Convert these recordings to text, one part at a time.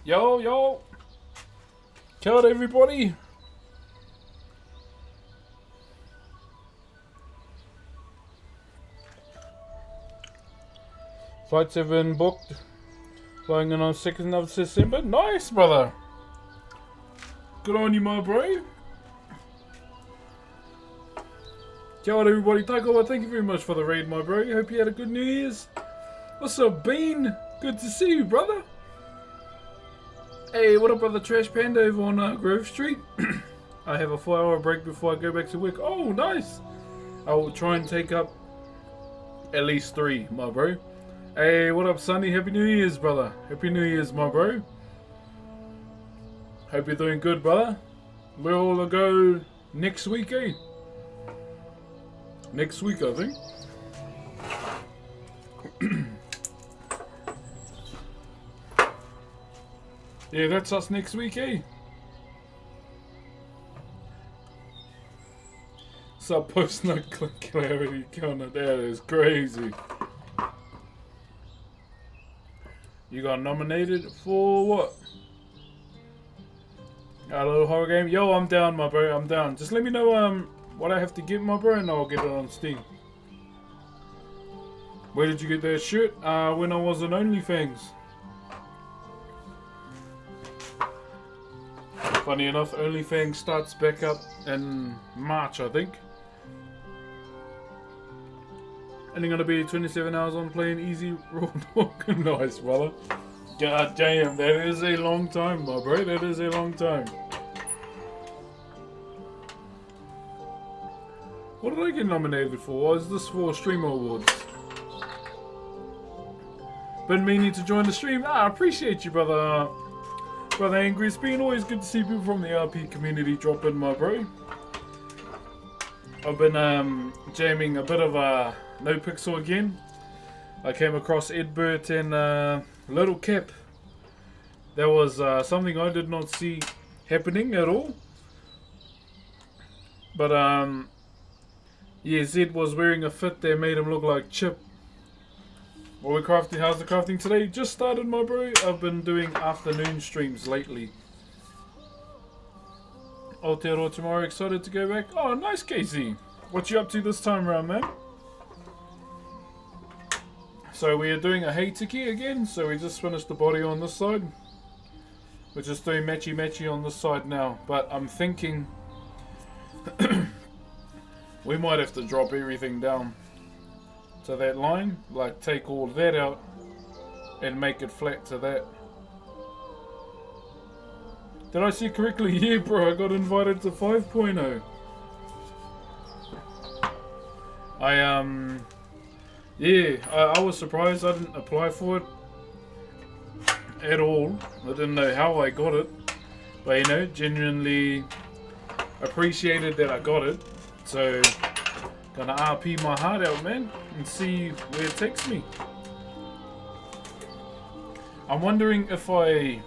Yo, yo. Kia ora, everybody. Flight 7 booked. Flying in on 2nd of December. Nice, brother. Good on you, my bro. Kia ora, everybody. Taikoa, thank you very much for the raid, my bro. Hope you had a good New Year's. What's up, Bean? Good to see you, brother. Hey, what up, brother? Trash Panda over on Grove Street. I have a 4-hour break before I go back to work. Oh, nice. I will try and take up at least 3, my bro. Hey, what up, Sonny? Happy New Year's, brother. Happy New Year's, my bro. Hope you're doing good, brother. We'll go next week, eh? Next week, I think. Yeah, that's us next week, eh? Sub post no clarity counter. That is crazy. You got nominated for what? A little horror game? Yo, I'm down, my bro. I'm down. Just let me know what I have to get, my bro, and I'll get it on Steam. Where did you get that shirt? When I was on OnlyFans. Funny enough, OnlyFans starts back up in March, I think. Only gonna be 27 hours on playing easy raw dog. Nice, brother. God damn, that is a long time, my bro. That is a long time. What did I get nominated for? Was this for Streamer Awards? Been meaning to join the stream. I appreciate you, brother. Brother Angry. It's been always good to see people from the RP community drop in, my bro. I've been jamming a bit of No Pixel again. I came across Ed Burt and Little Cap. That was something I did not see happening at all. But yeah, Zed was wearing a fit that made him look like Chip. What we crafting? How's the crafting today? Just started, my bro. I've been doing afternoon streams lately. Aotearoa tomorrow, excited to go back. Oh, nice, Casey. What you up to this time around, man? So we are doing a hay tiki again. So we just finished the body on this side. We're just doing matchy on this side now. But I'm thinking we might have to drop everything down to that line. Like take all that out and make it flat to that. Did I see correctly? Yeah, bro, I got invited to 5.0. I was surprised I didn't apply for it at all. I didn't know how I got it. But, you know, genuinely appreciated that I got it. So, gonna RP my heart out, man, and see where it takes me. I'm wondering if I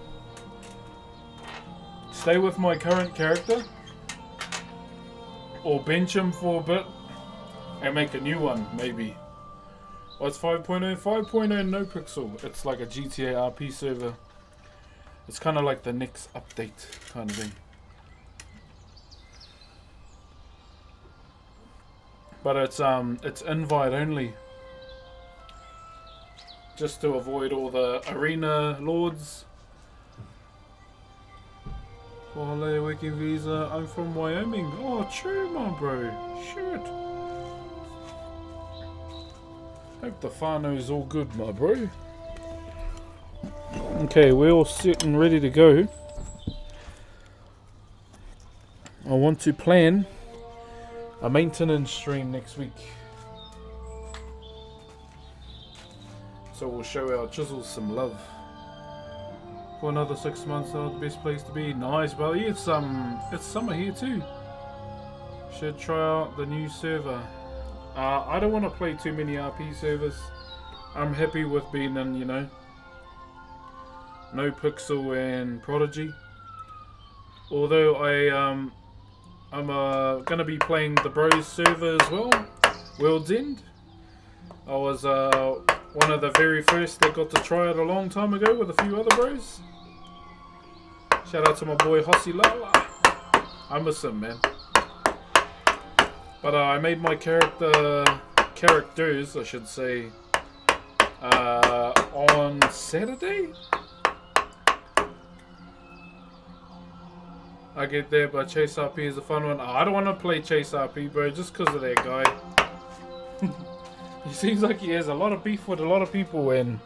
stay with my current character or bench him for a bit and make a new one, maybe. What's 5.0? 5.0 No Pixel. It's like a GTA RP server. It's kind of like the next update kind of thing. But it's invite only. Just to avoid all the arena lords. For holiday working visa, I'm from Wyoming. Oh, true, my bro. Shit. Hope the whānau's all good, my bro. Okay, we're all set and ready to go. I want to plan a maintenance stream next week. So we'll show our chisels some love. For another 6 months, not the best place to be. Nice, brother. Yeah, it's summer here too. Should try out the new server. I don't want to play too many RP servers. I'm happy with being in, you know, No Pixel and Prodigy. Although I'm gonna be playing the Bros server as well, World's End. I was one of the very first that got to try it a long time ago with a few other bros. Shout out to my boy Hossi Lala. I miss him, man. But I made my characters, I should say, on Saturday. I get there, but Chase RP is a fun one. Oh, I don't want to play Chase RP, bro, just because of that guy. He seems like he has a lot of beef with a lot of people, and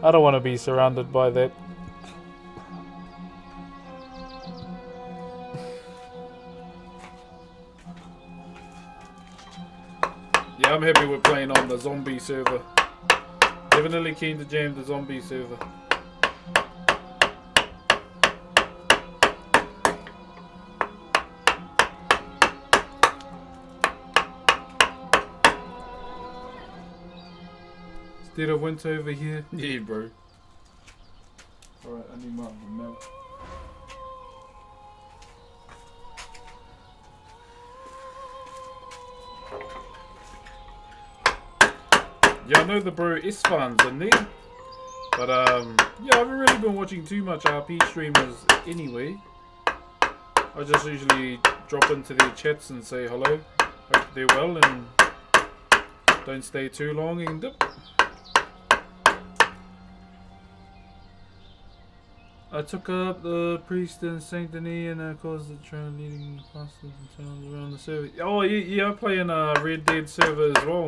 I don't want to be surrounded by that. Yeah, I'm happy with playing on the zombie server. Definitely keen to jam the zombie server. Instead of winter over here. Yeah, bro. Alright, I need my milk. Yeah, I know the bro Isfan's in there. But, yeah, I haven't really been watching too much RP streamers anyway. I just usually drop into their chats and say hello. Hope they're well and don't stay too long and dip. I took up the priest and Saint Denis and I caused the train leading pastors and towns around the server. Oh yeah, I play in a Red Dead server as well.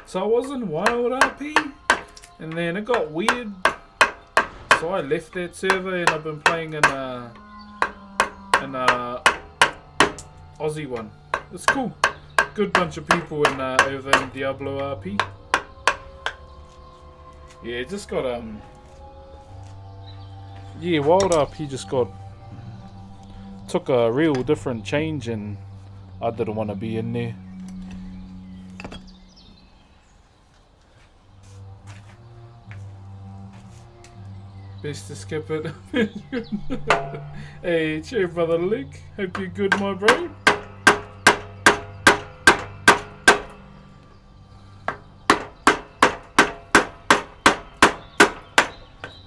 So I was in Wild RP and then it got weird. So I left that server and I've been playing in a Aussie one. It's cool. Good bunch of people in over in Diablo RP. Yeah, it just got yeah, Wild RP just took a real different change and I didn't want to be in there. Best to skip it. Hey, cheer brother Luke. Hope you're good, my bro.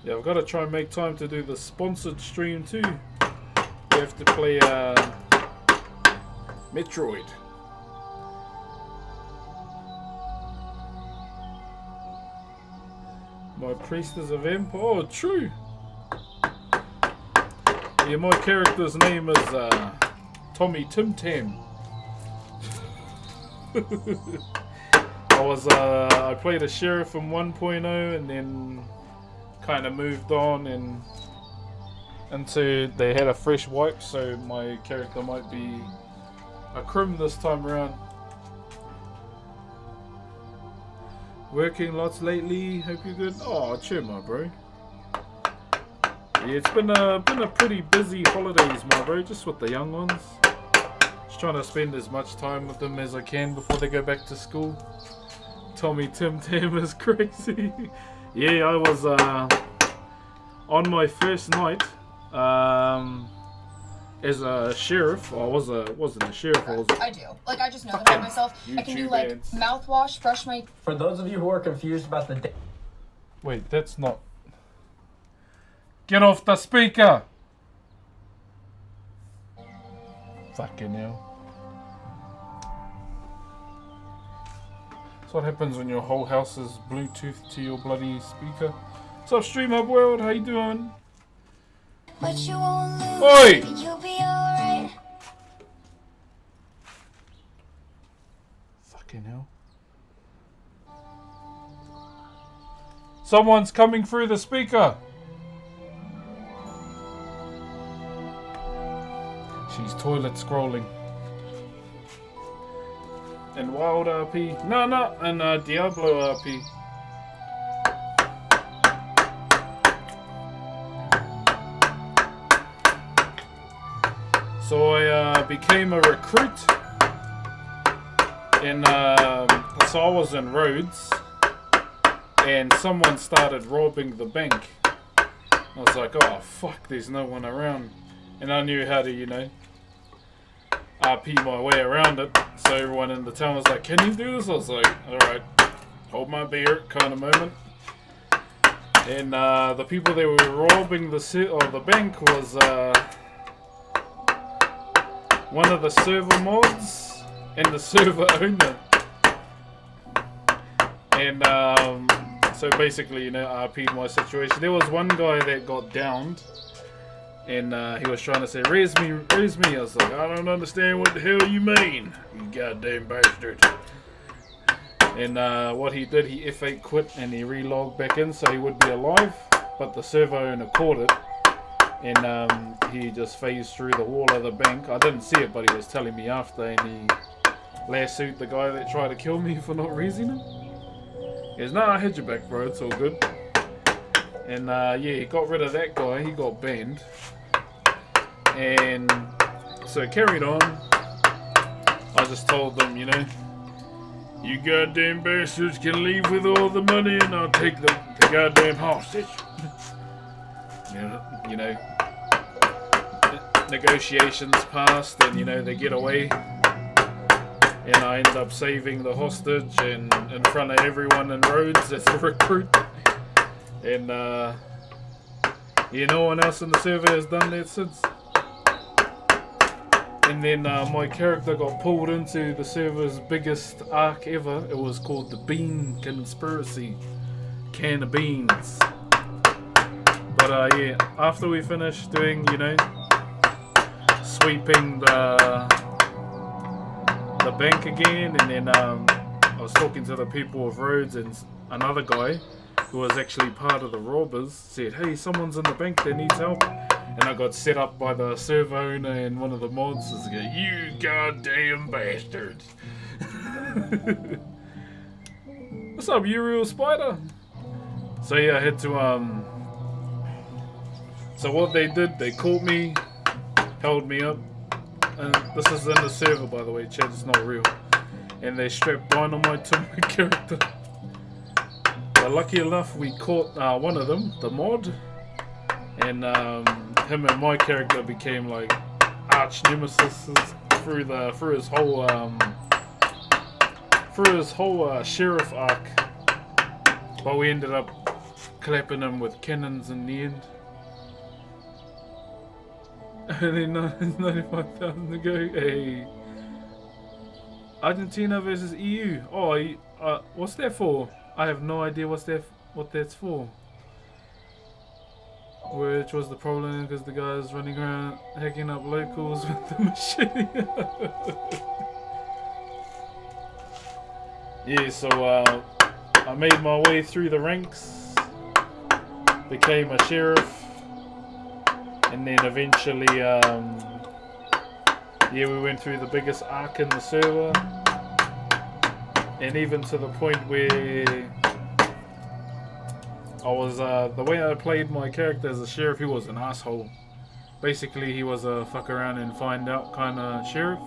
Yeah, I've got to try and make time to do the sponsored stream too. We have to play Metroid. My priest is a vampire. Oh, true. Yeah, my character's name is Tommy Tim Tam. I played a sheriff in 1.0 and then kind of moved on and into they had a fresh wipe, so my character might be a crim this time around. Working lots lately. Hope you're good. Oh, chill, my bro. Yeah, it's been a pretty busy holidays, my bro. Just with the young ones. Just trying to spend as much time with them as I can before they go back to school. Tommy Tim Tam is crazy. Yeah, I was on my first night as a sheriff. I wasn't a sheriff. I do. Like, I just know that about myself. I can do like mouthwash, brush my. For those of you who are confused about the. Wait, that's not. Get off the speaker. Fucking hell. That's what happens when your whole house is Bluetooth to your bloody speaker. What's up, Stream Up World? How you doing? But you won't lose. Oi! You'll be alright. Fucking hell. Someone's coming through the speaker. She's toilet scrolling. And Wild RP. No, and Diablo RP. So I became a recruit. And so I was in Rhodes. And someone started robbing the bank. I was like, oh fuck, there's no one around. And I knew how to, you know, RP my way around it. So everyone in the town was like, can you do this? I was like, alright, hold my beer kind of moment. And the people that were robbing the bank was one of the server mods and the server owner. And so basically, you know, I RP'd my situation. There was one guy that got downed, and he was trying to say, "Raise me, raise me." I was like, "I don't understand what the hell you mean, you goddamn bastard." And what he did, he F8 quit and he relogged back in so he would be alive, but the server owner caught it, and he just phased through the wall of the bank. I didn't see it, but he was telling me after, and he lassoed the guy that tried to kill me for not raising him. He goes, "Nah, I had your back, bro, it's all good." And yeah, he got rid of that guy, he got banned. And so it carried on. I just told them, you know, "You goddamn bastards can leave with all the money and I'll take the goddamn hostage." You know, negotiations passed and, you know, they get away. And I end up saving the hostage and in front of everyone in Rhodes as a recruit. And yeah, no one else in the server has done that since. And then my character got pulled into the server's biggest arc ever. It was called the Bean Conspiracy. Can of beans. But yeah, after we finished doing, you know, sweeping the bank again, and then I was talking to the people of Rhodes, and another guy who was actually part of the robbers said, "Hey, someone's in the bank that needs help." And I got set up by the server owner and one of the mods. Is go, "You goddamn bastards." What's up, you real spider? So yeah, I had to so what they did, they caught me, held me up, and this is in the server, by the way, chat, it's not real. And they strapped dynamite to my character. But lucky enough, we caught one of them, the mod, and him and my character became like arch nemesis through his whole sheriff arc. But we ended up clapping him with cannons in the end. And then 95,000 to go. Hey, Argentina versus EU. Oh, what's that for? I have no idea what that's for. Which was the problem because the guy's running around hacking up locals with the machine. Yeah, so I made my way through the ranks, became a sheriff, and then eventually, yeah, we went through the biggest arc in the server, and even to the point where I was, the way I played my character as a sheriff, he was an asshole. Basically, he was a fuck around and find out kind of sheriff.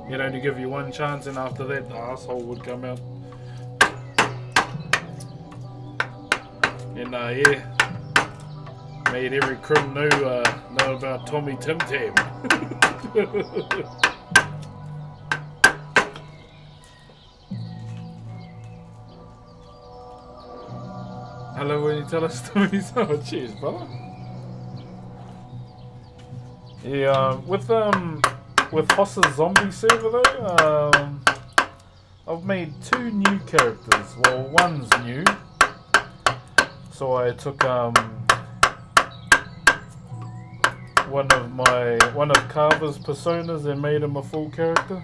He'd only give you one chance, and after that, the asshole would come out. And yeah, made every crim know about Tommy Tim Tam. Hello, when you tell us stories. Oh, cheers, brother. Yeah, with Hoss's zombie server though, I've made 2 new characters. Well, one's new. So I took one of Carver's personas and made him a full character.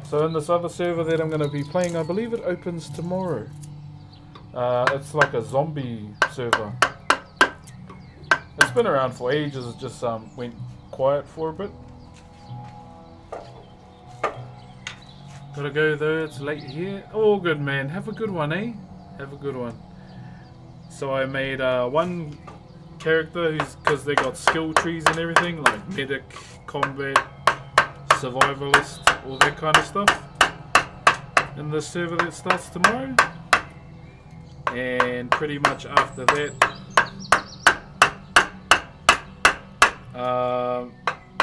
So in this other server that I'm going to be playing, I believe it opens tomorrow. It's like a zombie server. It's been around for ages, it just went quiet for a bit. Gotta go though, it's late here. All good, man. Have a good one, eh? Have a good one. So I made one character because they got skill trees and everything, like medic, combat, survivalist, all that kind of stuff. In the server that starts tomorrow. And pretty much after that,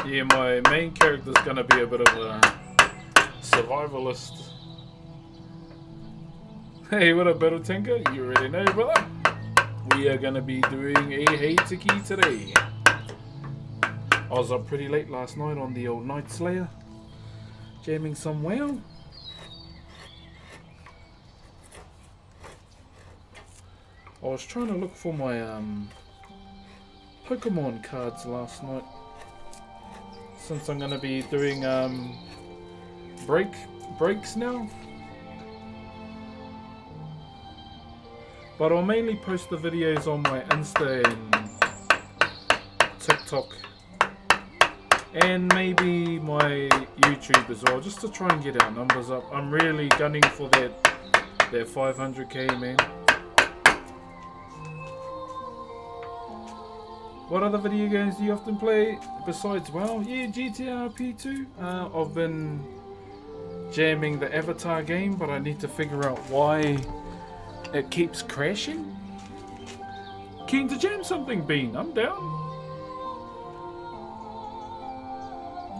yeah, my main character is going to be a bit of a survivalist. Hey, what up, Battle Tinker? You already know, brother. We are gonna be doing a Heitiki today. I was up pretty late last night on the old Night Slayer, jamming some whale. I was trying to look for my Pokemon cards last night, since I'm gonna be doing breaks now. But I'll mainly post the videos on my Insta and TikTok, and maybe my YouTube as well, just to try and get our numbers up. I'm really gunning for that 500k, man. What other video games do you often play besides WoW? Yeah, GTA P2. I've been jamming the Avatar game, but I need to figure out why it keeps crashing. Keen to jam something, Bean? I'm down.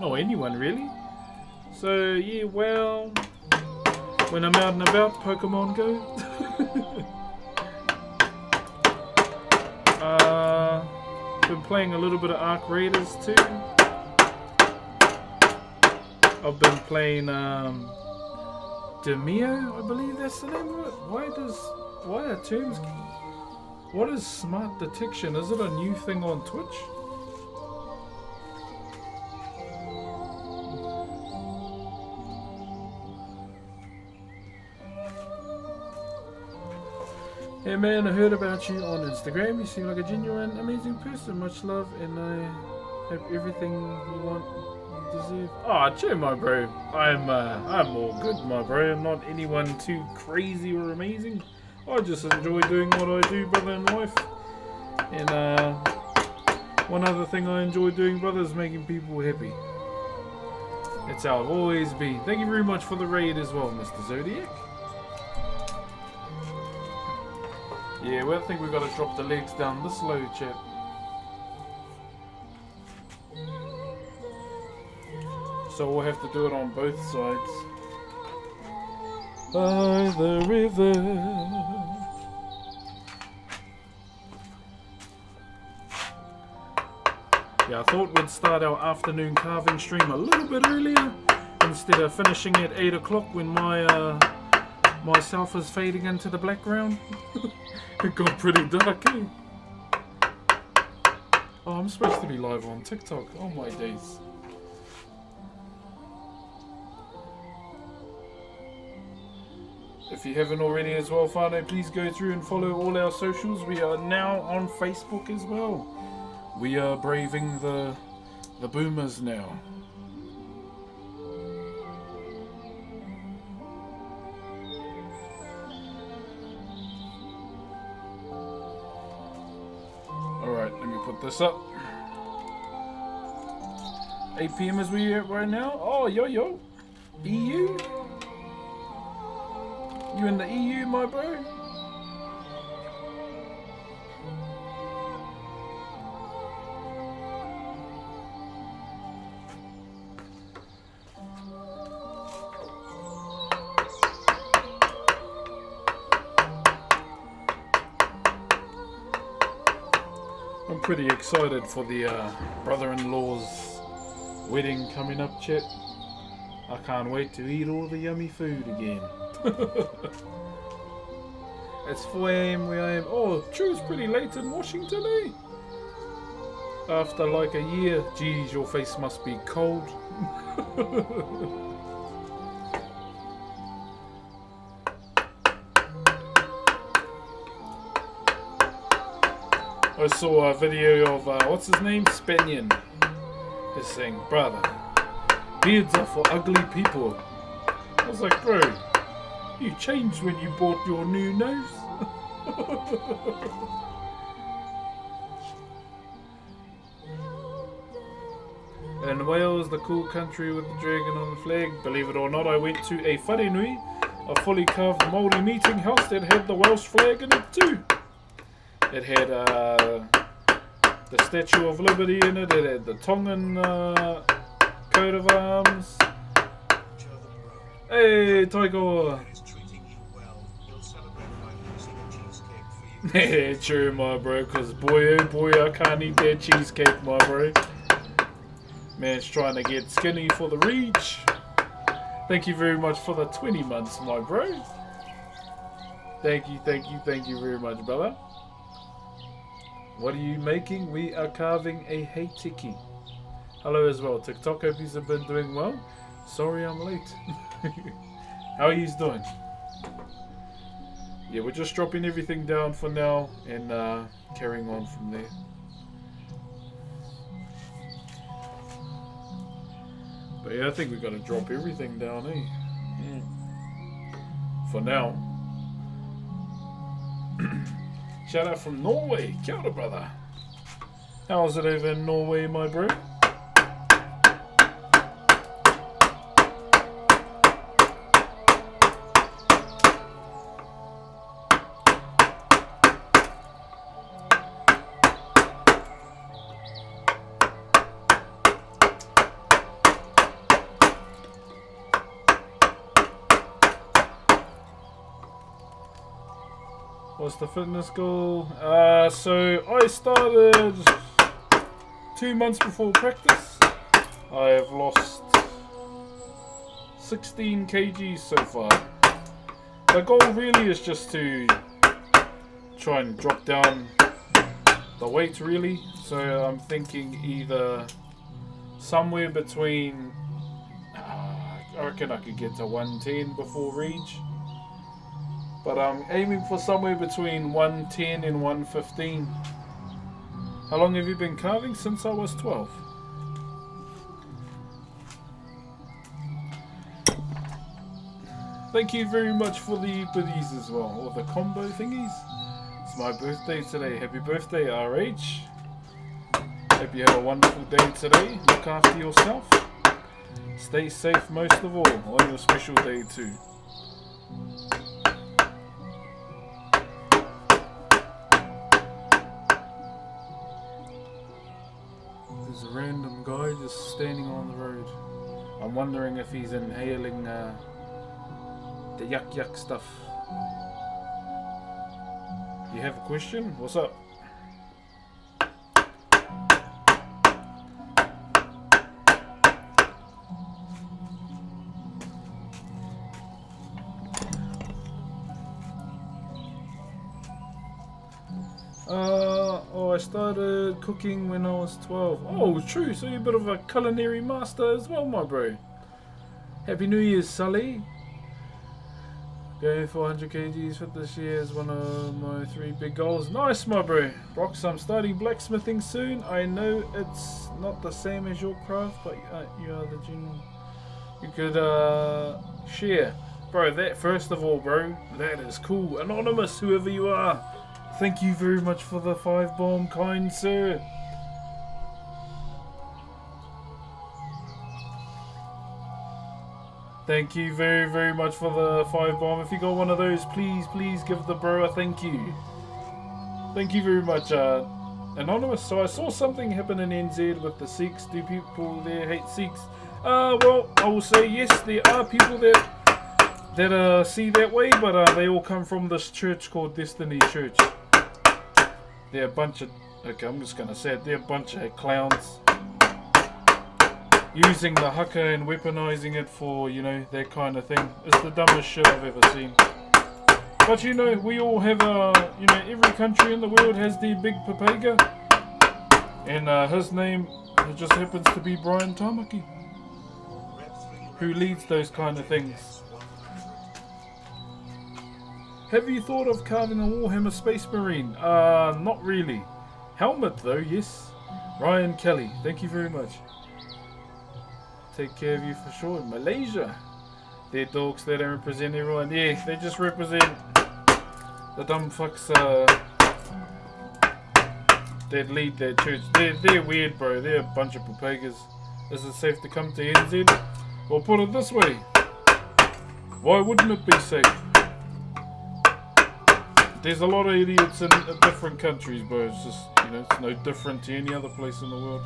No, anyone really. So yeah, well, when I'm out and about, Pokemon Go. Been playing a little bit of Arc Raiders too. I've been playing Demio, I believe that's the name of it. Why are terms? What is smart detection? Is it a new thing on Twitch? Hey man, I heard about you on Instagram. You seem like a genuine, amazing person. Much love, and I hope everything you want, you deserve. Ah, chill, my bro. I'm all good, my bro. I'm not anyone too crazy or amazing. I just enjoy doing what I do, brother, in life. And one other thing I enjoy doing, brother, is making people happy. That's how I've always been. Thank you very much for the raid as well, Mr. Zodiac. Yeah, well, I think we've got to drop the legs down this low, chat. So we'll have to do it on both sides. By the river. Yeah, I thought we'd start our afternoon carving stream a little bit earlier, instead of finishing at 8 o'clock when myself is fading into the background. It got pretty dark, eh? Oh, I'm supposed to be live on TikTok. Oh my days. If you haven't already as well, Fano, please go through and follow all our socials. We are now on Facebook as well. We are braving the boomers now. Alright, let me put this up. 8 PM as we are right now. Oh, yo. EU? You in the EU, my bro? I'm pretty excited for the brother-in-law's wedding coming up, chat. I can't wait to eat all the yummy food again. It's 4 AM where I am. Oh, true, it's pretty late in Washington, eh? After like a year. Geez, your face must be cold. I saw a video of, what's his name? Spanian. He's saying, brother, beards are for ugly people. I was like, bro, you changed when you bought your new nose. And Wales, the cool country with the dragon on the flag. Believe it or not, I went to a wharenui, a fully carved Maori meeting house that had the Welsh flag in it too. It had the Statue of Liberty in it. It had the Tongan coat of arms. Hey, Taiko! Yeah, true, my bro, because boy, oh boy, I can't eat that cheesecake, my bro. Man's trying to get skinny for the reach. Thank you very much for the 20 months, my bro. Thank you very much, brother. What are you making? We are carving a heitiki. Hello as well, TikTok. Hope you've been doing well. Sorry I'm late. How are you doing? Yeah, we're just dropping everything down for now and carrying on from there. But yeah, I think we've got to drop everything down, eh? Yeah. For now. Shout out from Norway. Kia ora, brother. How's it over in Norway, my bro? What's the fitness goal? So I started 2 months before practice. I have lost 16 kgs so far. The goal really is just to try and drop down the weight really. So I'm thinking either somewhere between, I reckon I could get to 110 before reach. But I'm aiming for somewhere between 110 and 115. How long have you been carving? Since I was 12. Thank you very much for the goodies as well, or the combo thingies. It's my birthday today. Happy birthday, RH. Hope you have a wonderful day today. Look after yourself. Stay safe most of all on your special day too. There's a random guy just standing on the road. I'm wondering if he's inhaling the yuck stuff. You have a question? What's up? I started cooking when I was 12. Oh, true. So you're a bit of a culinary master as well, my bro. Happy New Year's, Sully. Going 400 kgs for this year is one of my 3 big goals. Nice, my bro. Brox, I'm starting blacksmithing soon. I know it's not the same as your craft, but you are the genuine. You could share. Bro, that first of all, bro, that is cool. Anonymous, whoever you are. Thank you very much for the 5 bomb, kind sir. Thank you very, very much for the 5 bomb. If you got one of those, please give the bro a thank you. Thank you very much, Anonymous. So I saw something happen in NZ with the Sikhs. Do people there hate Sikhs? Well, I will say yes, there are people that see that way, but they all come from this church called Destiny Church. They're a bunch of, okay, I'm just gonna say it, they're a bunch of clowns. Using the haka and weaponizing it for, you know, that kind of thing. It's the dumbest shit I've ever seen. But you know, we all have you know, every country in the world has their big papega. And his name just happens to be Brian Tamaki, who leads those kind of things. Have you thought of carving a Warhammer Space Marine? Not really. Helmet though, yes. Ryan Kelly, thank you very much. Take care of you for sure. Malaysia. They're dogs, they don't represent everyone. Yeah, they just represent the dumb fucks that lead that church. They're weird, bro. They're a bunch of papagas. Is it safe to come to NZ? Well, put it this way. Why wouldn't it be safe? There's a lot of idiots in different countries, bro. It's just, you know, it's no different to any other place in the world.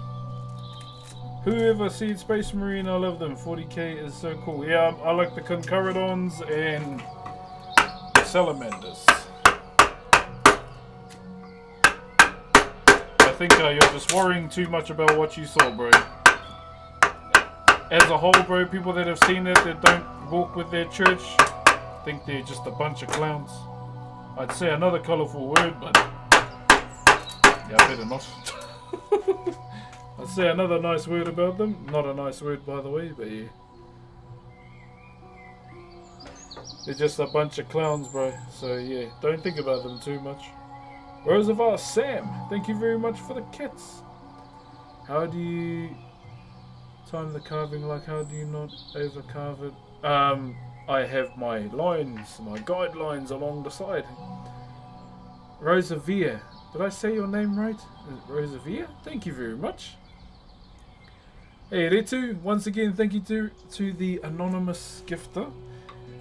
Whoever sees Space Marine, I love them. 40k is so cool. Yeah, I like the Concorridons and Salamanders. think you're just worrying too much about what you saw, bro. As a whole, bro, people that have seen it that don't walk with their church think they're just a bunch of clowns. I'd say another colourful word, but yeah, I better not. I'd say another nice word about them. Not a nice word, by the way, but yeah. They're just a bunch of clowns, bro. So yeah, don't think about them too much. Roosevelt Sam, thank you very much for the kits. How do you time the carving? Like, how do you not over carve it? I have my lines, my guidelines along the side. Rosavia, did I say your name right? Rosavia, thank you very much. Hey Retu, once again, thank you to the anonymous gifter.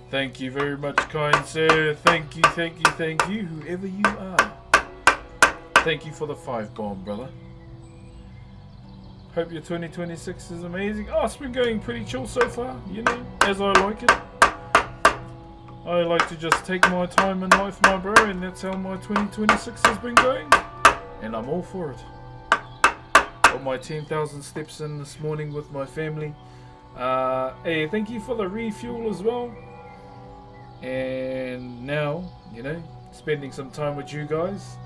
Thank you very much, kind sir. Thank you, thank you, thank you, whoever you are. Thank you for the 5 bomb, brother. Hope your 2026 is amazing. Oh, it's been going pretty chill so far, you know, as I like it. I like to just take my time in life, my bro, and that's how my 2026 has been going. And I'm all for it. Got my 10,000 steps in this morning with my family. Hey, thank you for the refuel as well. And now, you know, spending some time with you guys.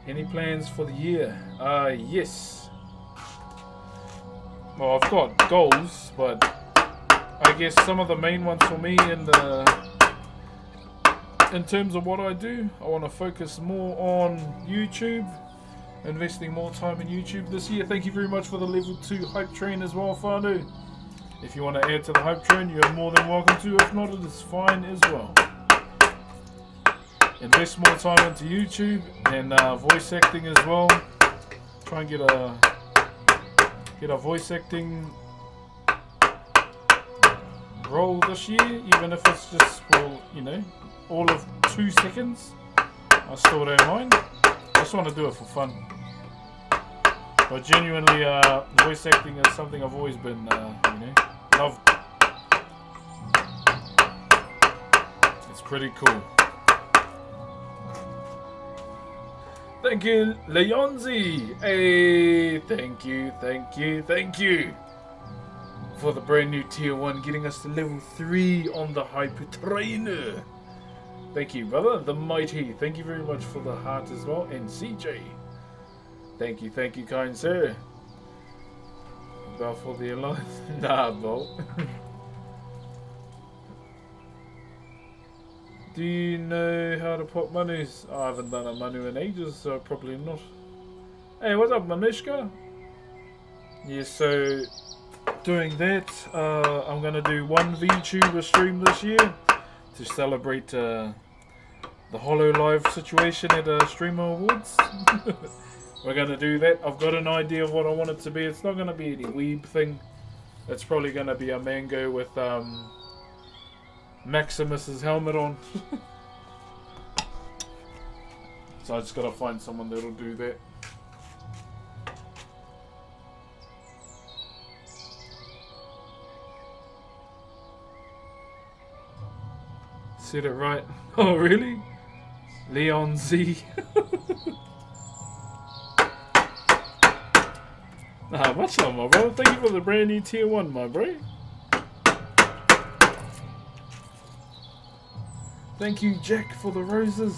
Any plans for the year? Yes. Well, I've got goals, but I guess some of the main ones for me in terms of what I do, I want to focus more on YouTube, investing more time in YouTube this year. Thank you very much for the level 2 hype train as well, Whānau. If you want to add to the hype train, you're more than welcome to. If not, it is fine as well. Invest more time into YouTube and voice acting as well. Try and get a voice acting role this year, even if it's just for, you know, all of 2 seconds. I still don't mind. I just want to do it for fun. But genuinely, voice acting is something I've always been, you know, loved. It's pretty cool. Thank you, Leonzi. Hey, thank you, thank you, thank you for the brand new tier 1, getting us to level 3 on the hyper trainer. Thank you, brother. The mighty. Thank you very much for the heart as well. And CJ. Thank you, kind sir. About for the alliance. Nah, Bolt. Do you know how to pop manus? I haven't done a manu in ages, so probably not. Hey, what's up, Manushka? Yeah, so doing that, I'm gonna do one VTuber stream this year to celebrate the Hollow Live situation at Streamer Awards. We're gonna do that. I've got an idea of what I want it to be. It's not gonna be any weeb thing. It's probably gonna be a mango with Maximus's helmet on. So I just gotta find someone that'll do that. Said it right. Oh really? Leon Z. Nah, much love, my bro. Thank you for the brand new tier 1, my bro. Thank you, Jack, for the roses.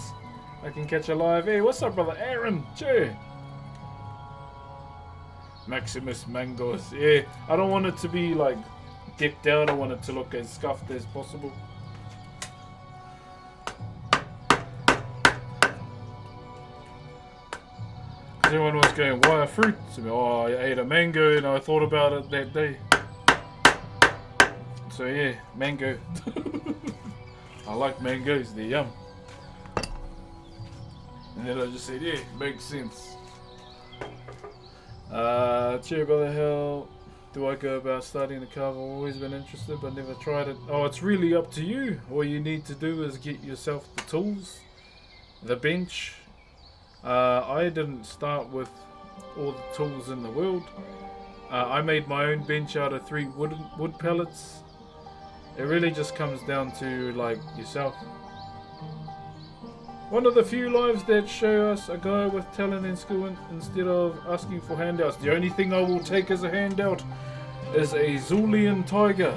I can catch a live. Hey, what's up, brother Aaron? Che. Maximus Mangos. Yeah, I don't want it to be like decked out. I want it to look as scuffed as possible. Everyone was going, why a fruit? So, oh, I ate a mango and I thought about it that day. So yeah, mango. I like mangoes, they're yum. And then I just said, yeah, makes sense. Cheer brother, how do I go about starting the carve? I've always been interested but never tried it. Oh, it's really up to you. All you need to do is get yourself the tools, the bench. I didn't start with all the tools in the world. I made my own bench out of 3 wood pellets. It really just comes down to like yourself. One of the few lives that show us a guy with talent in school instead of asking for handouts. The only thing I will take as a handout is a Zulian tiger.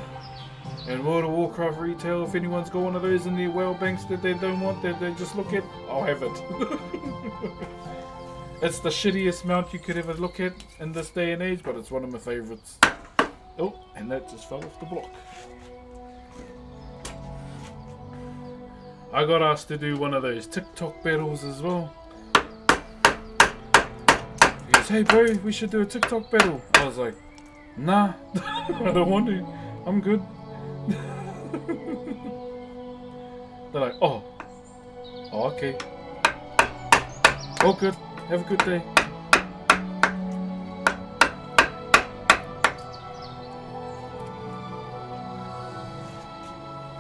And World of Warcraft retail, if anyone's got one of those in their well banks that they don't want, that they just look at, I'll have it. It's the shittiest mount you could ever look at in this day and age, but it's one of my favourites. Oh, and that just fell off the block. I got asked to do one of those TikTok battles as well. He goes, hey bro, we should do a TikTok battle. I was like, nah, I don't want to. I'm good. They're like, oh, okay. All good. Have a good day.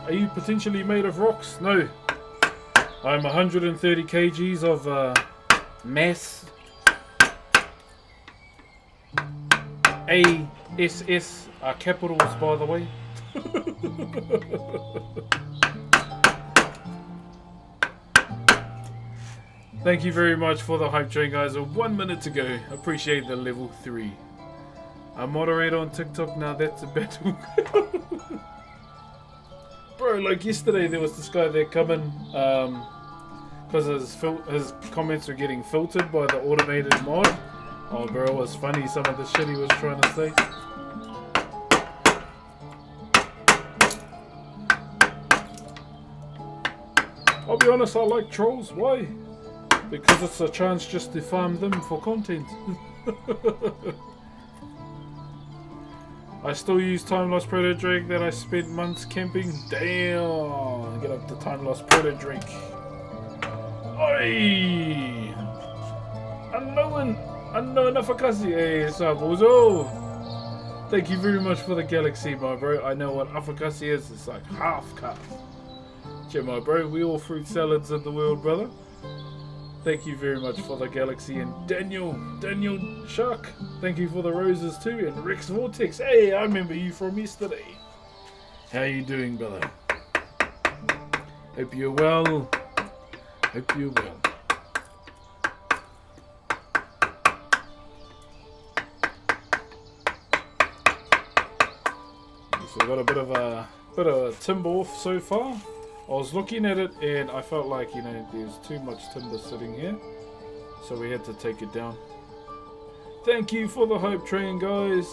Are you potentially made of rocks? No. I'm 130 kgs of mass. ASS are capitals, by the way. Thank you very much for the hype train, guys. 1 minute to go. Appreciate the level 3. A moderator on TikTok, now that's a battle. Bro, like yesterday there was this guy there coming because his comments were getting filtered by the automated mod. Oh bro, it was funny some of the shit he was trying to say. I'll be honest, I like trolls. Why? Because it's a chance just to farm them for content. I still use Time Lost Predator Drake that I spent months camping. Damn! Get up to Time Lost Predator Drake. Oi! Unknown Afakasi. Hey, what's up, Bozo? Thank you very much for the galaxy, my bro. I know what Afakasi is. It's like half cup. Yeah, my bro. We all fruit salads in the world, brother. Thank you very much for the galaxy. And Daniel Shark, thank you for the roses too. And Rex Vortex, hey, I remember you from yesterday. How you doing, brother? Hope you're well. Hope you're well. So we got a bit of a timber off so far. I was looking at it and I felt like, you know, there's too much timber sitting here. So we had to take it down. Thank you for the hype train, guys.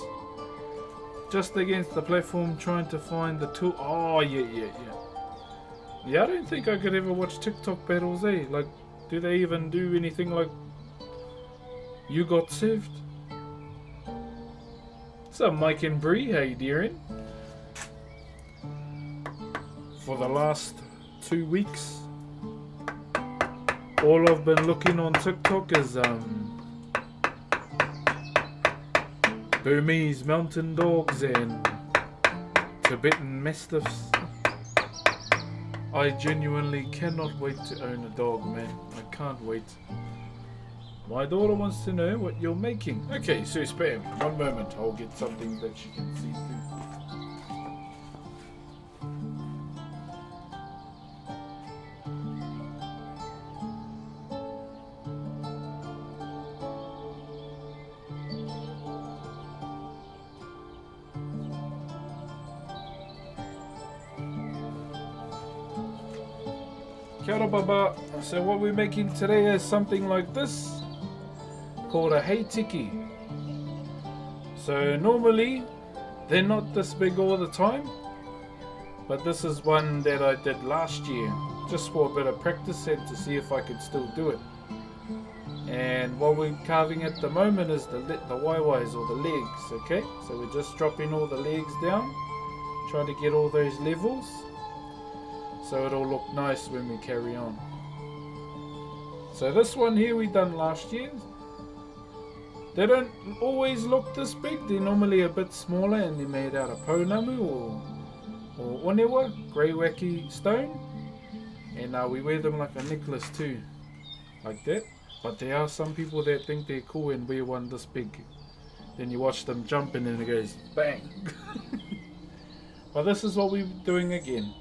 Just against the platform trying to find the tool. Oh, yeah. Yeah, I don't think I could ever watch TikTok battles, eh? Like, do they even do anything like you got saved? What's up, Mike and Bree? How you doing? For the last 2 weeks, all I've been looking on TikTok is Burmese mountain dogs and Tibetan mastiffs. I genuinely cannot wait to own a dog, man. I can't wait. My daughter wants to know what you're making. Okay, so Spam, 1 moment. I'll get something that she can see through. Kia ora, Baba. So what we're making today is something like this, called a hei tiki. So normally they're not this big all the time, but this is one that I did last year, just for a bit of practice and to see if I could still do it. And what we're carving at the moment is the waiwais, or the legs, okay? So we're just dropping all the legs down, trying to get all those levels, so it'll look nice when we carry on. So this one here we done last year. They don't always look this big, they're normally a bit smaller and they're made out of pounamu or onewa, grey wacky stone. And we wear them like a necklace too, like that. But there are some people that think they're cool and wear one this big. Then you watch them jump and then it goes bang. But this is what we're doing again.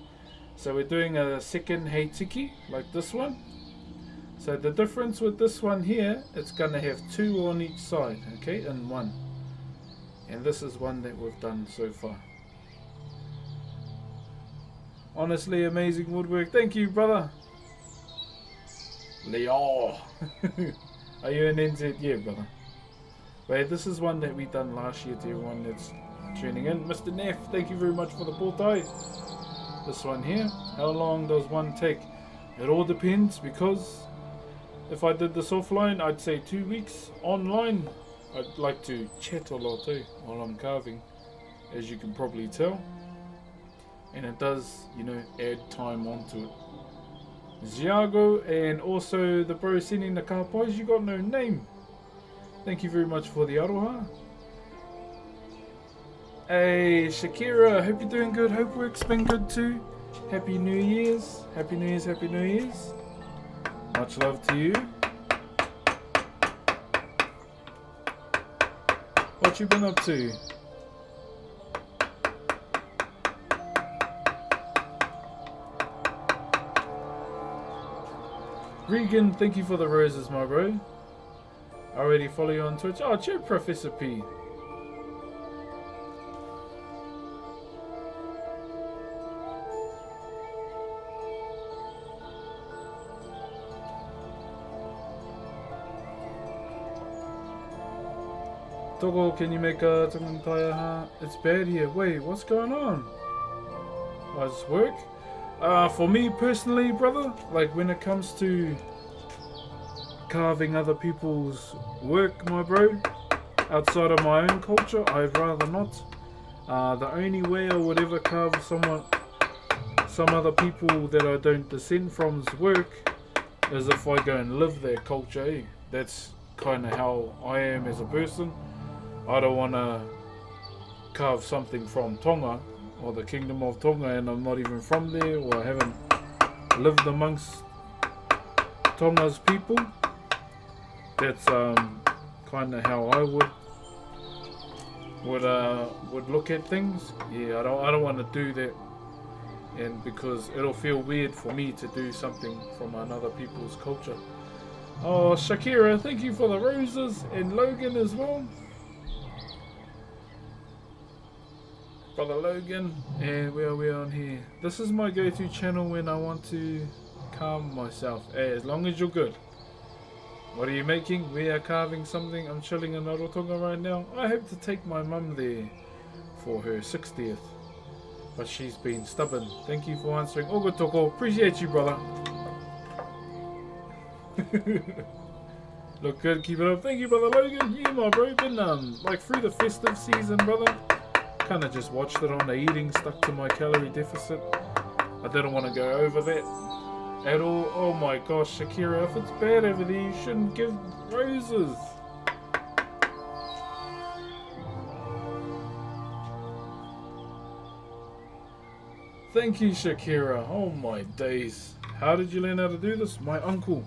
So we're doing a second hei tiki, like this one. So the difference with this one here, it's going to have 2 on each side, okay, and 1. And this is one that we've done so far. Honestly, amazing woodwork. Thank you, brother. Leo. Are you an NZ? Yeah, brother. Wait, this is one that we done last year to everyone that's tuning in. Mr. Neff, thank you very much for the portai. This one here, how long does one take? It all depends, because if I did this offline, I'd say 2 weeks. Online, I'd like to chat a lot too while I'm carving, as you can probably tell. And it does, you know, add time onto it. Ziago, and also the bro sending the car pies, you got no name. Thank you very much for the aroha. Hey Shakira, hope you're doing good. Hope work's been good too. Happy New Year's. Happy New Year's, Happy New Year's. Much love to you. What you been up to? Regan, thank you for the roses, my bro. I already follow you on Twitch. Oh, cheer, Professor P. Togo, can you make a Taya? It's bad here. Wait, what's going on? Does this work? For me personally, brother, like when it comes to carving other people's work, my bro, outside of my own culture, I'd rather not. The only way I would ever carve some other people that I don't descend from's work is if I go and live their culture. Eh? That's kind of how I am as a person. I don't want to carve something from Tonga or the Kingdom of Tonga and I'm not even from there, or I haven't lived amongst Tonga's people. That's kind of how I would look at things. Yeah, I don't want to do that, and because it'll feel weird for me to do something from another people's culture. Oh, Shakira, thank you for the roses, and Logan as well. Brother Logan, and where are we on here? This is my go-to channel when I want to calm myself. Hey, as long as you're good. What are you making? We are carving something. I'm chilling in Rarotonga right now. I hope to take my mum there for her 60th, but she's been stubborn. Thank you for answering. Ogo toko. Appreciate you, brother. Look good, keep it up. Thank you, brother Logan. Yeah, my bro. Been like through the festive season, brother. Kind of just watched it on the eating, stuck to my calorie deficit. I didn't want to go over that at all. Oh my gosh, Shakira, if it's bad over there, you shouldn't give roses. Thank you, Shakira. Oh my days. How did you learn how to do this? My uncle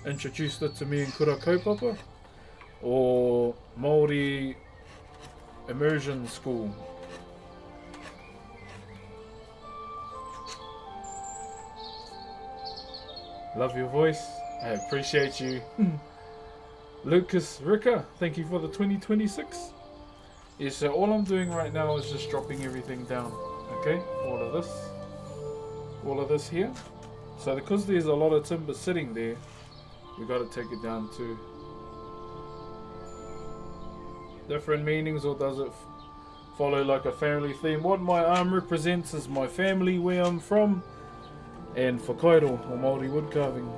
introduced it to me in Kura Kaupapa, or Maori immersion school. Love your voice. I appreciate you. Lucas Ricka, thank you for the 2026. Yeah, so all I'm doing right now is just dropping everything down. Okay, all of this here. So because there's a lot of timber sitting there, we got to take it down too. Different meanings, or does it follow like a family theme? What my arm represents is my family, where I'm from, and Whakairo, or Maori wood carving.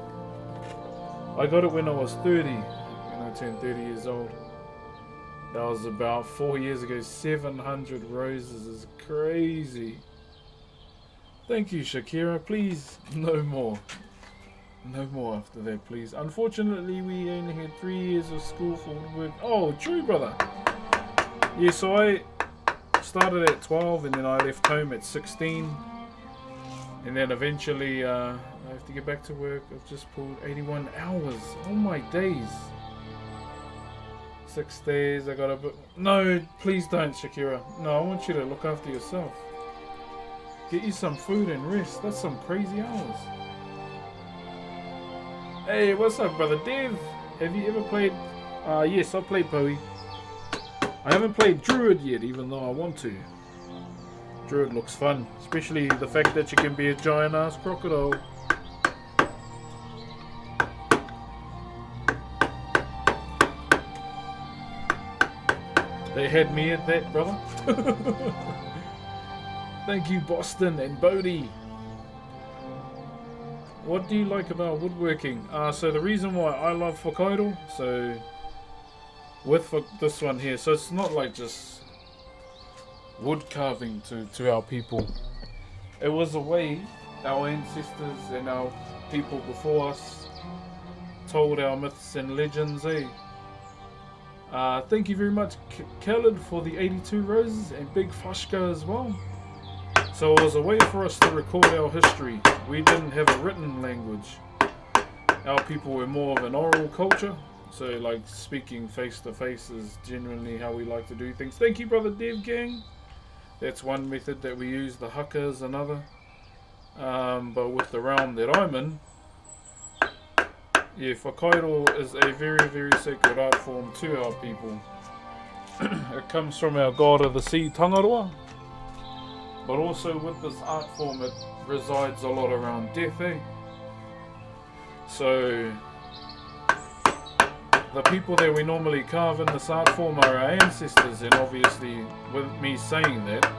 I got it when I was 30, when I turned 30 years old. That was about 4 years ago. 700 roses is crazy. Thank you, Shakira. Please, no more. No more after that, please. Unfortunately, we only had 3 years of school for woodwork. Oh, true, brother. Yeah, so I started at 12 and then I left home at 16. And then eventually I have to get back to work. I've just pulled 81 hours. Oh my days. 6 days, I got a bit... No, please don't, Shakira. No, I want you to look after yourself. Get you some food and rest. That's some crazy hours. Hey, what's up, brother Dev? Have you ever played? Yes, I played Poe. I haven't played Druid yet, even though I want to. Druid looks fun, especially the fact that you can be a giant ass crocodile. They had me at that, brother. Thank you, Boston and Bodie. What do you like about woodworking? So the reason why I love Whakairo, so with this one here, so it's not like just wood carving to our people. It was a way our ancestors and our people before us told our myths and legends, eh? Thank you very much, Khaled, for the 82 roses, and Big Fashka as well. So it was a way for us to record our history. We didn't have a written language. Our people were more of an oral culture. So like speaking face to face is genuinely how we like to do things. Thank you, brother Dev Gang. That's one method that we use. The haka is another. But with the realm that I'm in, yeah, Whakairo is a very, very sacred art form to our people. It comes from our god of the sea, Tangaroa. But also with this art form, it resides a lot around death, eh? So the people that we normally carve in this art form are our ancestors, and obviously with me saying that,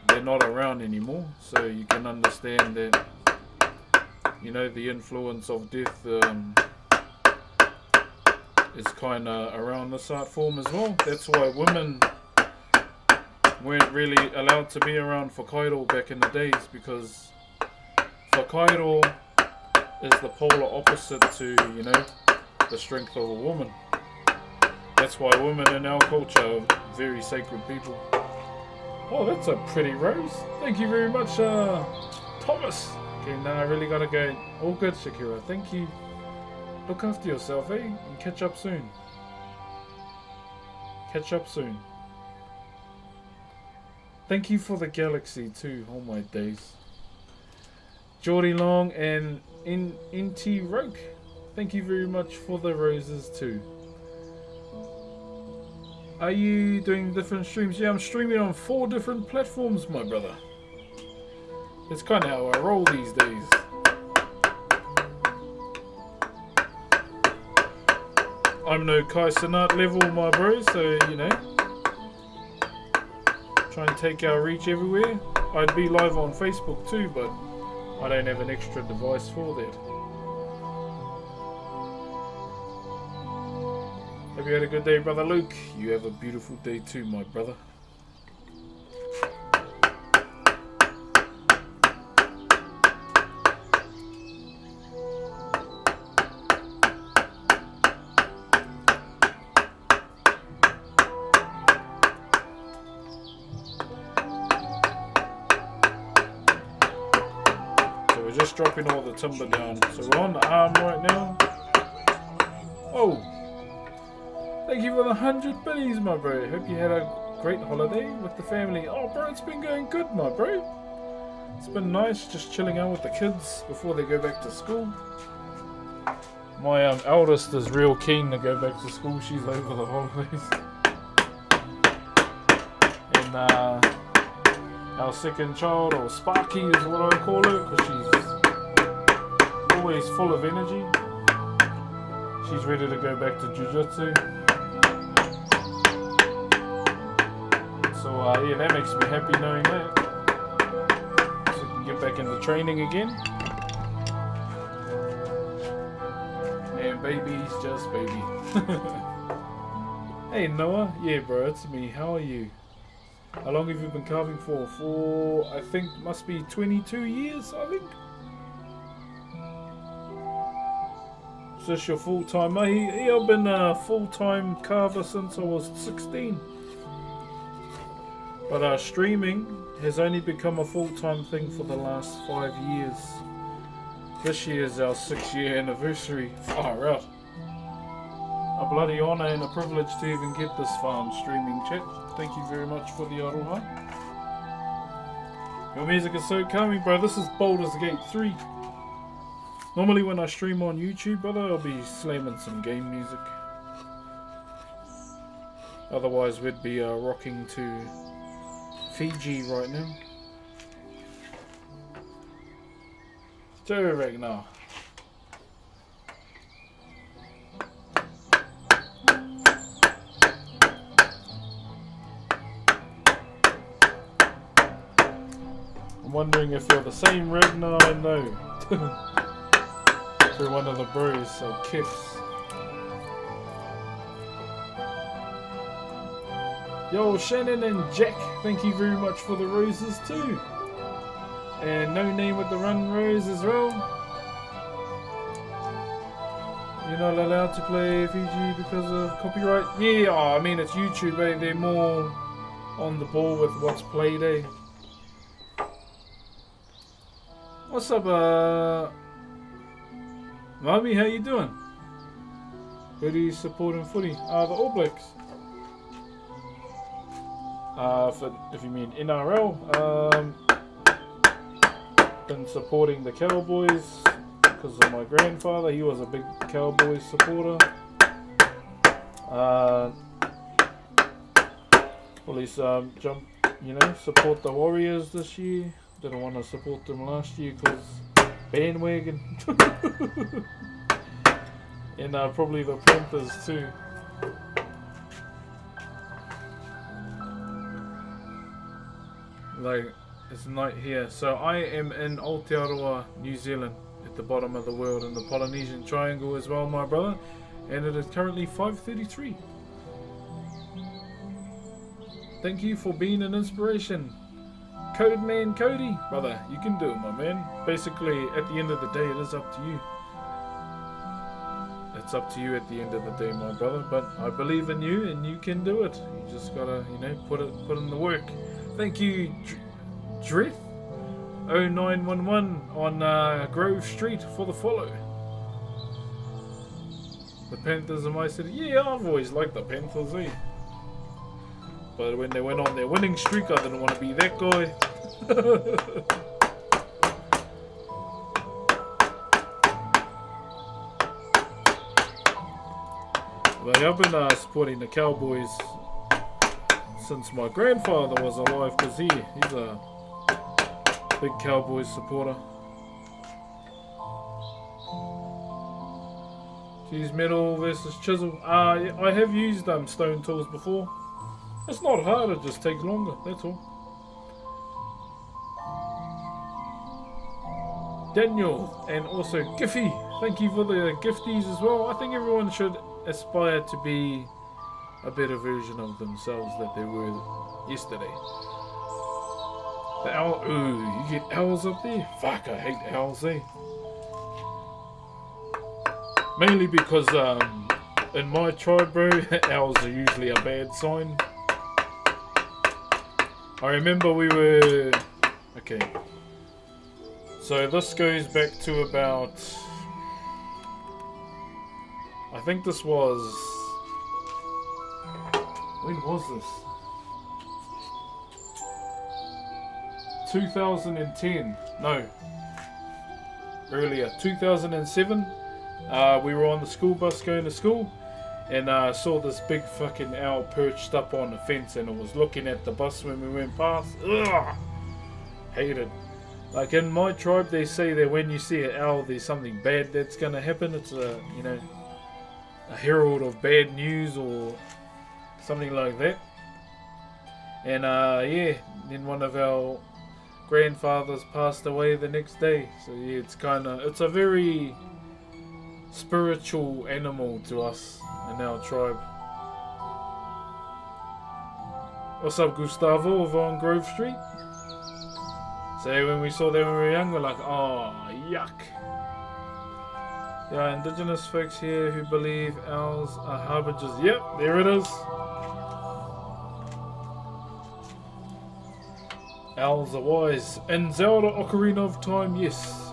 they're not around anymore, so you can understand that, you know, the influence of death is kind of around this art form as well. That's why women weren't really allowed to be around Whakairo back in the days, because Whakairo is the polar opposite to, you know, the strength of a woman. That's why women in our culture are very sacred people. Oh, that's a pretty rose. Thank you very much, Thomas. Okay, now I really gotta go. All good, Shakira. Thank you. Look after yourself, eh? And catch up soon. Catch up soon. Thank you for the galaxy too, oh my days. Geordie Long and NT Roke, thank you very much for the roses too. Are you doing different streams? Yeah, I'm streaming on 4 different platforms, my brother. It's kind of how I roll these days. I'm no Kai Cenat level, my bro, so you know. Try and take our reach everywhere. I'd be live on Facebook too, but I don't have an extra device for that. Have you had a good day, brother Luke? You have a beautiful day too, my brother. Dropping all the timber down. So we're on the arm right now. Oh! Thank you for the 100 biddies, my bro. Hope you had a great holiday with the family. Oh, bro, it's been going good, my bro. It's been nice just chilling out with the kids before they go back to school. My eldest is real keen to go back to school. She's over the holidays. And our second child, or Sparky is what I call her, because she's always full of energy. She's ready to go back to jiu-jitsu. So yeah, that makes me happy knowing that. So we can get back into training again. And baby's just baby. Hey Noah, yeah bro, it's me. How are you? How long have you been carving for? For I think must be 22 years, I think. Is this your full-time? Yeah, I've been a full-time carver since I was 16. But streaming has only become a full-time thing for the last 5 years. This year is our 6-year anniversary. Far out. A bloody honour and a privilege to even get this far on streaming, chat. Thank you very much for the aroha. Your music is so calming, bro. This is Baldur's Gate 3. Normally when I stream on YouTube, brother, I'll be slamming some game music. Otherwise, we'd be rocking to Fiji right now. Joe Ragnar. I'm wondering if you're the same Ragnar I know. Through one of the bros, so Kiffs. Yo, Shannon and Jack, thank you very much for the roses too. And No Name with the Run Rose as well. You're not allowed to play Fiji because of copyright? Yeah, I mean it's YouTube, eh? They're more on the ball with what's played, eh? What's up, Mummy, how you doing? Who do you support in footy? The All Blacks. If you mean NRL, been supporting the Cowboys because of my grandfather. He was a big Cowboys supporter. Police support the Warriors this year. Didn't want to support them last year because bandwagon. And probably the Panthers too. Like, it's night here. So I am in Aotearoa, New Zealand, at the bottom of the world in the Polynesian Triangle as well, my brother. And it is currently 5:33. Thank you for being an inspiration. Code Man Cody, brother, you can do it, my man. Basically, at the end of the day, it is up to you. It's up to you at the end of the day, my brother. But I believe in you, and you can do it. You just gotta, put in the work. Thank you, Drith 0911 on Grove Street for the follow. The Panthers are my city. Yeah, I've always liked the Panthers, eh? But when they went on their winning streak, I didn't want to be that guy. But I've been supporting the Cowboys since my grandfather was alive, because he's a big Cowboys supporter. Geez, metal versus chisel. I have used stone tools before. It's not hard, it just takes longer, that's all. Daniel, and also Giffy, thank you for the gifties as well. I think everyone should aspire to be a better version of themselves that they were yesterday. The owl, ooh, you get owls up there? Fuck, I hate owls, eh? Mainly because in my tribe, bro, owls are usually a bad sign. I remember we were... Okay. So this goes back to about... I think this was... When was this? 2010. No. Earlier. 2007. We were on the school bus going to school. And I saw this big fucking owl perched up on the fence, and it was looking at the bus when we went past. Ugh! Hate it. Like in my tribe, they say that when you see an owl, there's something bad that's gonna happen. It's a herald of bad news or something like that. And yeah, then one of our grandfathers passed away the next day. So yeah, it's a very spiritual animal to us in our tribe. What's up, Gustavo, over on Grove Street? So when we saw that when we were young, we're like, oh, yuck. Yeah, indigenous folks here who believe owls are harbingers. Yep, there it is. Owls are wise. In Zelda Ocarina of Time, yes.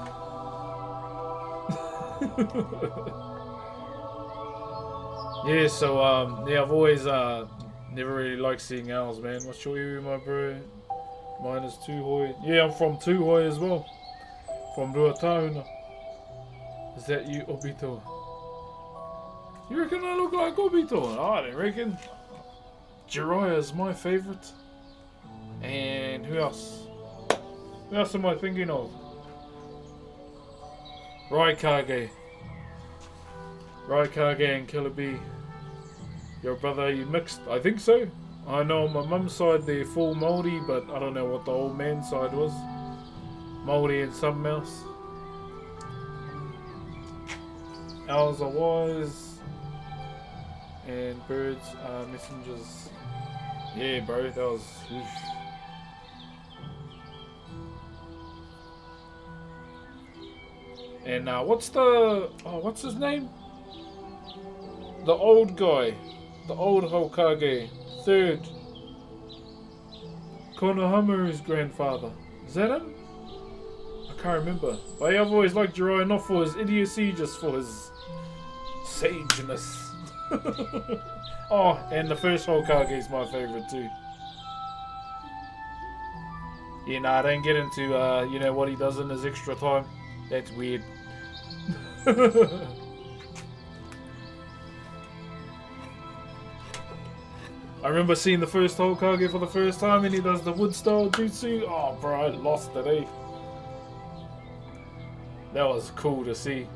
Yeah, so yeah, I've always never really liked seeing owls, man. What's your area, my bro? Mine is Tuhoi. Yeah, I'm from Tuhoi as well. From Ruatahuna. Is that you, Obito? You reckon I look like Obito? I don't reckon. Jiraiya is my favourite. And who else? Who else am I thinking of? Raikage. Raikage and Killer B. Your brother, you mixed? I think so. I know on my mum's side they're full Maori, but I don't know what the old man's side was. Maori and something else. Owls are wise. And birds are messengers. Yeah, bro, that was... Oof. And what's the... Oh, what's his name? The old guy. The old Hokage. Third. Konohamaru's grandfather. Is that him? I can't remember. But I've always liked Jiraiya, not for his idiocy, just for his sageness. Oh, and the first Hokage is my favourite too. Yeah, nah, I don't get into, you know, what he does in his extra time. That's weird. I remember seeing the first Hokage for the first time and he does the wood style jutsu. Oh bro, I lost it, eh? That was cool to see.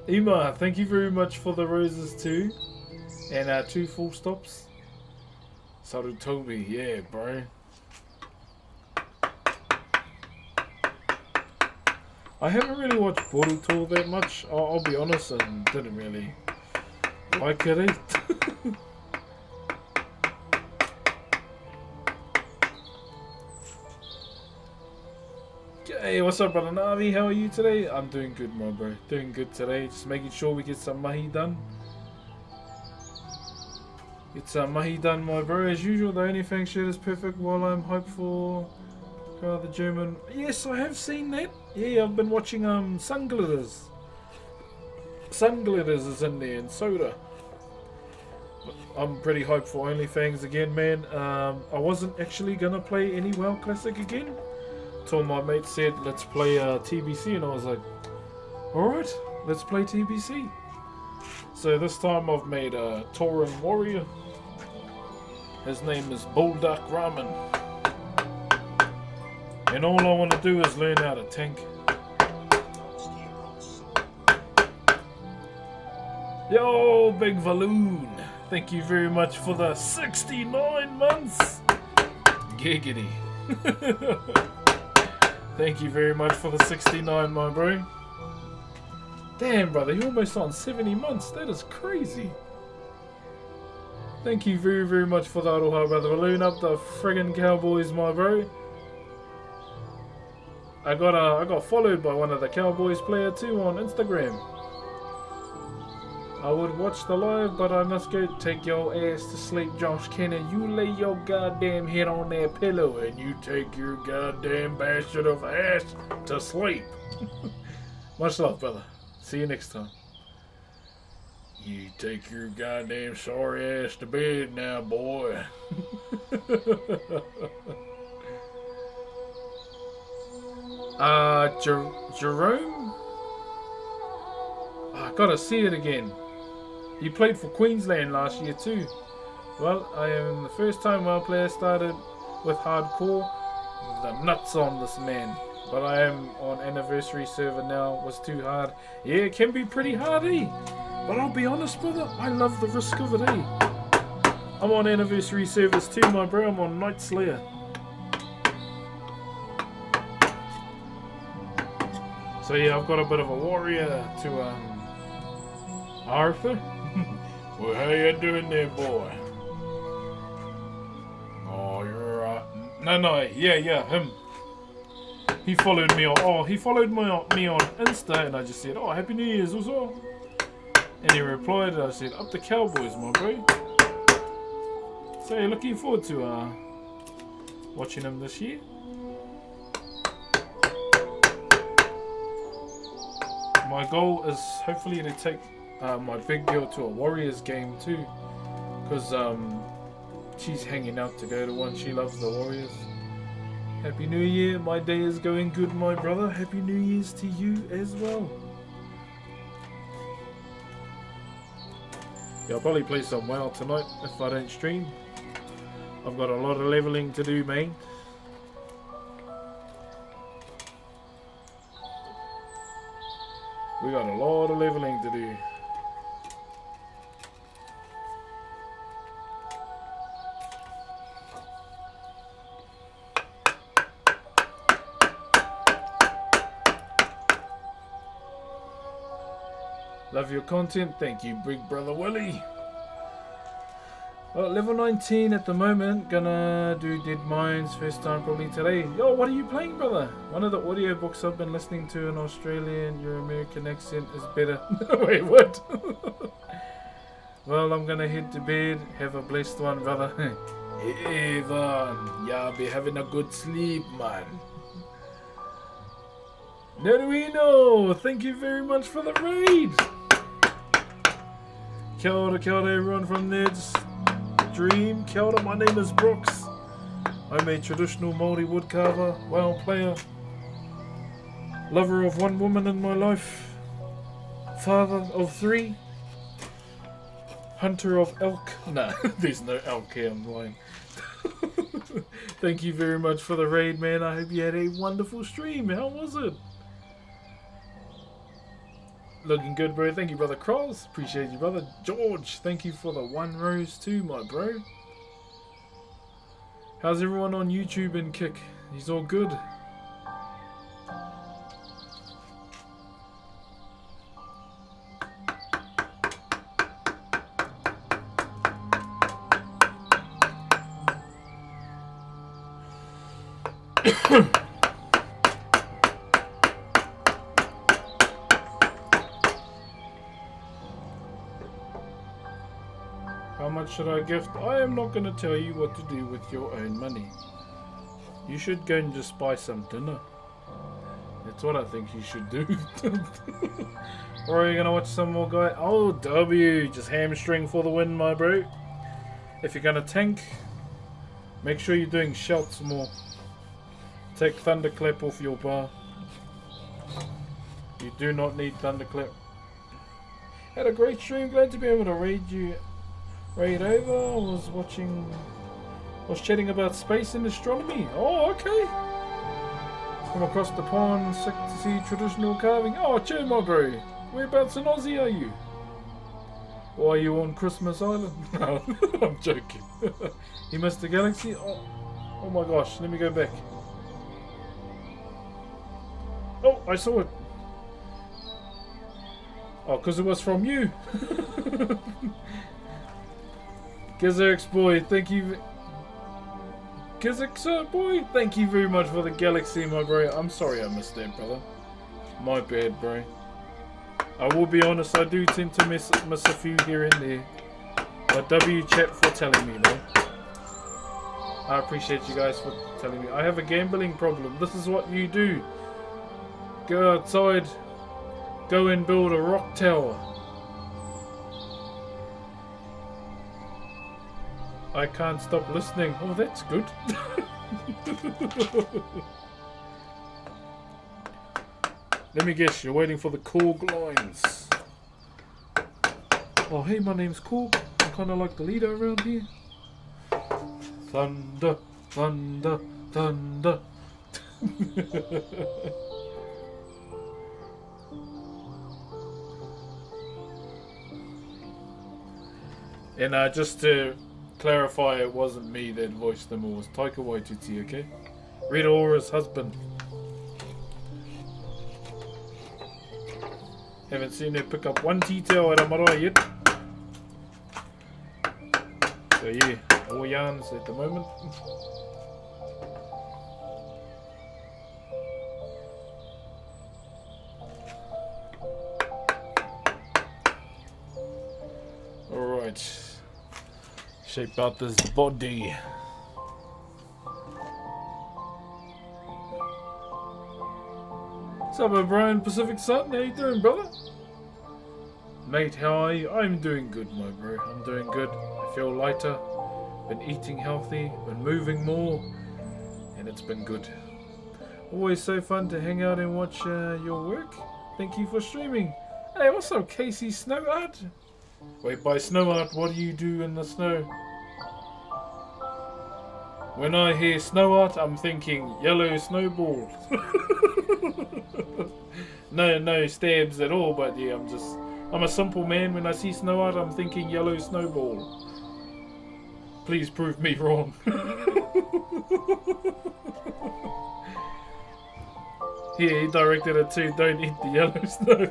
Ima, thank you very much for the roses too. And 2 full stops. Sarutobi, yeah bro. I haven't really watched Boruto that much, I'll be honest, and didn't really like it, eh? Hey, what's up, brother Navi? How are you today? I'm doing good, my bro. Doing good today. Just making sure we get some mahi done. Get some mahi done, my bro. As usual, the only thing shit is perfect while I'm hopeful. The German. Yes, I have seen that. Yeah, I've been watching Sun Glitters. Sun Glitters is in there and Soda. I'm pretty hopeful. OnlyFans again, man. I wasn't actually gonna play any WoW Classic again. Till my mate said, let's play TBC, and I was like, alright, let's play TBC. So this time I've made a Tauren warrior. His name is Buldak Ramen. And all I want to do is learn how to tank. Yo, Big Valoon. Thank you very much for the 69 months. Giggity. Thank you very much for the 69, my bro. Damn, brother, you're almost on 70 months. That is crazy. Thank you very, very much for that, Aloha, brother. Balloon up the friggin' Cowboys, my bro. I got followed by one of the Cowboys player too on Instagram. I would watch the live, but I must go take your ass to sleep, Josh Kenner. You lay your goddamn head on that pillow and you take your goddamn bastard of ass to sleep. Much love, brother. See you next time. You take your goddamn sorry ass to bed now, boy. Jerome? I gotta see it again. He played for Queensland last year too. Well, I am the first time WoW player started with hardcore. The nuts on this man. But I am on anniversary server now. Was too hard. Yeah, it can be pretty hard, eh? But I'll be honest, brother, I love the risk of it, eh? I'm on anniversary servers too, my bro. I'm on Night Slayer. So yeah, I've got a bit of a warrior to Arthur. Well, how you doing there, boy? Oh, you're no, yeah, him. He followed me on. Oh, he followed me on Insta, and I just said, "Oh, Happy New Year's also." And he replied, and I said, "Up the Cowboys, my bro." So yeah, looking forward to watching him this year. My goal is hopefully to take my big girl to a Warriors game too, because she's hanging out to go to one. She loves the Warriors. Happy New Year. My day is going good, my brother. Happy New Year's to you as well. Yeah, I'll probably play some WoW tonight if I don't stream. I've got a lot of leveling to do, mate. We got a lot of leveling to do. Love your content. Thank you, Big Brother Willie. Well, level 19 at the moment. Gonna do Dead Mines first time probably today. Yo, what are you playing, brother? One of the audiobooks I've been listening to in Australian, your American accent is better. Wait, what? Well, I'm gonna head to bed. Have a blessed one, brother. Hey, Evan. Yeah, be having a good sleep, man. Neruino, thank you very much for the raid. Kia ora, everyone from Ned's Dream. Kia ora, my name is Brooks. I'm a traditional Maori woodcarver, WoW player, lover of one woman in my life, father of 3, hunter of elk. Nah, there's no elk here, I'm lying. Thank you very much for the raid, man. I hope you had a wonderful stream. How was it? Looking good, bro. Thank you, brother Cross. Appreciate you, brother. George, thank you for the 1 rose too, my bro. How's everyone on YouTube and Kick? He's all good. How much should I gift? I am not going to tell you what to do with your own money. You should go and just buy some dinner. That's what I think you should do. Or are you going to watch some more guy? Oh, W. Just hamstring for the win, my bro. If you're going to tank, make sure you're doing shouts more. Take Thunderclap off your bar. You do not need Thunderclap. Had a great stream. Glad to be able to raid over. I was chatting about space and astronomy. Oh, okay. From across the pond, sick to see traditional carving. Oh, cheer, my bro. Whereabouts in Aussie are you? Or are you on Christmas Island? No, I'm joking. You missed the galaxy? Oh my gosh, let me go back. Oh, I saw it. Oh, because it was from you. Gizerx boy, thank you. Gizerx boy, thank you very much for the galaxy, my bro. I'm sorry I missed that, brother. My bad, bro. I will be honest, I do tend to miss a few here and there. But W chat for telling me, though. I appreciate you guys for telling me. I have a gambling problem. This is what you do. Go outside. Go and build a rock tower. I can't stop listening. Oh, that's good. Let me guess, you're waiting for the Korg lines. Oh, hey, my name's Korg. I'm kind of like the leader around here. Thunder, thunder, thunder. And just to clarify, it wasn't me that voiced them, it was Taika Waititi, okay? Red Aura's husband. Haven't seen her pick up one tea towel at a marae yet. So yeah, all yarns at the moment. Alright. Shape out this body. What's up, O'Brien Pacific Sun? How you doing, brother? Mate, how are you? I'm doing good, my bro. I'm doing good. I feel lighter. Been eating healthy. Been moving more. And it's been good. Always so fun to hang out and watch your work. Thank you for streaming. Hey, what's up, Casey Snowart? Wait, by snow art, what do you do in the snow? When I hear snow art, I'm thinking yellow snowball. No stabs at all, but yeah, I'm a simple man. When I see snow art, I'm thinking yellow snowball. Please prove me wrong. Here, he directed it too. Don't eat the yellow snow.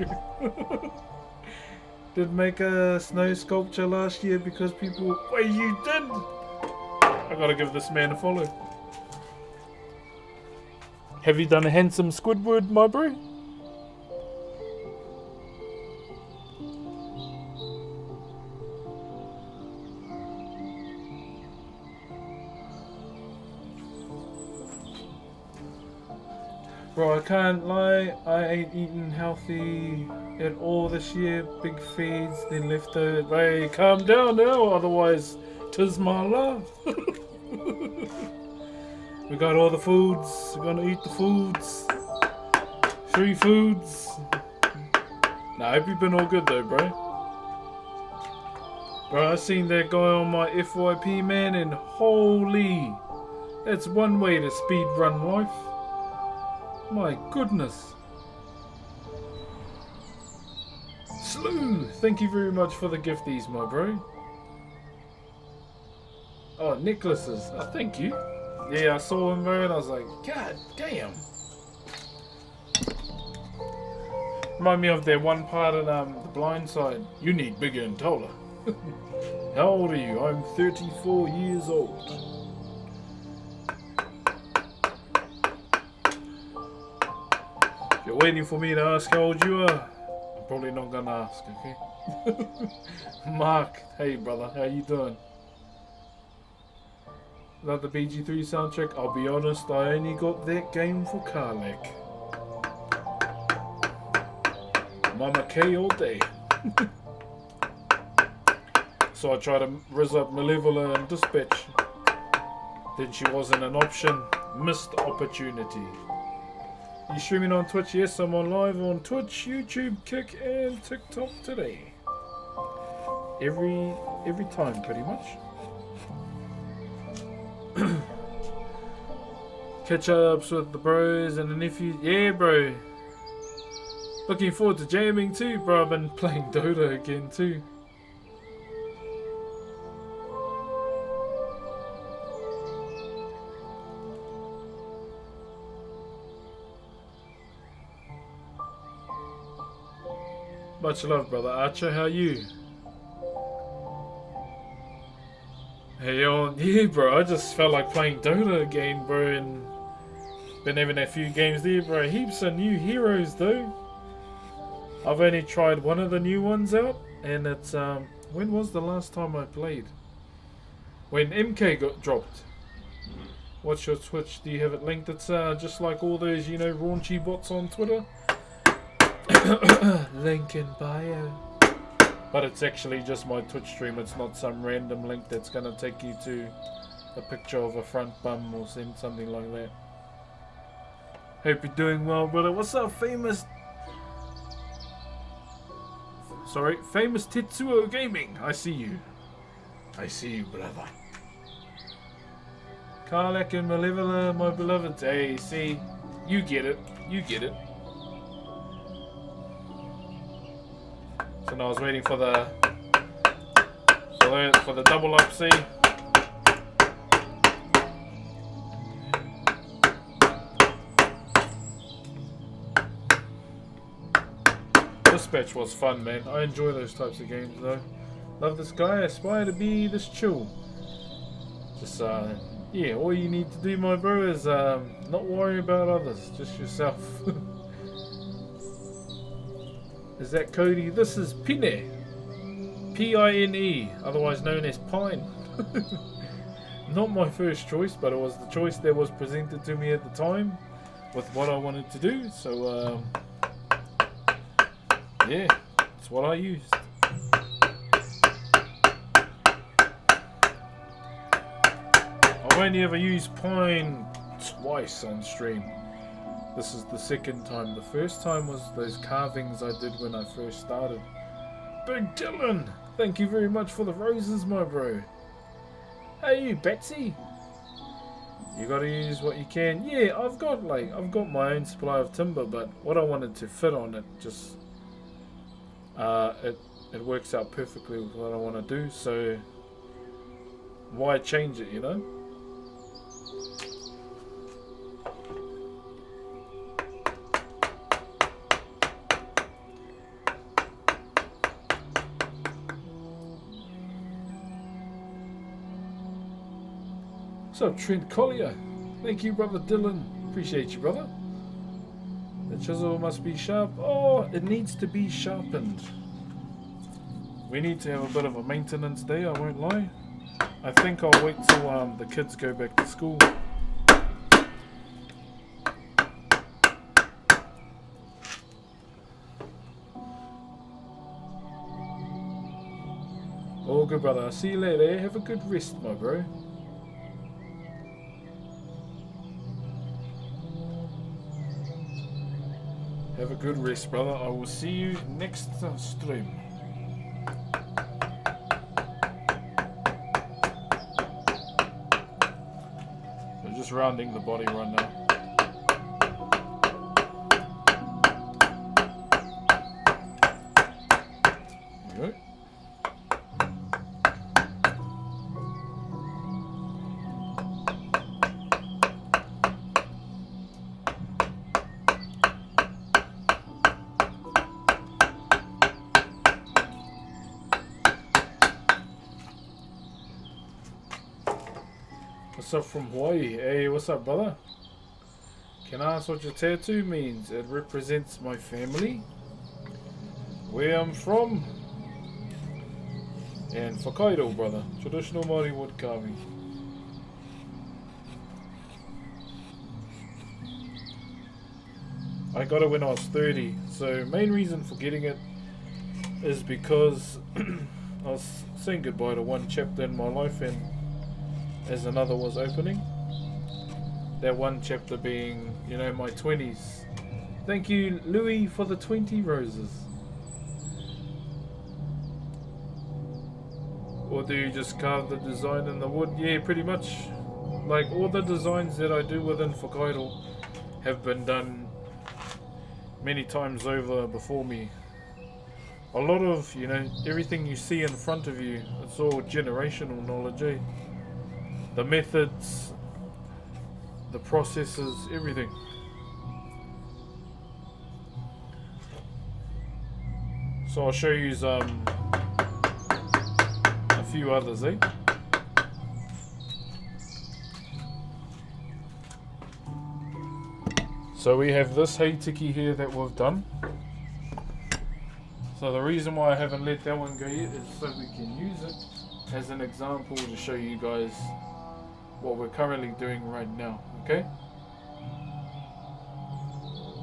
Did make a snow sculpture last year because people... Wait, you did? I gotta give this man a follow. Have you done a handsome Squidward, my bro? Bro, I can't lie, I ain't eaten healthy at all this year. Big feeds, then left over. Hey, calm down now, otherwise 'tis my love. We got all the foods, we're gonna eat the foods. Free foods. Nah, I hope you've been all good though, bro. Bro, I seen that guy on my FYP, man, and holy, that's one way to speed run life. My goodness. Slew, thank you very much for the gifties, my bro. Oh, necklaces. Oh, thank you. Yeah, I saw him, bro, and I was like, God damn. Remind me of that one part in The Blind Side. You need bigger and taller. How old are you? I'm 34 years old. If you're waiting for me to ask how old you are, I'm probably not gonna ask, okay? Mark, hey brother, how you doing? Love the BG3 soundtrack. I'll be honest, I only got that game for Karlak. Mama K all day. So I tried to rizz up Malevola and Dispatch. Then she wasn't an option. Missed opportunity. You streaming on Twitch? Yes, I'm on live on Twitch, YouTube, Kick, and TikTok today. Every time, pretty much. Catch ups with the bros and the nephews. Yeah, bro. Looking forward to jamming too, bro. I've been playing Dota again too. Much love, brother Archer. How are you? Hey, yo, yeah, bro. I just felt like playing Dota again, bro, and been having a few games there, bro. Heaps of new heroes, though. I've only tried one of the new ones out, and it's when was the last time I played? When MK got dropped. What's your Twitch? Do you have it linked? It's just like all those, you know, raunchy bots on Twitter. Link in bio. But it's actually just my Twitch stream. It's not some random link that's gonna take you to a picture of a front bum or something like that. Hope you're doing well, brother. What's up, famous? Sorry, famous Tetsuo Gaming. I see you. I see you, brother. Karlak and Malevola, my beloved. Hey, see, you get it. You get it. So now I was waiting for the double up, see? Dispatch was fun, man. I enjoy those types of games though. Love this guy, aspire to be this chill. Just yeah, all you need to do, my bro, is not worry about others, just yourself. Is that Cody? This is Pine. P-I-N-E, otherwise known as Pine. Not my first choice, but it was the choice that was presented to me at the time with what I wanted to do. So, yeah, that's what I used. I've only ever used Pine twice on stream. This is the second time. The first time was those carvings I did when I first started. Big Dylan! Thank you very much for the roses, my bro. Hey, you, Betsy. You gotta use what you can. Yeah, I've got my own supply of timber, but what I wanted to fit on it just it works out perfectly with what I want to do. So why change it, you know? What's up, Trent Collier? Thank you, brother Dylan. Appreciate you, brother. The chisel must be sharp. Oh, it needs to be sharpened. We need to have a bit of a maintenance day, I won't lie. I think I'll wait till the kids go back to school. Oh, good brother. I'll see you later. Have a good rest, my bro. Have a good rest, brother. I will see you next stream. So just rounding the body right now. There we go. What's up from Hawaii? Hey, what's up, brother? Can I ask what your tattoo means? It represents my family, where I'm from, and Whakairo, brother. Traditional Maori wood carving. I got it when I was 30, so main reason for getting it is because I was saying goodbye to one chapter in my life and as another was opening. That one chapter being, you know, my 20s. Thank you, Louis, for the 20 roses. Or do you just carve the design in the wood? Yeah, pretty much. Like all the designs that I do within Whakairo have been done many times over before me. A lot of, you know, everything you see in front of you, it's all generational knowledge, eh? The methods, the processes, everything. So I'll show you a few others, eh? So we have this heitiki here that we've done. So the reason why I haven't let that one go yet is so we can use it as an example to show you guys what we're currently doing right now, okay?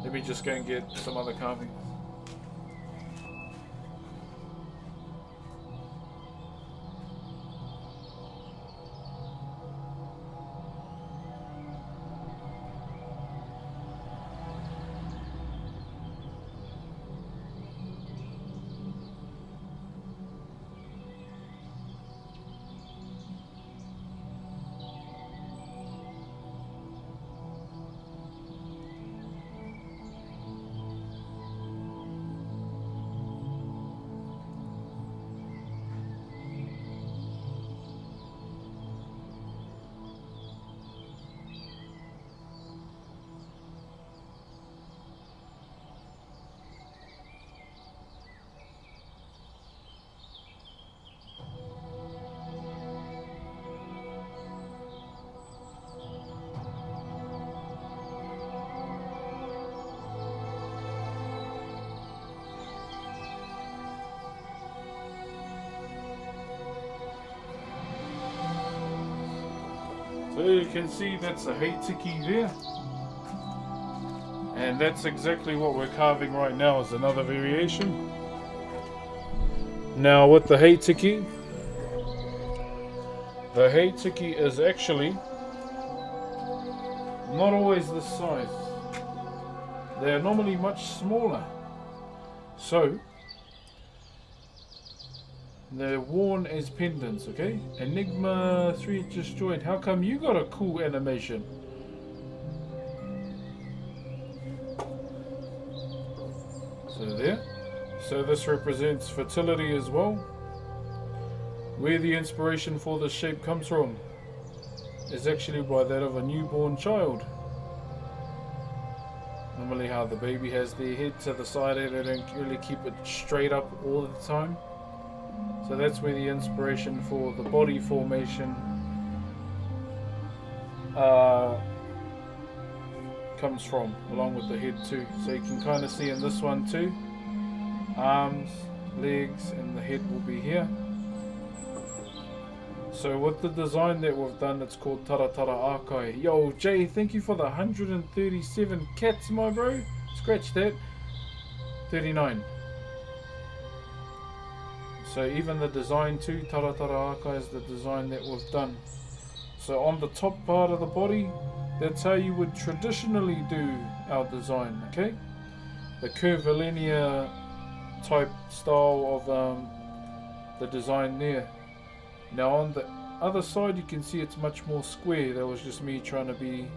Let me just go and get some other carvings. So you can see that's a heitiki there. And that's exactly what we're carving right now, is another variation. Now with the heitiki is actually not always this size. They're normally much smaller. So They're worn as pendants, okay? Enigma 3 destroyed. How come you got a cool animation? So there. So this represents fertility as well. Where the inspiration for this shape comes from is actually by that of a newborn child. Normally how the baby has their head to the side and they don't really keep it straight up all the time. So that's where the inspiration for the body formation comes from, along with the head too. So you can kind of see in this one too, arms, legs, and the head will be here. So with the design that we've done, it's called Taratara Akai. Yo, Jay, thank you for the 137 cats, my bro. Scratch that. 39. So even the design too, Taratara Akai is the design that we've done. So on the top part of the body, that's how you would traditionally do our design, okay? The curvilinear type style of the design there. Now on the other side you can see it's much more square. That was just me trying to be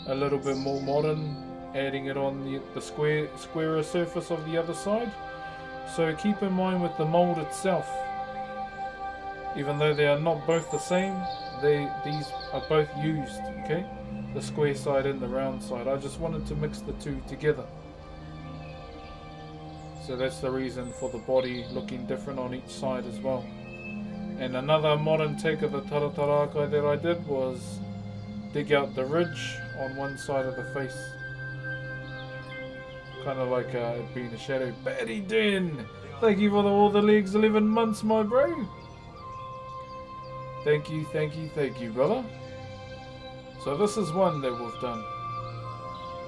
a little bit more modern, adding it on the squarer surface of the other side. So keep in mind with the mold itself, even though they are not both the same, these are both used, okay? The square side and the round side. I just wanted to mix the two together. So that's the reason for the body looking different on each side as well. And another modern take of the Taratara Akai that I did was dig out the ridge on one side of the face. Kind of like it being a shadow. Batty Den! Thank you for all the legs, 11 months, my bro. Thank you, thank you, thank you, brother. So this is one that we've done.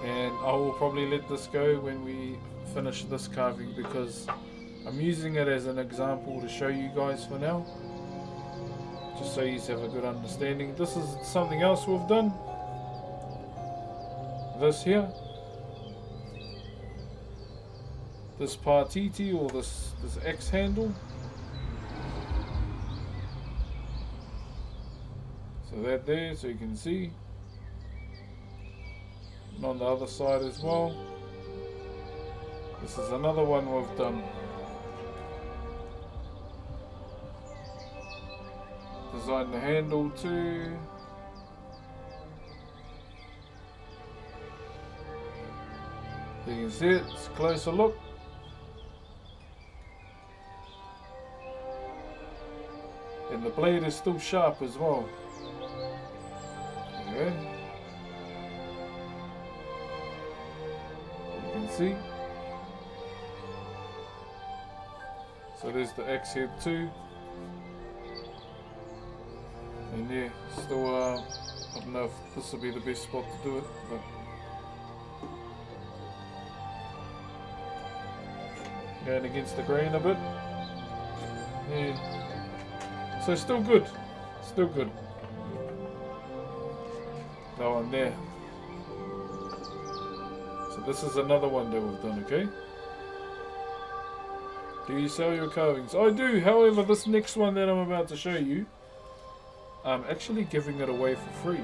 And I will probably let this go when we finish this carving because I'm using it as an example to show you guys for now. Just so you have a good understanding. This is something else we've done. This here. This partiti or this X handle. So that there, so you can see. And on the other side as well. This is another one we've done. Design the handle too. You can see it, it's a closer look. And the blade is still sharp as well. Okay. You can see. So there's the X head too. And yeah, still, I don't know if this will be the best spot to do it, but going against the grain a bit. Yeah. So still good. Still good. That one there. So this is another one that we've done, okay? Do you sell your carvings? I do, however, this next one that I'm about to show you, I'm actually giving it away for free.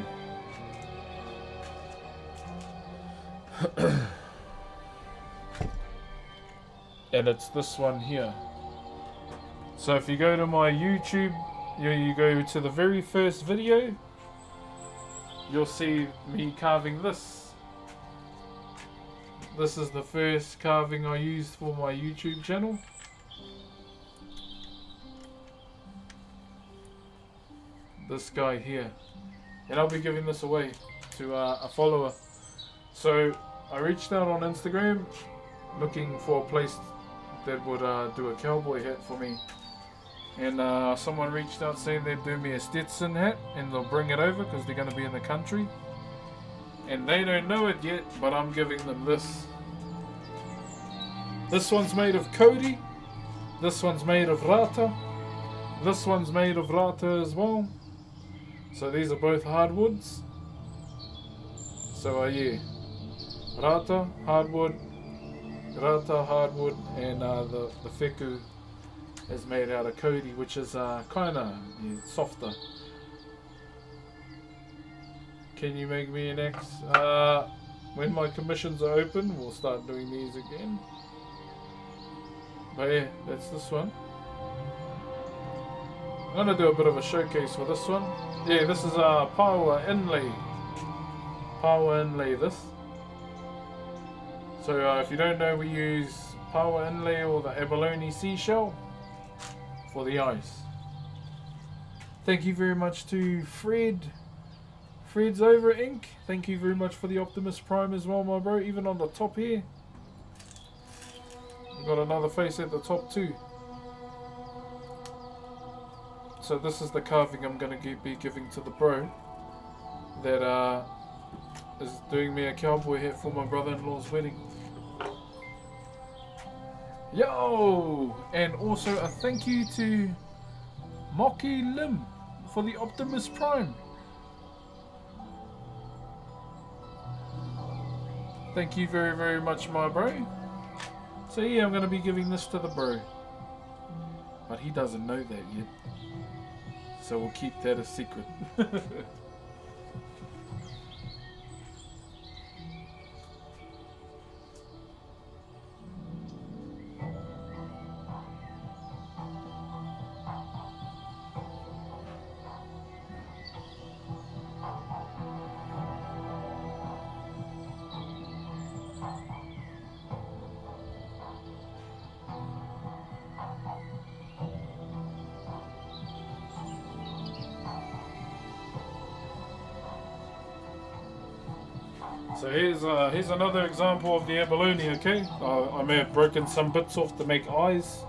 And it's this one here. So if you go to my YouTube, you go to the very first video, you'll see me carving this. This is the first carving I used for my YouTube channel. This guy here. And I'll be giving this away to a follower. So I reached out on Instagram looking for a place that would do a cowboy hat for me. And someone reached out saying they'd do me a Stetson hat and they'll bring it over because they're going to be in the country. And they don't know it yet, but I'm giving them this. This one's made of Cody. This one's made of Rata. This one's made of Rata as well. So these are both hardwoods. So yeah, Rata, hardwood, and the Wheku is made out of Cody, which is kind of softer. Can you make me an X? When my commissions are open, we'll start doing these again. But yeah, that's this one. I'm gonna do a bit of a showcase for this one. Yeah, this is a power inlay. Power inlay this. So if you don't know, we use power inlay or the abalone seashell for the eyes. Thank you very much to Fred's over Inc. Thank you very much for the Optimus Prime as well, my bro. Even on the top here. We've got another face at the top too. So this is the carving I'm going to be giving to the bro that is doing me a cowboy hat for my brother-in-law's wedding. Yo! And also a thank you to Moki Lim for the Optimus Prime. Thank you very, very much, my bro. So yeah, I'm going to be giving this to the bro. But he doesn't know that yet. So we'll keep that a secret. So here's another example of the abalone, okay? I may have broken some bits off to make eyes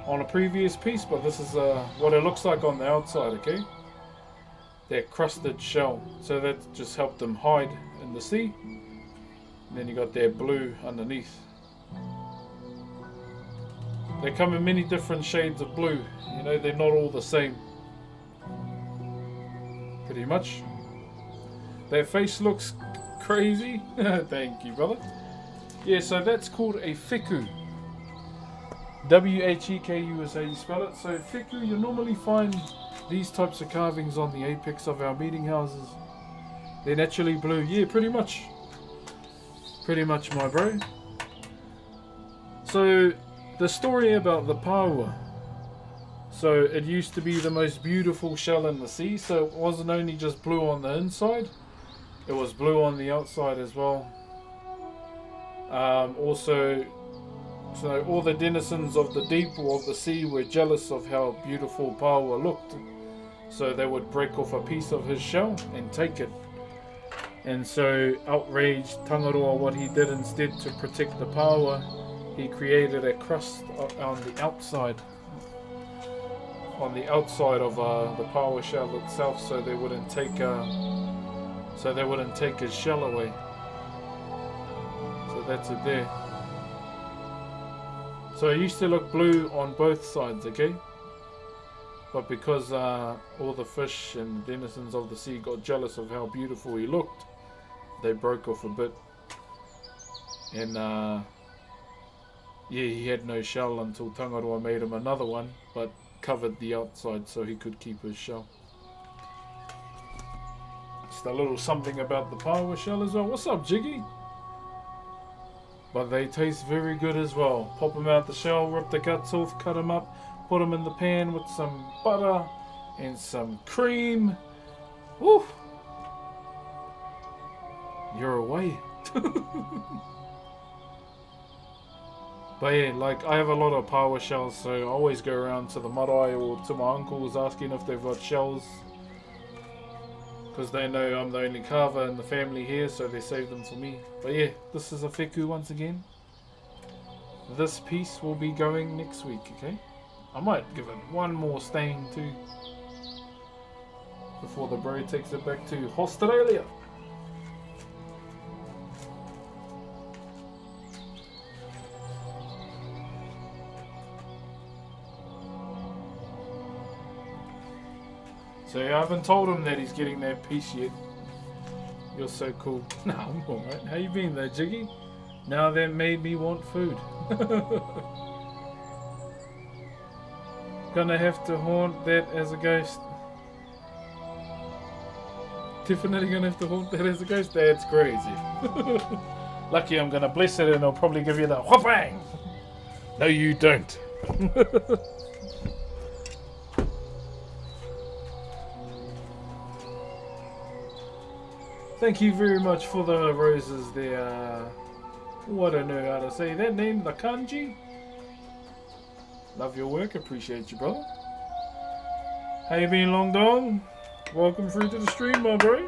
on a previous piece, but this is what it looks like on the outside, okay? That crusted shell. So that just helped them hide in the sea. And then you got their blue underneath. They come in many different shades of blue. You know, they're not all the same. Pretty much. Their face looks crazy. Thank you, brother. Yeah, so that's called a wheku. W-H-E-K-U is how you spell it. So wheku, you normally find these types of carvings on the apex of our meeting houses. They're naturally blue. Yeah, pretty much. Pretty much, my bro. So the story about the paua. So it used to be the most beautiful shell in the sea. So it wasn't only just blue on the inside. It was blue on the outside as well. Also, so all the denizens of the deep or of the sea were jealous of how beautiful paua looked. So they would break off a piece of his shell and take it. And so, outraged Tangaroa, what he did instead to protect the paua, he created a crust on the outside. On the outside of the paua shell itself, so they wouldn't take his shell away. So that's it there. So it used to look blue on both sides, okay? But because all the fish and the denizens of the sea got jealous of how beautiful he looked, they broke off a bit. And yeah, he had no shell until Tangaroa made him another one, but covered the outside so he could keep his shell. Just a little something about the paua shell as well. What's up, Jiggy? But they taste very good as well. Pop them out the shell, rip the guts off, cut them up, put them in the pan with some butter and some cream. Woo! You're away. But yeah, like I have a lot of paua shells, so I always go around to the marae or to my uncles asking if they've got shells. Because they know I'm the only carver in the family here, so they save them for me. But yeah, this is a wheku once again. This piece will be going next week, okay? I might give it one more stain too. Before the bro takes it back to Australia. So yeah, I haven't told him that he's getting that piece yet. You're so cool. Nah, I'm alright. How you been though, Jiggy? Now that made me want food. Gonna have to haunt that as a ghost. Definitely gonna have to haunt that as a ghost. That's crazy. Lucky I'm gonna bless it and I'll probably give you the whoopang. No, you don't. Thank you very much for the roses there. What I don't know how to say that name, the kanji. Love your work, appreciate you, brother. How you been, Long Dong? Welcome through to the stream, my bro.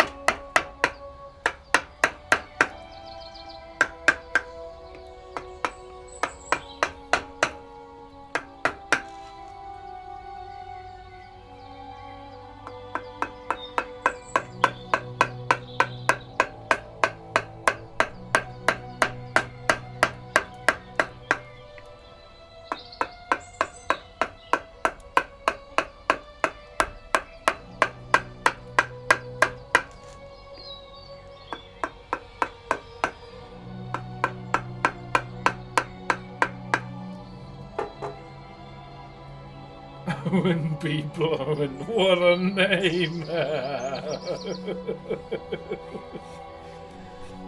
Wind be blowing. What a name!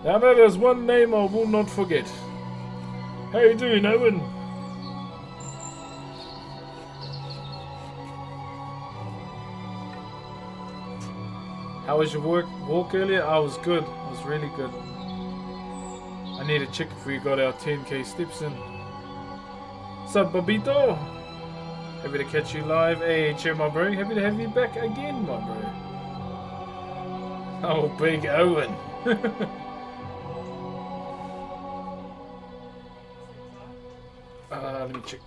Now that is one name I will not forget. How you doing, Owen? How was your walk earlier? I was good. I was really good. I need to check if we got our 10k steps in. Sup, Babito? Happy to catch you live. Hey, cheer, my bro. Happy to have you back again, my bro. Oh, big Owen. Let me check.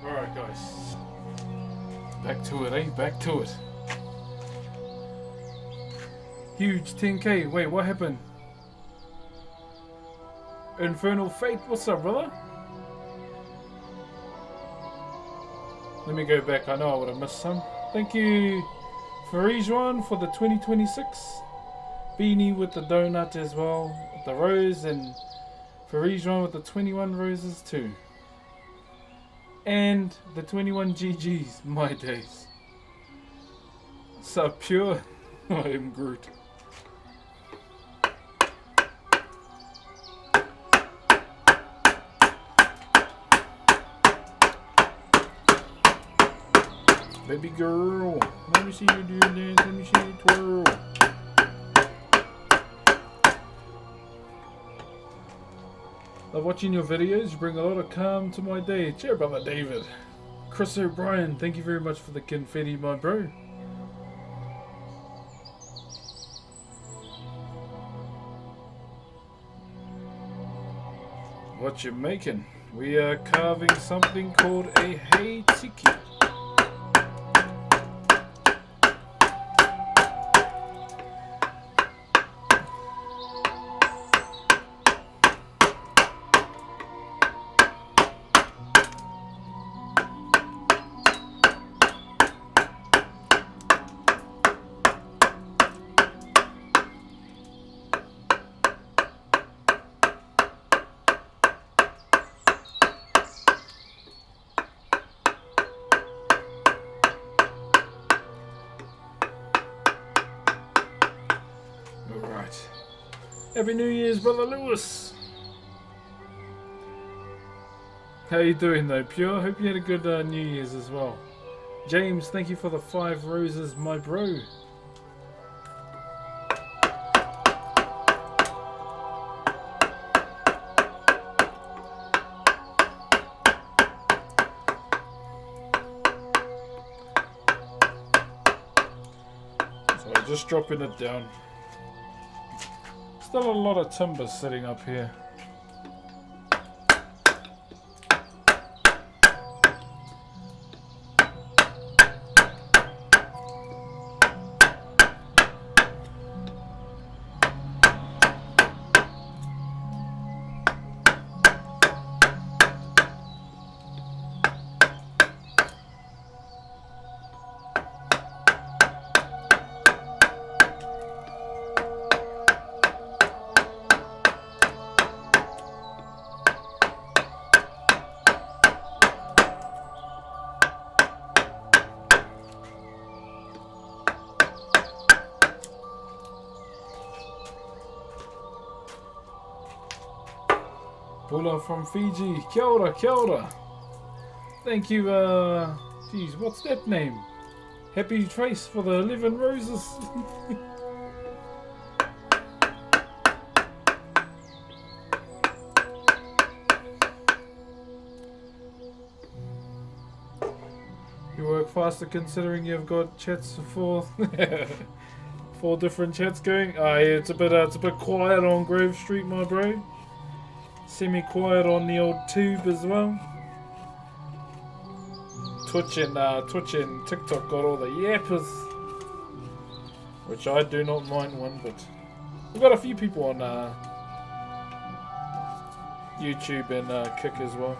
Alright guys, back to it, eh? Back to it. Huge 10k, wait, what happened? Infernal Fate, what's up, brother? Let me go back, I know I would have missed some. Thank you, Farijuan, for the 2026 beanie with the donut as well, with the rose, and Farijuan with the 21 roses too. And the 21 GGs, my days. So pure, I am Groot. Baby girl, let me see you do your dance, let me see you twirl. Love watching your videos, you bring a lot of calm to my day. Cheer, brother David. Chris O'Brien, thank you very much for the confetti, my bro. What you making? We are carving something called a hei tiki. Happy New Year's, brother Lewis. How you doing though, Pure? Hope you had a good New Year's as well. James, thank you for the 5 roses, my bro. just dropping it down. Still a lot of timber sitting up here. Pula from Fiji. Kia ora, kia ora. Thank you, geez, what's that name? Happy Trace for the 11 roses. You work faster considering you've got chats for 4 different chats going. It's a bit quiet on Grove Street, my bro. Semi-quiet on the old tube as well. Twitch and TikTok got all the yappers, which I do not mind one, but we've got a few people on YouTube and Kick as well.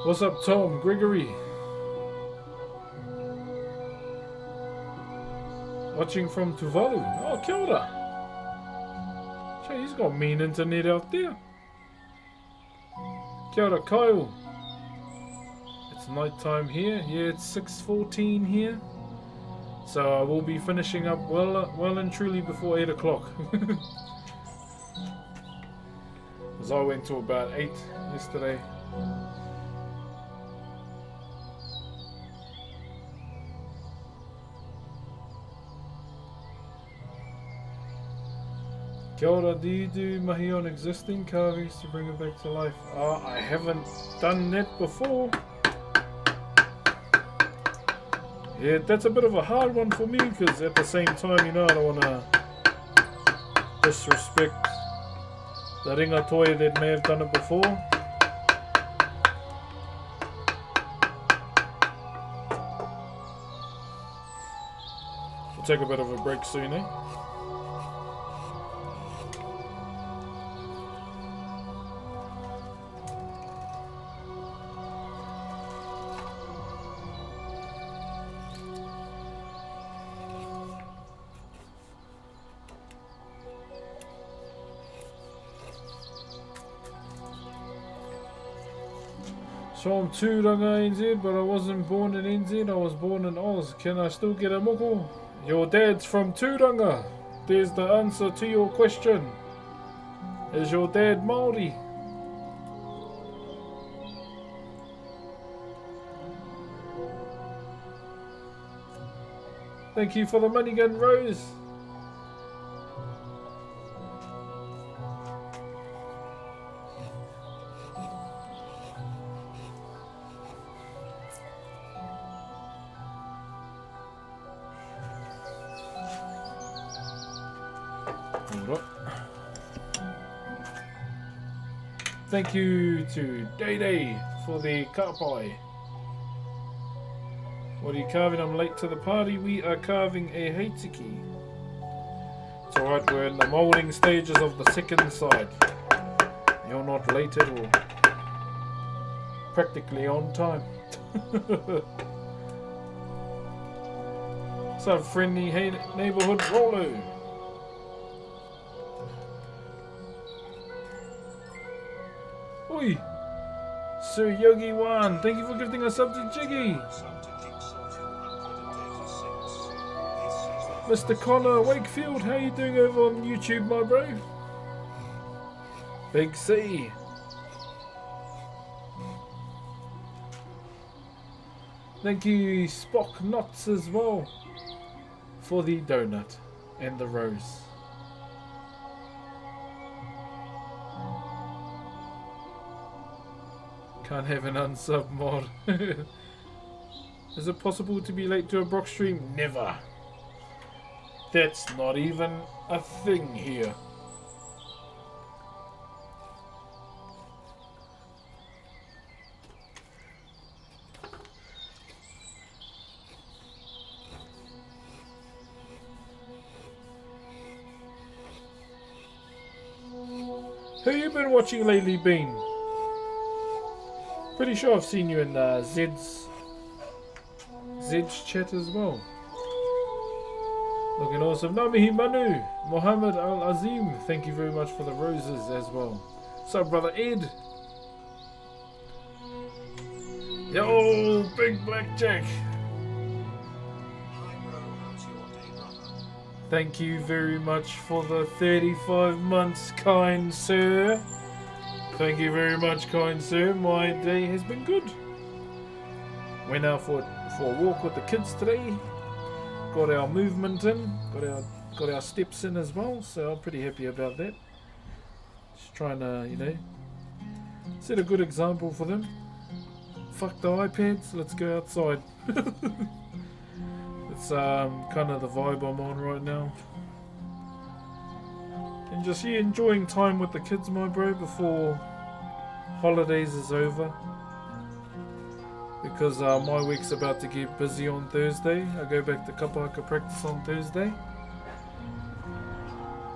What's up, Tom? Gregory? Watching from Tuvalu. Oh, kia ora. Hey, he's got mean internet out there. Kia ora, Kyle. It's night time here. Yeah, it's 6:14 here. So I will be finishing up well and truly before 8 o'clock. Because I went to about 8 yesterday. Kia ora, do you do mahi on existing carvings to bring it back to life? I haven't done that before. Yeah, that's a bit of a hard one for me because at the same time, you know, I don't want to disrespect the ringatoe that may have done it before. We'll take a bit of a break soon, eh? So I'm Tūranga NZ, but I wasn't born in NZ, I was born in Oz. Can I still get a moko? Your dad's from Tūranga. There's the answer to your question. Is your dad Maori? Thank you for the money gun, Rose. Thank you to Day Day for the kapai. What are you carving? I'm late to the party. We are carving a heitiki. It's alright, we're in the moulding stages of the second side. You're not late at all. Practically on time. What's up, friendly neighborhood Rolo? Oi! Sir Yogi Wan, thank you for gifting us up to Jiggy. Mr. Connor Wakefield, how you doing over on YouTube, my bro? Big C. Thank you, Spock Knots, as well, for the donut and the rose. Can't have an unsub mod. Is it possible to be late to a Brock stream? Never. That's not even a thing here. Who you been watching lately, Bean? Pretty sure I've seen you in Zed's chat as well. Looking awesome. Namihi Manu, Mohammed Al Azim, thank you very much for the roses as well. What's up, brother Ed? Yo, big blackjack. Thank you very much for the 35 months, kind sir. Thank you very much, kind sir. My day has been good. Went out for a walk with the kids today. Got our movement in. Got our steps in as well. So I'm pretty happy about that. Just trying to, you know, set a good example for them. Fuck the iPads. Let's go outside. It's kind of the vibe I'm on right now. And just enjoying time with the kids, my bro, before holidays is over. Because my week's about to get busy on Thursday. I go back to kapahaka practice on Thursday.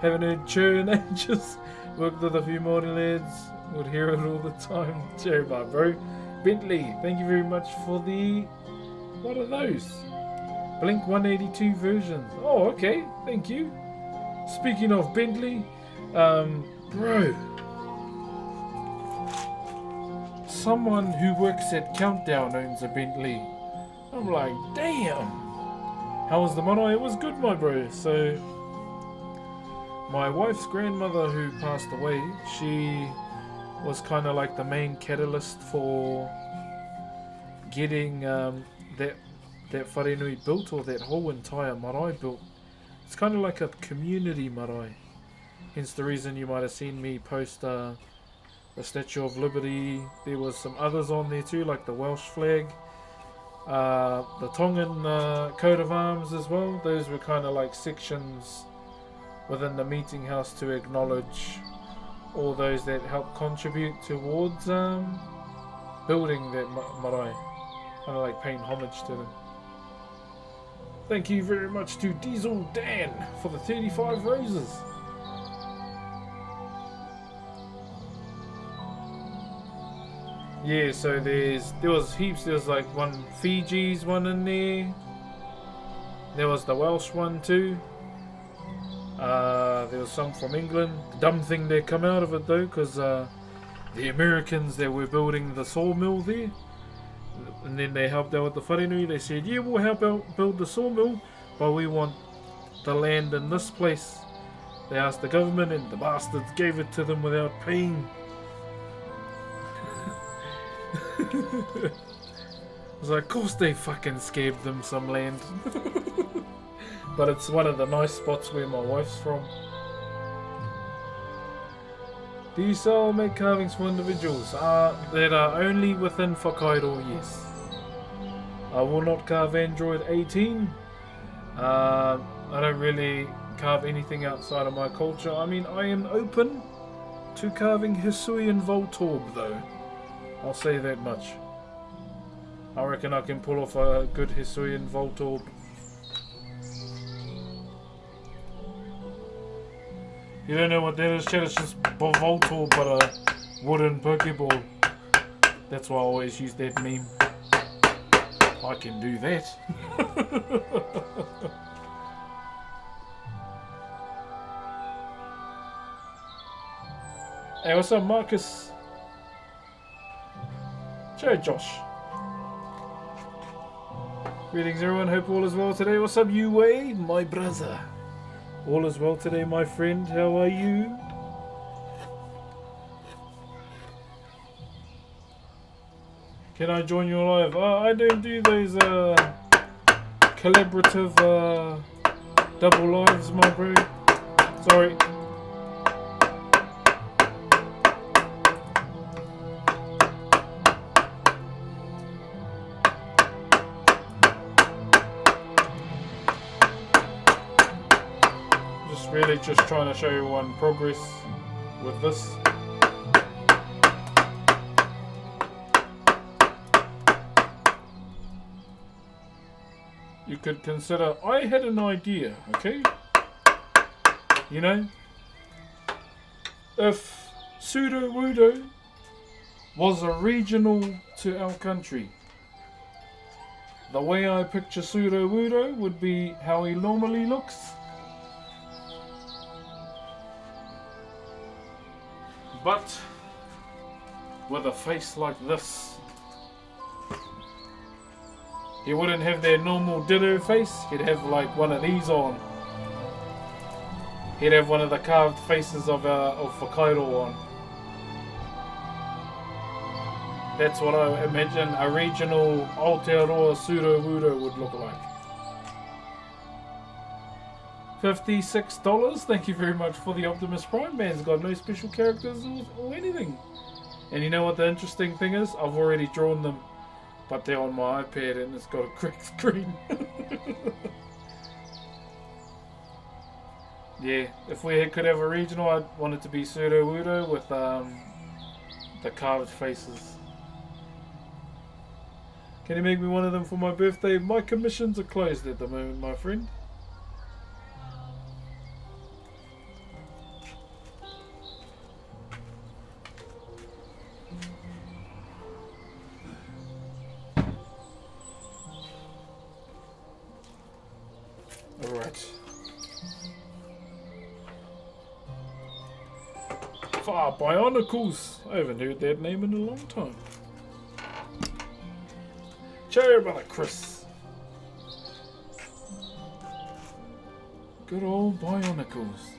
Haven't heard chur in ages. Worked with a few Maori lads. Would hear it all the time. Cheer, my bro. Bentley, thank you very much for the... What are those? Blink 182 versions. Oh, okay. Thank you. Speaking of Bentley, bro, someone who works at Countdown owns a Bentley. I'm like, damn. How was the mono? It was good, my bro. So, my wife's grandmother who passed away, she was kind of like the main catalyst for getting that wharenui built, or that whole entire marae built. It's kind of like a community marae. Hence the reason you might have seen me post the Statue of Liberty. There was some others on there too, like the Welsh flag, the Tongan coat of arms as well. Those were kind of like sections within the meeting house to acknowledge all those that helped contribute towards building that marae. Kind of like paying homage to them. Thank you very much to Diesel Dan for the 35 roses. Yeah, so there was heaps. There was like one Fiji's one in there. There was the Welsh one too. There was some from England. The dumb thing that come out of it though, because the Americans that were building the sawmill there, and then they helped out with the wharenui. They said, yeah, we'll help out build the sawmill, but we want the land in this place. They asked the government, and the bastards gave it to them without paying. I was like, of course they fucking scared them some land. But it's one of the nice spots where my wife's from. Do you sell or make carvings for individuals? That are only within Whakairo, yes. I will not carve Android 18. I don't really carve anything outside of my culture. I mean, I am open to carving Hisui and Voltorb though. I'll say that much. I reckon I can pull off a good Hisui and Voltorb. You don't know what that is, chat? It's just Voltorb, but a wooden Pokeball. That's why I always use that meme. I can do that. Hey, what's up, Marcus? Ciao, Josh. Greetings, everyone. Hope all is well today. What's up, Yue, my brother? All is well today, my friend. How are you? Can I join your live? I don't do those collaborative double lives, my bro. Sorry. Really just trying to show everyone progress with this. You could consider, I had an idea, okay? You know, if Pseudo-Wudo was a regional to our country, the way I picture Pseudo-Wudo would be how he normally looks. But with a face like this, he wouldn't have their normal ditto face. He'd have like one of these on. He'd have one of the carved faces of Whakairo on. That's what I imagine a regional Aotearoa Pseudo-Wudo would look like. $56. Thank you very much for the Optimus Prime. Man's got no special characters or anything. And you know what the interesting thing is? I've already drawn them, but they're on my iPad and it's got a cracked screen. Yeah, if we could have a regional, I'd want it to be Pseudo-Wudo with the carved faces. Can you make me one of them for my birthday? My commissions are closed at the moment, my friend. Alright. Bionicles. I haven't heard that name in a long time. Cheer, brother Chris. Good old Bionicles.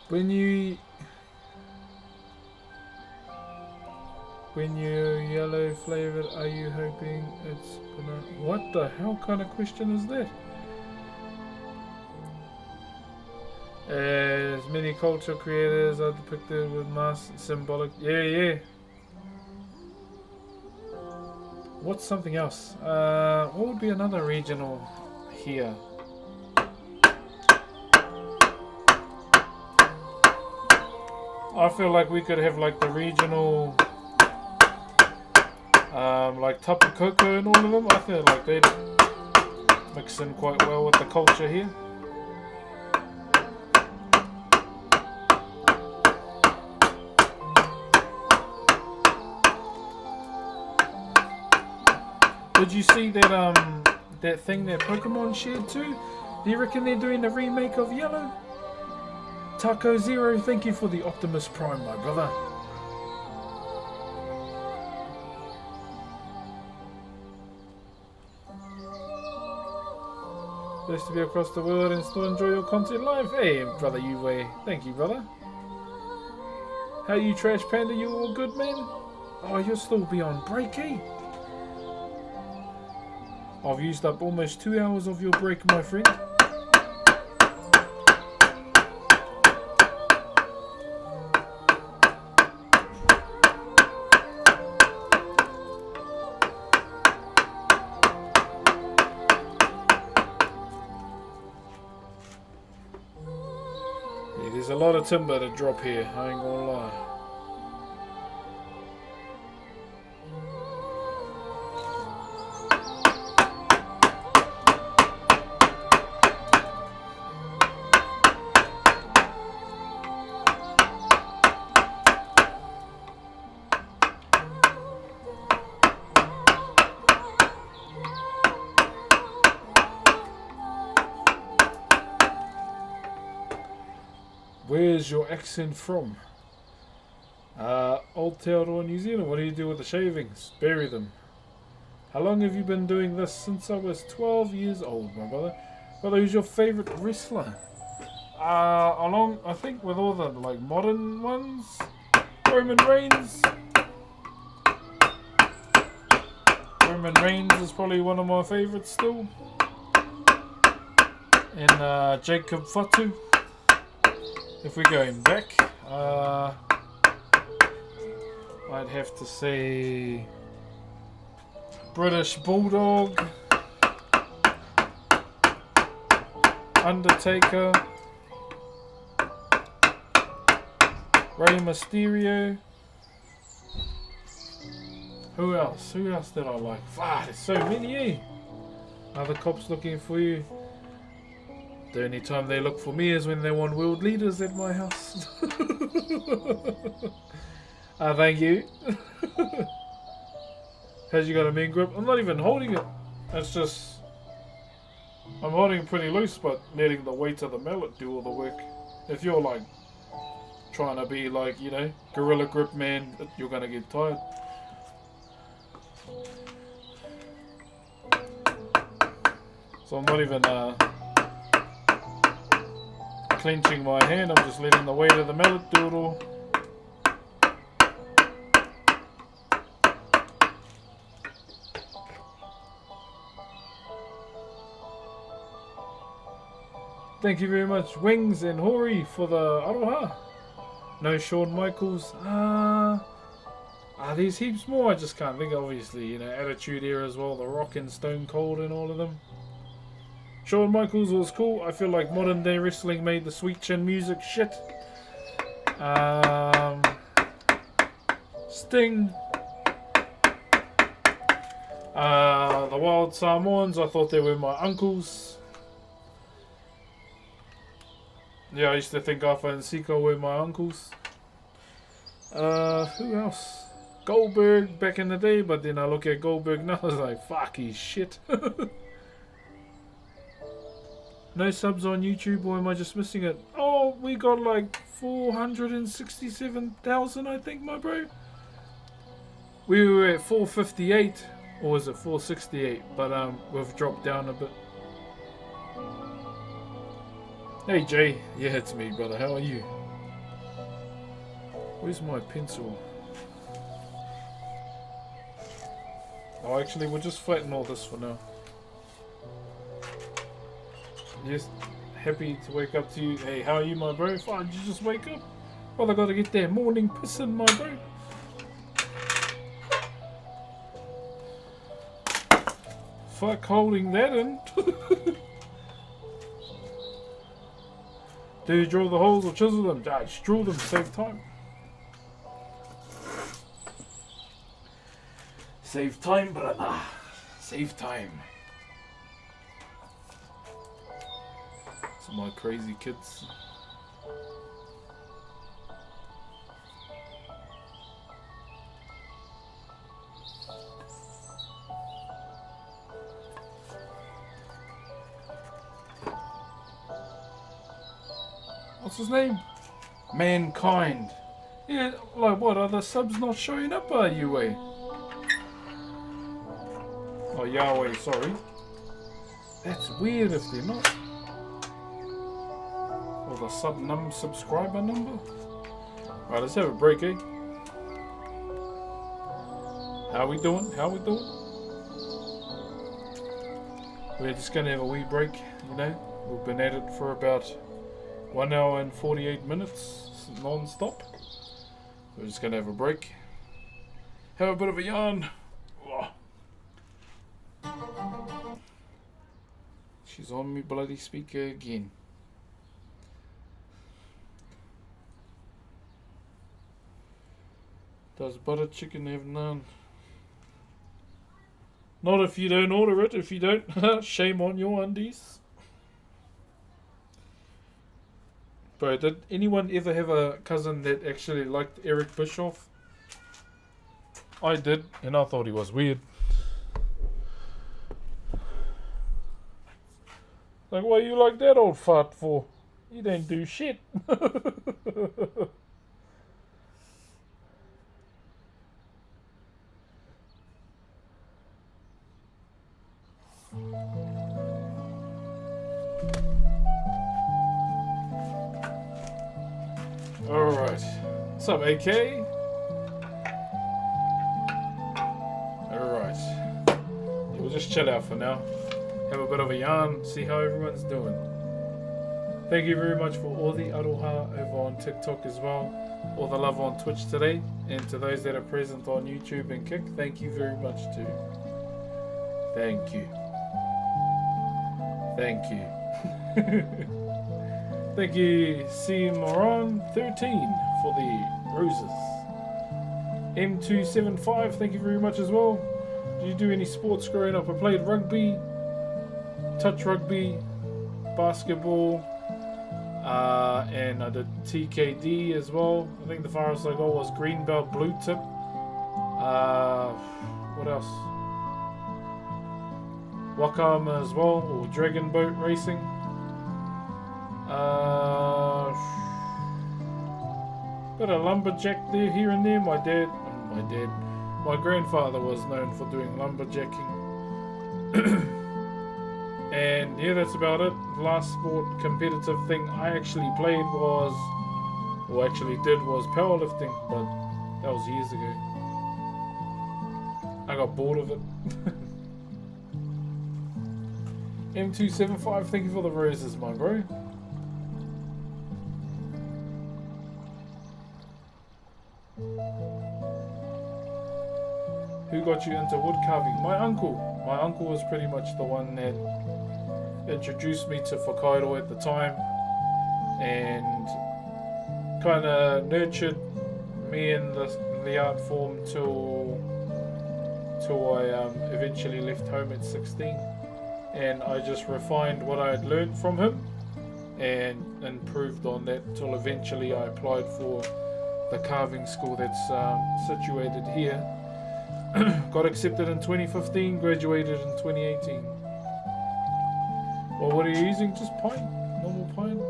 When you yellow flavored, are you hoping it's banana? What the hell kind of question is that? As many culture creators are depicted with mass symbolic. Yeah. What's something else? What would be another regional here? I feel like we could have like the regional, like Tapu Koko and all of them. I feel like they'd mix in quite well with the culture here. Did you see that that thing that Pokemon shared too? Do you reckon they're doing a remake of Yellow? Taco Zero, thank you for the Optimus Prime, my brother. Best to be across the world and still enjoy your content live. Hey, brother Uwe. Thank you, brother. How you, Trash Panda? You all good, man? Oh, you'll still be on break, eh? I've used up almost 2 hours of your break, my friend. There's a lot of timber to drop here, I ain't gonna lie. Where's your accent from? Aotearoa, New Zealand. What do you do with the shavings? Bury them. How long have you been doing this? Since I was 12 years old, my brother. Brother, who's your favourite wrestler? I think with all the like modern ones, Roman Reigns. Roman Reigns is probably one of my favourites still. And Jacob Fatu. If we're going back, I'd have to say British Bulldog, Undertaker, Rey Mysterio. Who else? Who else did I like? There's so many, eh? Are the cops looking for you? The only time they look for me is when they want world leaders at my house. Thank you. Has you got a mean grip? I'm not even holding it. It's just... I'm holding it pretty loose, but letting the weight of the mallet do all the work. If you're like... trying to be like, you know, gorilla grip man, you're gonna get tired. So I'm not even clenching my hand, I'm just letting the weight of the mallet do it all. Thank you very much, Wings and Hori, for the aroha. No Shawn Michaels. There's heaps more. I just can't think. Obviously, you know, Attitude Era as well. The Rock and Stone Cold and all of them. Shawn Michaels was cool. I feel like modern day wrestling made the sweet chin music shit. Sting. The Wild Samoans. I thought they were my uncles. Yeah, I used to think Alpha and Siko were my uncles. Who else? Goldberg back in the day, but then I look at Goldberg now, I was like, fuck, he's shit. No subs on YouTube, or am I just missing it? Oh, we got like 467,000, I think, my bro. We were at 458, or was it 468? But we've dropped down a bit. Hey Jay, yeah, it's me, brother. How are you? Where's my pencil? Oh, actually, we'll just flatten all this for now. Yes, happy to wake up to you. Hey, how are you, my bro? Fine, did you just wake up? Well, I gotta get that morning piss in, my bro. Fuck holding that in. Do you drill the holes or chisel them? Just drill them, save time. Save time, brother. Save time. Some of my crazy kids. What's his name? Mankind. Yeah, like what? Are the subs not showing up, are you, eh? Oh, Yahweh, sorry. That's weird if they're not. Or the subscriber number. Right, let's have a break, eh? How we doing? How we doing? We're just gonna have a wee break, you know? We've been at it for about 1 hour and 48 minutes, non-stop. We're just gonna have a break. Have a bit of a yarn. Oh. She's on me bloody speaker again. Does butter chicken have none? Not if you don't order it. If you don't, shame on your undies. Bro, did anyone ever have a cousin that actually liked Eric Bischoff? I did, and I thought he was weird. Like, why you like that old fart for? You don't do shit. Alright. What's up, AK? Alright. Yeah, we'll just chill out for now. Have a bit of a yarn, see how everyone's doing. Thank you very much for all the aroha over on TikTok as well. All the love on Twitch today. And to those that are present on YouTube and Kick, thank you very much too. Thank you. Thank you. Thank you, C. Moran 13 for the roses. M275, thank you very much as well. Did you do any sports growing up? I played rugby, touch rugby, basketball, and I did TKD as well. I think the farthest I got was green belt, blue tip. What else? Whakairo as well, or dragon boat racing. Got a lumberjack there, here and there. My grandfather was known for doing lumberjacking. And yeah, that's about it. The last sport competitive thing I actually played was, or actually did, was powerlifting, but that was years ago. I got bored of it. M275, thank you for the roses, my bro. Who got you into wood carving? My uncle. My uncle was pretty much the one that introduced me to Whakairo at the time and kind of nurtured me in the art form till I eventually left home at 16, and I just refined what I had learned from him and improved on that till eventually I applied for the carving school that's situated here. Got accepted in 2015, graduated in 2018. Well, what are you using? Just pine? Normal pine?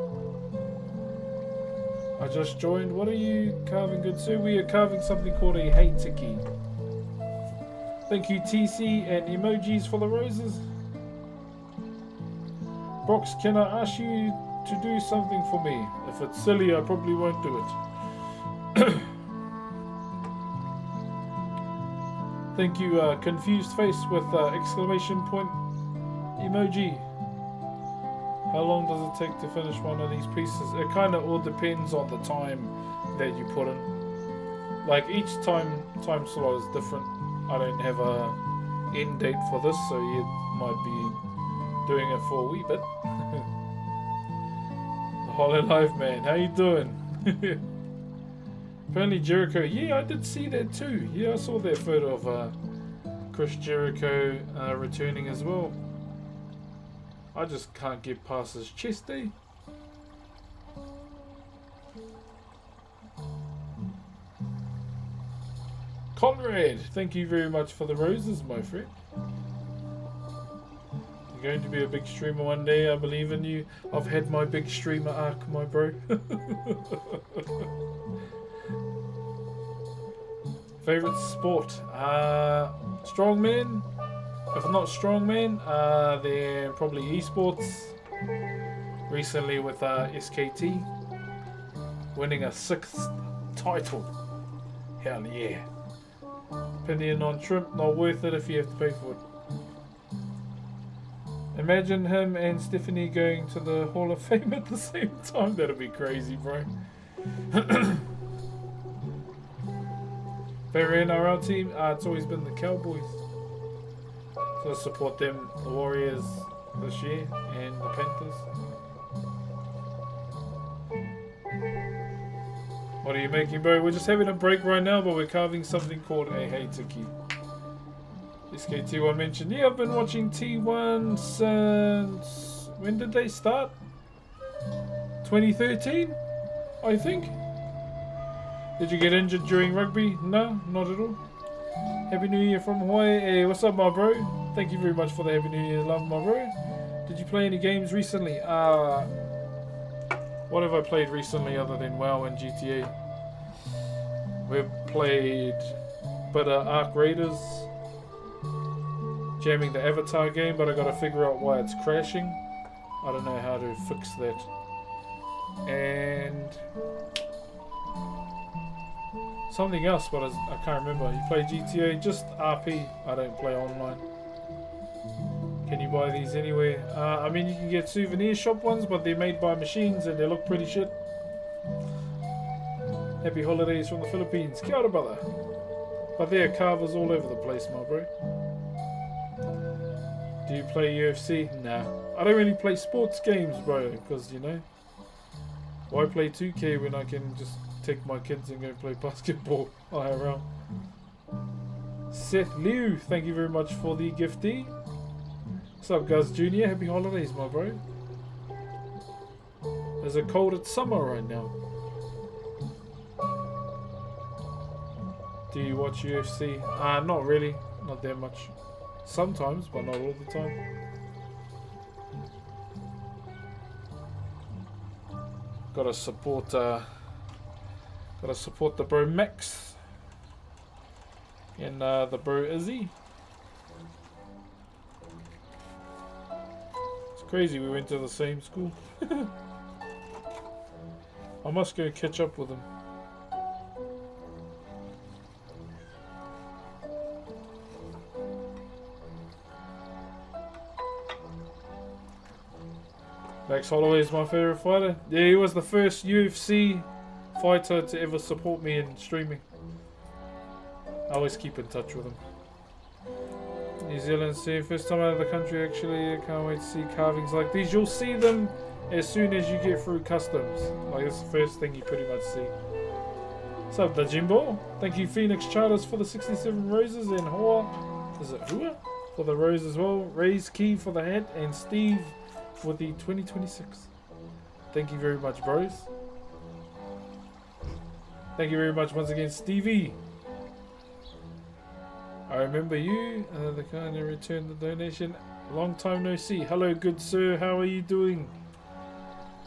I just joined. What are you carving, good sir? We are carving something called a heitiki. Thank you, TC and emojis for the roses. Brox, can I ask you to do something for me? If it's silly, I probably won't do it. Thank you, confused face with exclamation point emoji. How long does it take to finish one of these pieces? It kind of all depends on the time that you put in. Like each time slot is different. I don't have a end date for this, so you might be doing it for a wee bit. The Hollow Life man, how you doing? Apparently Jericho, yeah, I did see that too. Yeah, I saw that photo of Chris Jericho returning as well. I just can't get past his chest, eh? Conrad, thank you very much for the roses, my friend. You're going to be a big streamer one day, I believe in you. I've had my big streamer arc, my bro. Favorite sport? Strongman. If not strongman, they're probably esports. Recently with SKT, winning a 6th title. Hell yeah. Opinion on shrimp, not worth it if you have to pay for it. Imagine him and Stephanie going to the Hall of Fame at the same time. That'd be crazy, bro. Favorite NRL team? It's always been the Cowboys. So I support them, the Warriors this year, and the Panthers. What are you making, bro? We're just having a break right now, but we're carving something called a heitiki. SK-T1 mentioned, yeah, I've been watching T1 since... When did they start? 2013, I think. Did you get injured during rugby? No, not at all. Happy New Year from Hawaii. Hey, what's up, my bro? Thank you very much for the Happy New Year love, my bro. Did you play any games recently? What have I played recently other than WoW and GTA? We've played a bit of Ark Raiders, jamming the Avatar game, but I gotta figure out why it's crashing. I don't know how to fix that. And something else, but I can't remember. You play GTA, just RP. I don't play online. Can you buy these anywhere? I mean, you can get souvenir shop ones, but they're made by machines and they look pretty shit. Happy holidays from the Philippines. Kia ora, brother. But there are carvers all over the place, my bro. Do you play UFC? Nah. I don't really play sports games, bro, because, you know, why play 2K when I can just take my kids and go play basketball IRL? Seth Liu, thank you very much for the gifty. What's up, Guz Jr.? Happy holidays, my bro. Is it cold? It's summer right now. Do you watch UFC? Not really. Not that much. Sometimes, but not all the time. Gotta support the bro Max and the bro Izzy. It's crazy we went to the same school. I must go catch up with him. Max Holloway is my favourite fighter. Yeah, he was the first UFC fighter to ever support me in streaming. I always keep in touch with him. New Zealand, see, first time out of the country actually. I can't wait to see carvings like these. You'll see them as soon as you get through customs. Like, that's the first thing you pretty much see. What's up, the Jimbo? Thank you, Phoenix Charters, for the 67 roses, and Hoa, is it Hua? For the rose as well. Ray's Key for the hat, and Steve for the 2026. Thank you very much, bros. Thank you very much once again, Stevie. I remember you. The kind who returned the donation. Long time no see. Hello, good sir. How are you doing?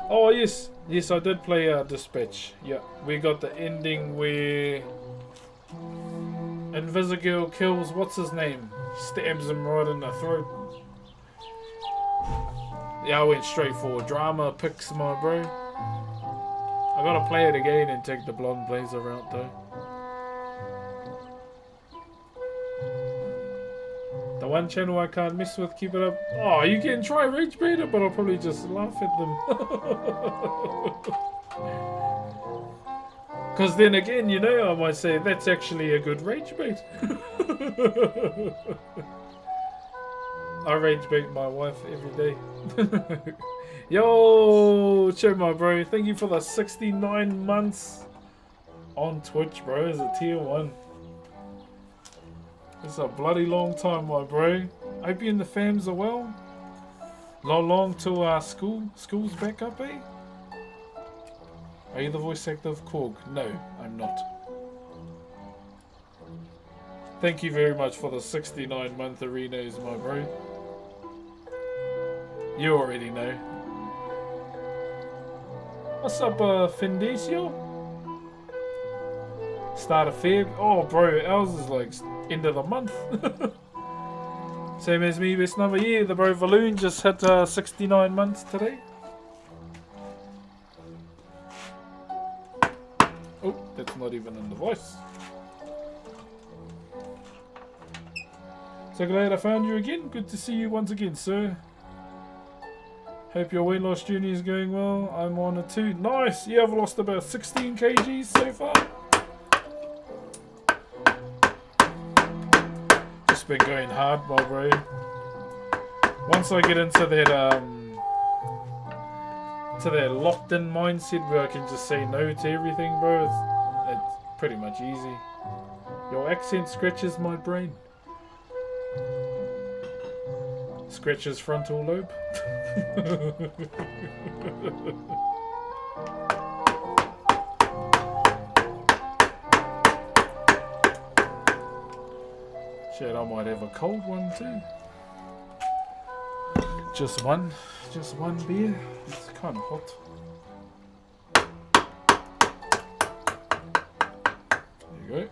Oh, yes. Yes, I did play Dispatch. Yeah, we got the ending where Invisigirl kills, what's his name? Stabs him right in the throat. Yeah, I went straight for drama picks, my bro. I gotta play it again and take the blonde blazer route though. The one channel I can't mess with, keep it up. Oh, you can try Rage Beta, but I'll probably just laugh at them. Because then again, you know, I might say that's actually a good Rage Bait. I rage bait my wife every day. Yo, chill, my bro. Thank you for the 69 months on Twitch, bro. As a tier 1. It's a bloody long time, my bro. Hope you and the fams are well. Long till school's back up, eh? Are you the voice actor of Korg? No, I'm not. Thank you very much for the 69-month arenas, my bro. You already know. What's up, Findicio? Start of Feb? Oh, bro, ours is like end of the month. Same as me, best number. Yeah, the bro Valoon just hit 69 months today. Oh, that's not even in the voice. So glad I found you again. Good to see you once again, sir. Hope your weight loss journey is going well. I'm on it too. Nice! Yeah, I've lost about 16 kgs so far. Just been going hard, my bro. Once I get into that locked-in mindset where I can just say no to everything, bro, it's pretty much easy. Your accent scratches my brain. Scratches frontal lobe. Shit, I might have a cold one too. Just one beer. It's kind of hot. go.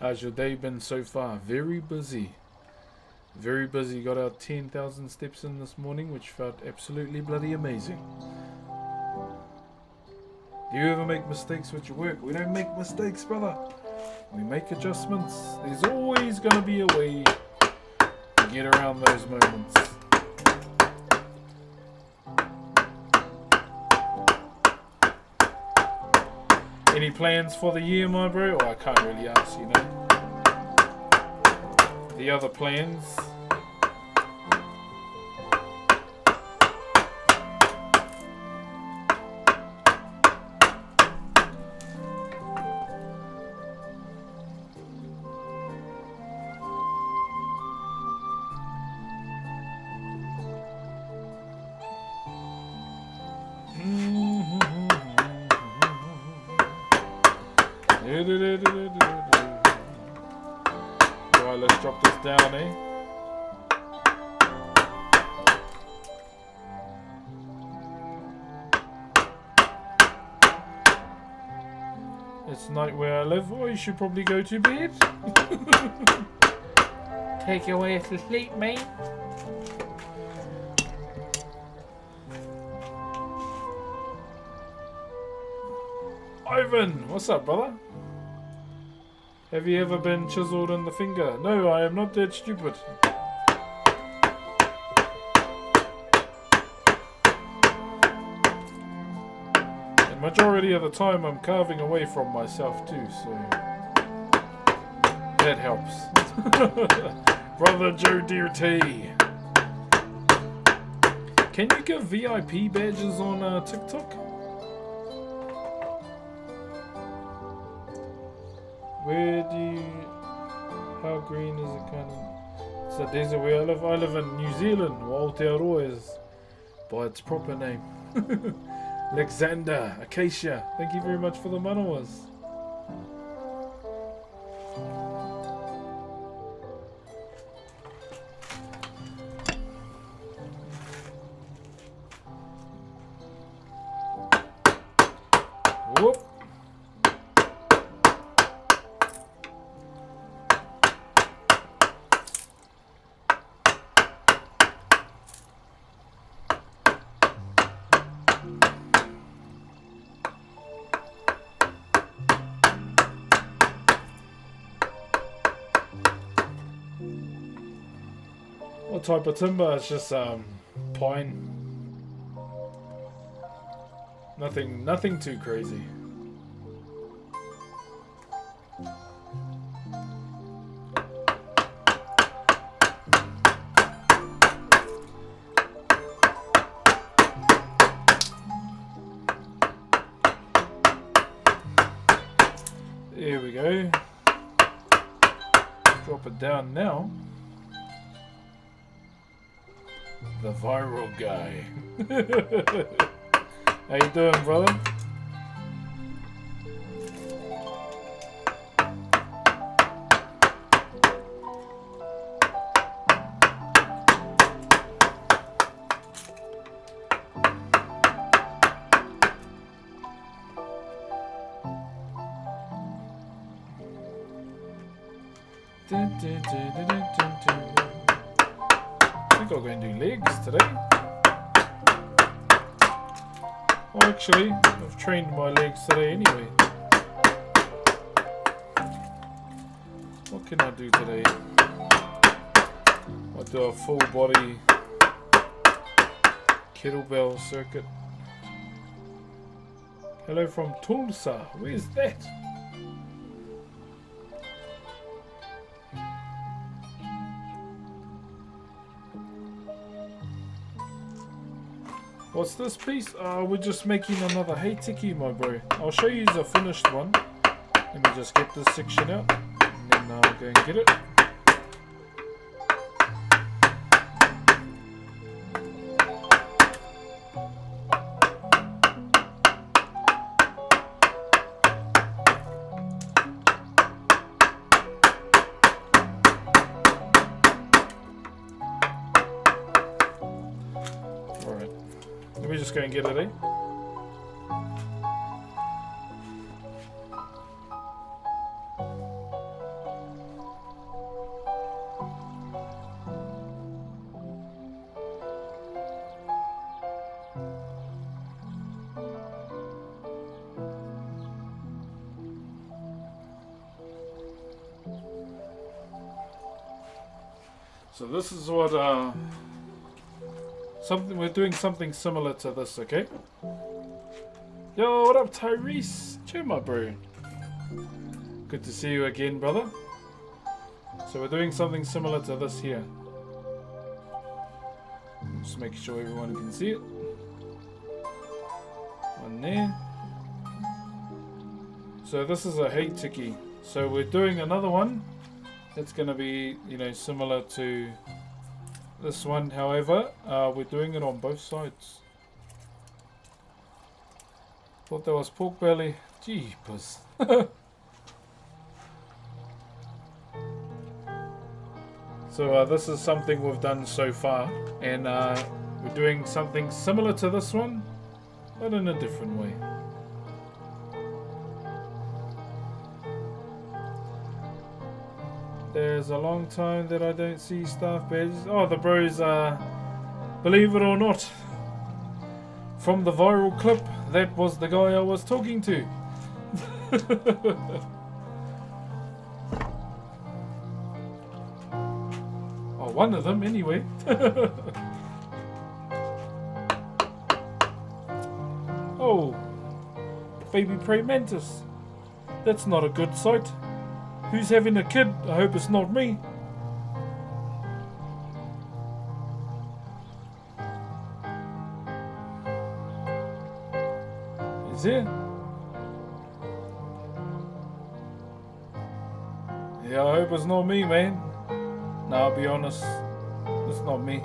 How's your day been so far? Very busy. Very busy. Got our 10,000 steps in this morning, which felt absolutely bloody amazing. Do you ever make mistakes with your work? We don't make mistakes, brother. We make adjustments. There's always going to be a way to get around those moments. Any plans for the year, my bro? Oh, I can't really ask, you know. The other plans. Alright, let's drop this down, eh? It's night where I live. Oh, you should probably go to bed. Take your way to sleep, mate. Ivan, what's up, brother? Have you ever been chiseled in the finger? No, I am not that stupid. And majority of the time I'm carving away from myself too, so that helps. Brother Joe Dirty. Can you give VIP badges on TikTok? Where do you... How green is it kind of... It's a desert where I live. I live in New Zealand. Aotearoa is by its proper name. Alexander, Acacia, thank you very much for the manawas. Whoop. What type of timber? It's just pine. Nothing too crazy. There we go. Drop it down now. The viral guy. How you doing, brother? I think I'm going to do legs today. Well, actually, I've trained my legs today anyway. What can I do today? I'll do a full body kettlebell circuit. Hello from Tulsa. Where's that? What's this piece? We're just making another hay tiki, my bro. I'll show you the finished one. Let me just get this section out, and then I'll go and get it. don't get it, eh? So this is what we're doing something similar to this, okay? Yo, what up, Tyrese? Cheer, my bro. Good to see you again, brother. So we're doing something similar to this here. Just making sure everyone can see it. One there. So this is a hate tiki. So we're doing another one. It's going to be, you know, similar to this one. However, we're doing it on both sides. Thought that was pork belly. Jeepers. So this is something we've done so far. And we're doing something similar to this one, but in a different way. There's a long time that I don't see staff badges. Oh, the bros, believe it or not, from the viral clip, that was the guy I was talking to. Oh, one of them anyway. Oh, baby praying mantis. That's not a good sight. Who's having a kid? I hope it's not me. Is it? Yeah, I hope it's not me, man. Nah, I'll be honest. It's not me.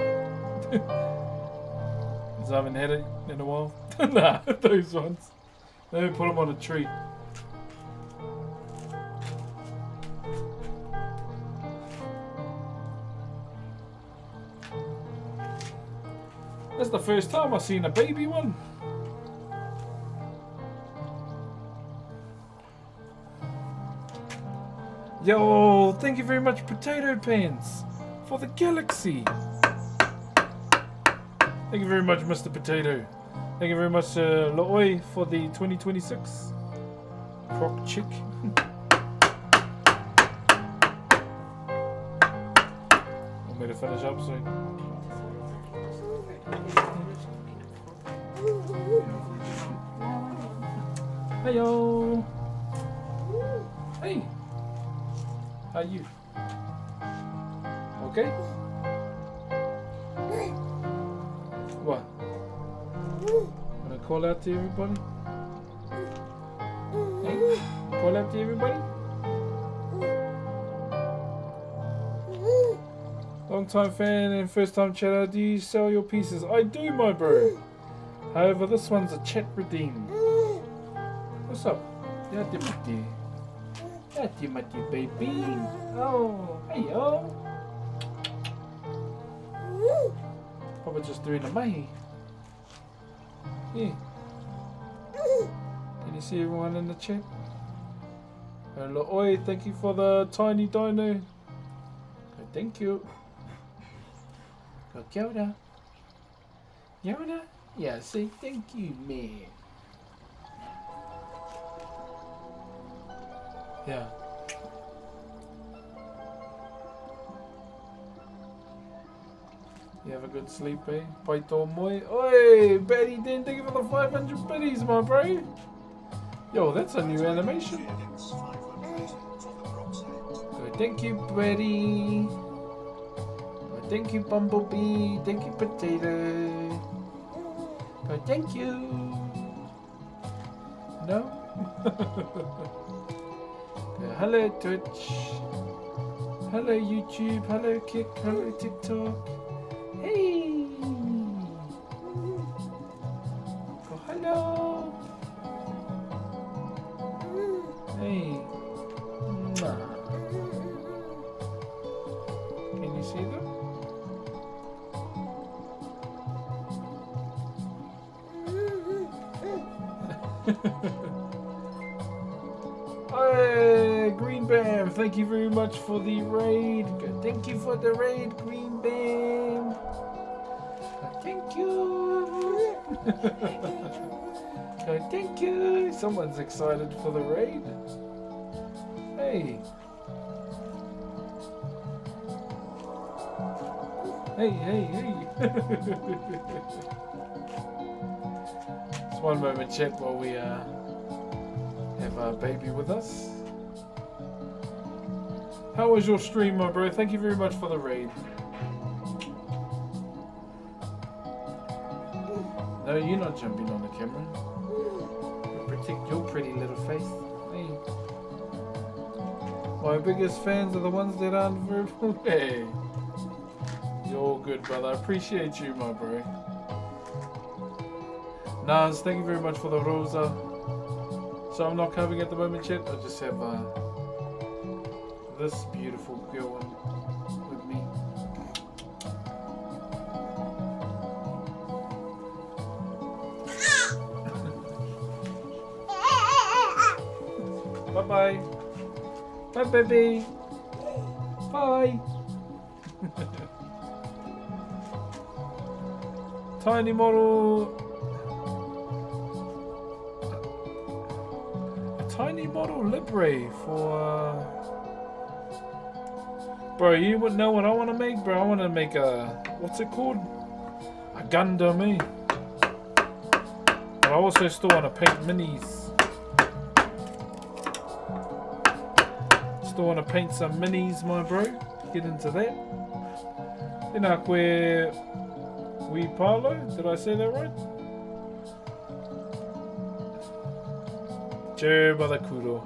Because I haven't had it in a while. Nah, those ones. Let me put them on a tree. That's the first time I've seen a baby one. Yo, thank you very much, Potato Pants, for the galaxy. Thank you very much, Mr. Potato. Thank you very much, Looi, for the 2026 Croc Chick. Want me to finish up soon? Heyo. Hey. How you? Okay? What? Wanna call out to everybody? Hey? Call out to everybody? Long time fan and first time chatter, do you sell your pieces? I do, my bro. However, this one's a chat redeem. What's up? Yeah, Timothy. Yeah, Timothy, baby. Oh, hey, yo. Probably just doing a mahi. Yeah. Can you see everyone in the chat? Hello, oi, thank you for the tiny dino. Thank you. Go kia ora. Kia ora? Yeah, say thank you, man. Yeah. You have a good sleep, eh? Paito moi. Oi, Betty Den, thank you for the 500 biddies, my bro. Yo, that's a new animation. Good, thank you, Betty. Good, thank you, Bumblebee. Thank you, Potato. Good, thank you. No? Hello Twitch, hello YouTube, hello Kick, hello TikTok. Hey! Oh, hello! Hey! Mwah. Can you see them? Hey, Green Bam, thank you very much for the raid. Thank you for the raid, Green Bam. Thank you. Thank you. Someone's excited for the raid. Hey. Hey. Just one moment, chat, while we have our baby with us. How was your stream, my bro? Thank you very much for the raid. No, you're not jumping on the camera. Protect your pretty little face. Hey. My biggest fans are the ones that aren't verbal. Hey. You're all good, brother. I appreciate you, my bro. Naz, thank you very much for the rosa. So I'm not covering at the moment yet. I just have this beautiful girl with me. Bye-bye. Bye, baby. Bye. Tiny model. Tiny model Libre for bro, you wouldn't know what I want to make, bro. I want to make a, what's it called? A Gundam, but I also still want to paint minis. Still want to paint some minis, my bro. Get into that. Inakwe we Palo, did I say that right? Che brother Kudo.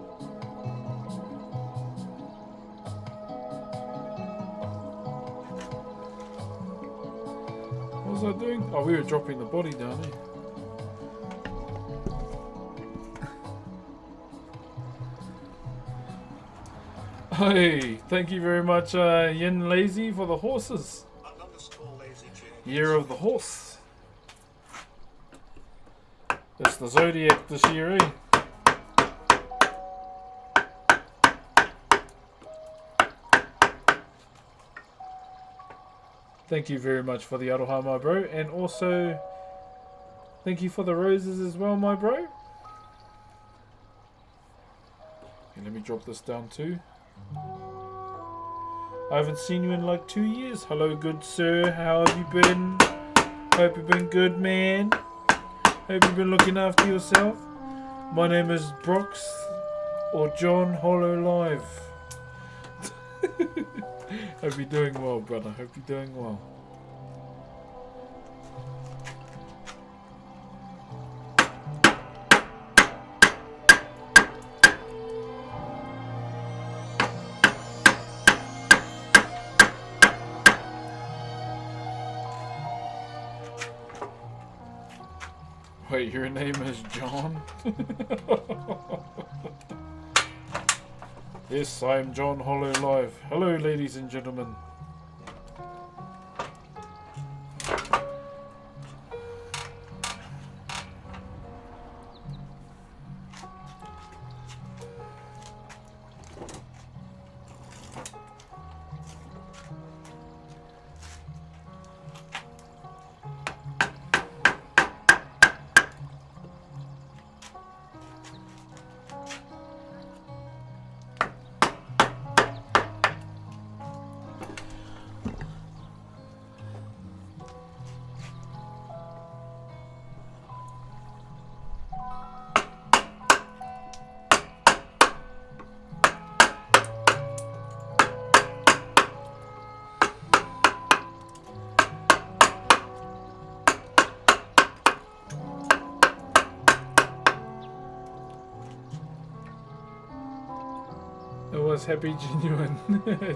What was I doing? Oh, we were dropping the body down there. Hey, thank you very much, Yin Lazy, for the horses. Year of the Horse. It's the Zodiac this year, eh? Thank you very much for the aroha, my bro. And also, thank you for the roses as well, my bro. Okay, let me drop this down too. I haven't seen you in like 2 years. Hello, good sir. How have you been? Hope you've been good, man. Hope you've been looking after yourself. My name is Brooks, or John Hollow Live. Hope you're doing well, brother. Hope you're doing well. Wait, your name is John? Yes, I am John Hollow Live. Hello, ladies and gentlemen. It was happy, genuine.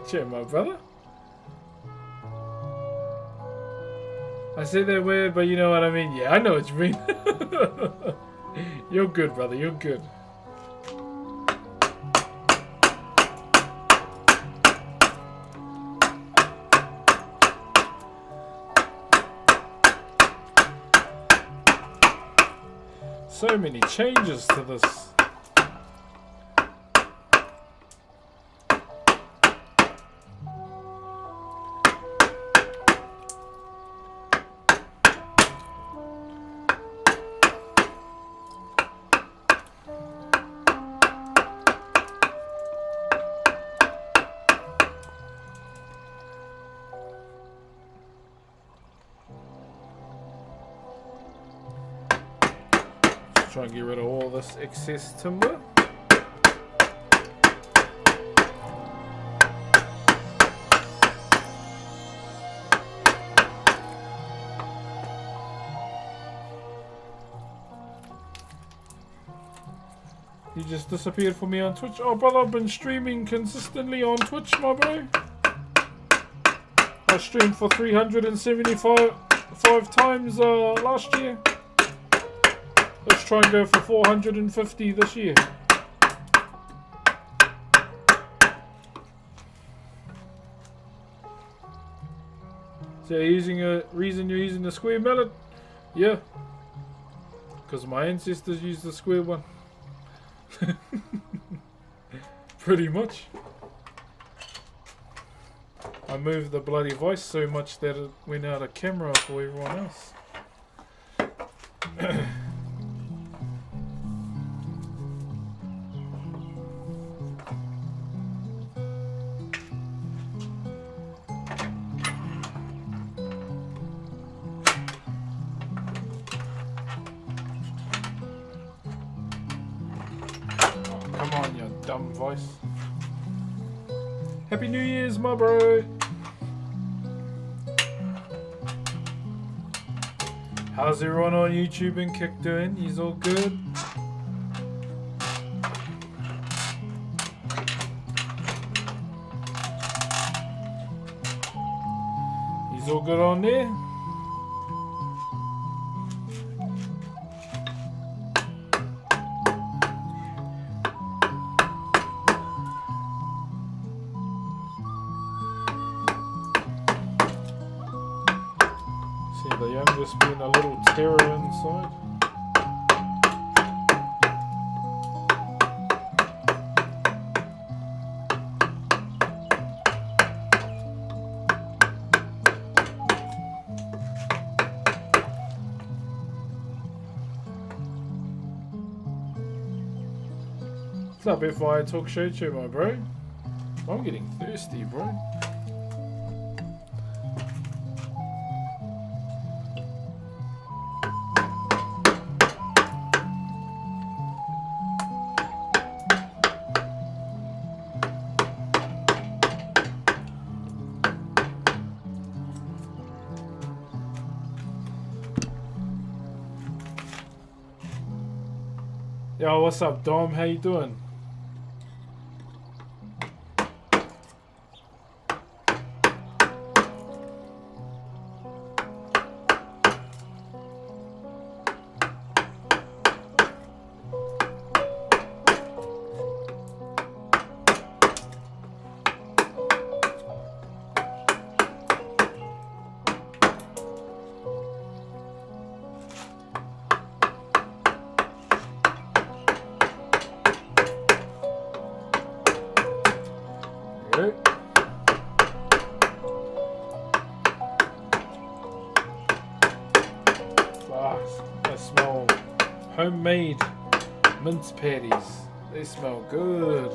Cheer, my brother. I say that weird, but you know what I mean. Yeah, I know what you mean. You're good, brother. You're good. So many changes to this. Try and get rid of all this excess timber. You just disappeared for me on Twitch. Oh brother, I've been streaming consistently on Twitch, my bro. I streamed for 375 times last year. Let's try and go for 450 this year. So you're reason you're using the square mallet? Yeah. Because my ancestors used the square one. Pretty much. I moved the bloody voice so much that it went out of camera for everyone else. Dumb voice. Happy New Year's, my bro. How's everyone on YouTube and Kick doing? He's all good. He's all good on there. Just being a little terror inside. What's up, FI Talk Show, my bro? I'm getting thirsty, bro. Yo, what's up, Dom? How you doing? Homemade mince patties. They smell good.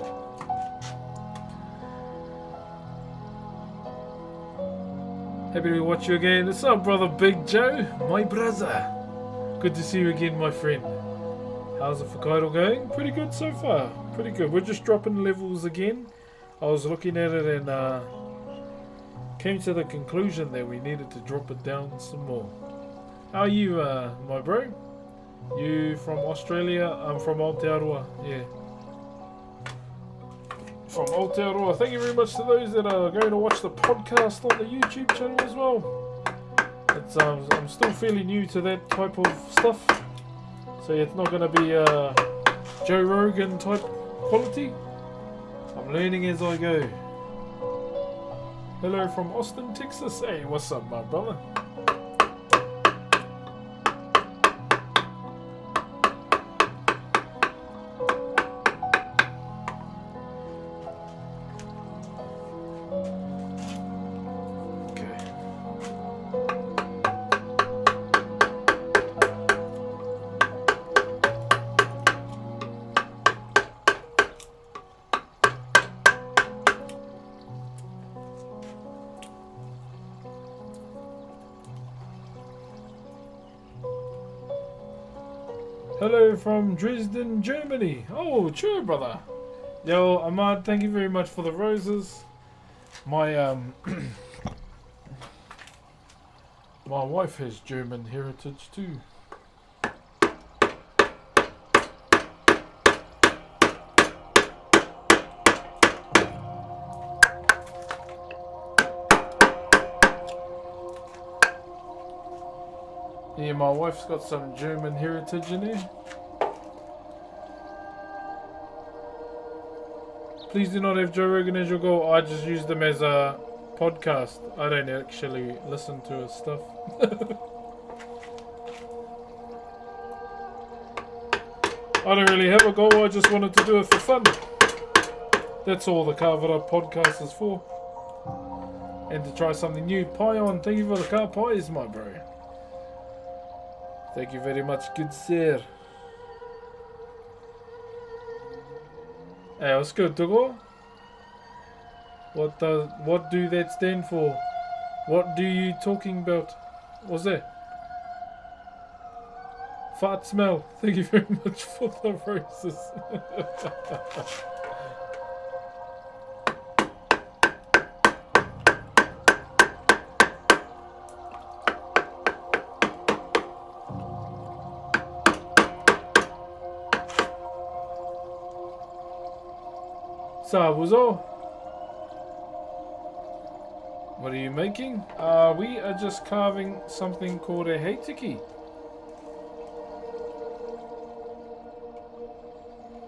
Happy to watch you again. What's up, brother Big Joe? My brother. Good to see you again, my friend. How's the Whakairo going? Pretty good so far. Pretty good. We're just dropping levels again. I was looking at it and came to the conclusion that we needed to drop it down some more. How are you, my bro? You from Australia? I'm from Aotearoa, yeah. From Aotearoa. Thank you very much to those that are going to watch the podcast on the YouTube channel as well. It's I'm still fairly new to that type of stuff, so it's not going to be Joe Rogan type quality. I'm learning as I go. Hello from Austin, Texas. Hey, what's up, my brother? Hello from Dresden, Germany. Oh, sure, brother. Yo, Ahmad, thank you very much for the roses. My my wife has German heritage too. Yeah, my wife's got some German heritage in her. Please do not have Joe Rogan as your goal. I just use them as a podcast. I don't actually listen to his stuff. I don't really have a goal. I just wanted to do it for fun. That's all the Carve It Up podcast is for. And to try something new. Pie on. Thank you for the car pies, my bro. Thank you very much, good sir. Hey, what's good, Togo? What do that stand for? What do you talking about? What's that? Fart smell. Thank you very much for the roses. Sabuzo. What are you making? We are just carving something called a heitiki.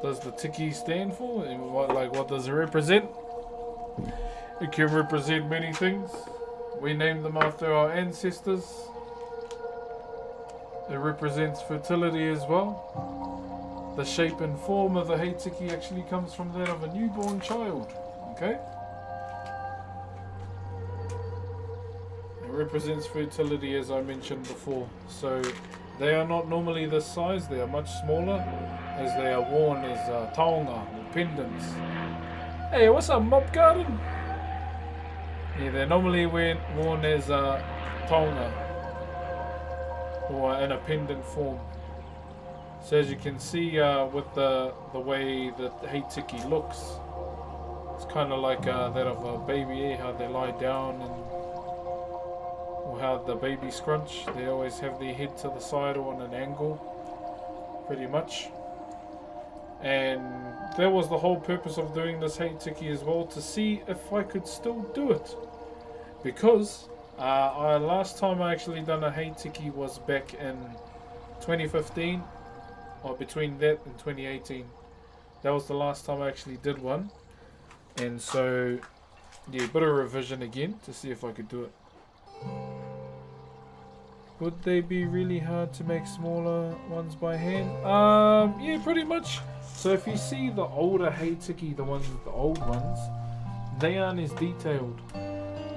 Does the tiki stand for? And what does it represent? It can represent many things. We named them after our ancestors. It represents fertility as well. The shape and form of the heitiki actually comes from that of a newborn child. Okay? It represents fertility, as I mentioned before. So they are not normally this size, they are much smaller, as they are worn as taonga or pendants. Hey, what's up, Mop Garden? Yeah, they're normally worn as taonga or in a pendant form. So as you can see with the way that heitiki looks, it's kind of like that of a baby, how they lie down and or how the baby scrunch. They always have their head to the side or on an angle, pretty much. And that was the whole purpose of doing this heitiki as well, to see if I could still do it. Because last time I actually done a heitiki was back in 2015. Or between that and 2018. That was the last time I actually did one. And so, yeah, a bit of revision again to see if I could do it. Would they be really hard to make smaller ones by hand? Yeah, pretty much. So if you see the older heitiki, the ones with the old ones, they aren't as detailed.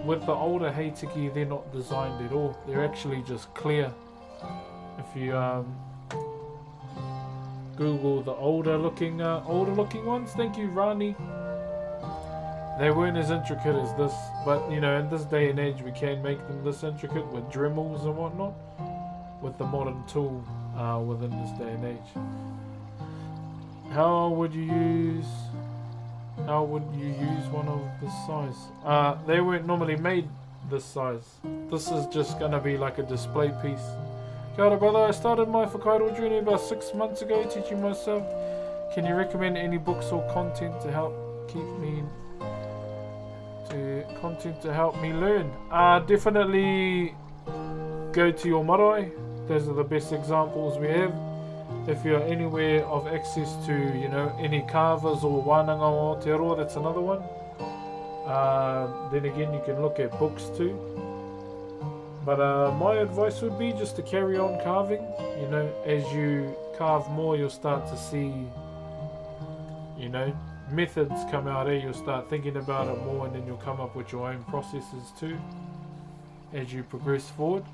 With the older heitiki, they're not designed at all. They're actually just clear. If you Google the older looking ones. Thank you, Rani. They weren't as intricate as this, but you know, in this day and age, we can make them this intricate with Dremels and whatnot, with the modern tool within this day and age. How would you use one of this size? They weren't normally made this size. This is just gonna be like a display piece. Kia ora, brother. I started my Whakairo journey about 6 months ago, teaching myself. Can you recommend any books or content to help me learn? Definitely go to your marae. Those are the best examples we have. If you're anywhere of access to, you know, any carvers or wānanga o Aotearoa, that's another one. Then again, you can look at books too. But my advice would be just to carry on carving. You know, as you carve more, you'll start to see, you know, methods come out. You'll start thinking about it more, and then you'll come up with your own processes too as you progress forward.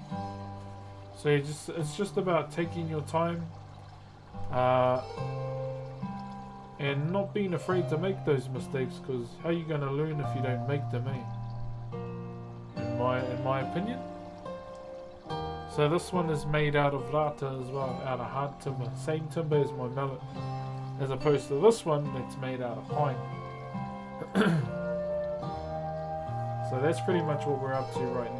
So it's just about taking your time and not being afraid to make those mistakes, because how are you going to learn if you don't make them, eh? In my opinion. So So this one is made out of rata as well, out of hard timber. Same timber as my mallet. As opposed to this one that's made out of pine. So that's pretty much what we're up to right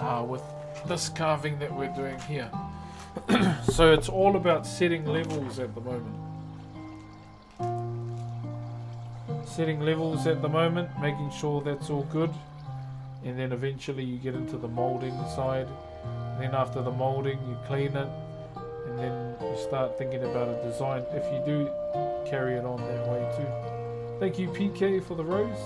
now. With this carving that we're doing here. So it's all about setting levels at the moment. Setting levels at the moment, making sure that's all good. And then eventually you get into the molding side. And then after the molding you clean it. And then you start thinking about a design if you do carry it on that way too. Thank you PK for the rose.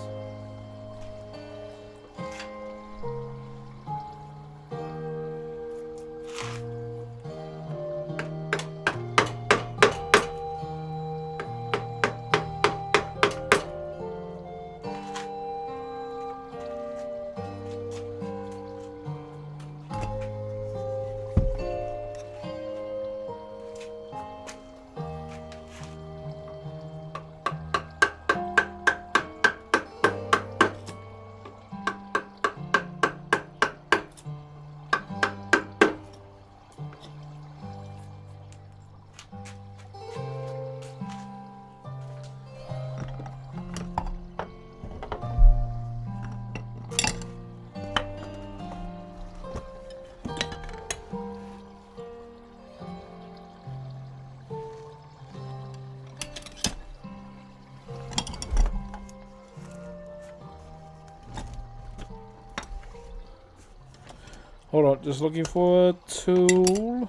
Hold on, just looking for a tool.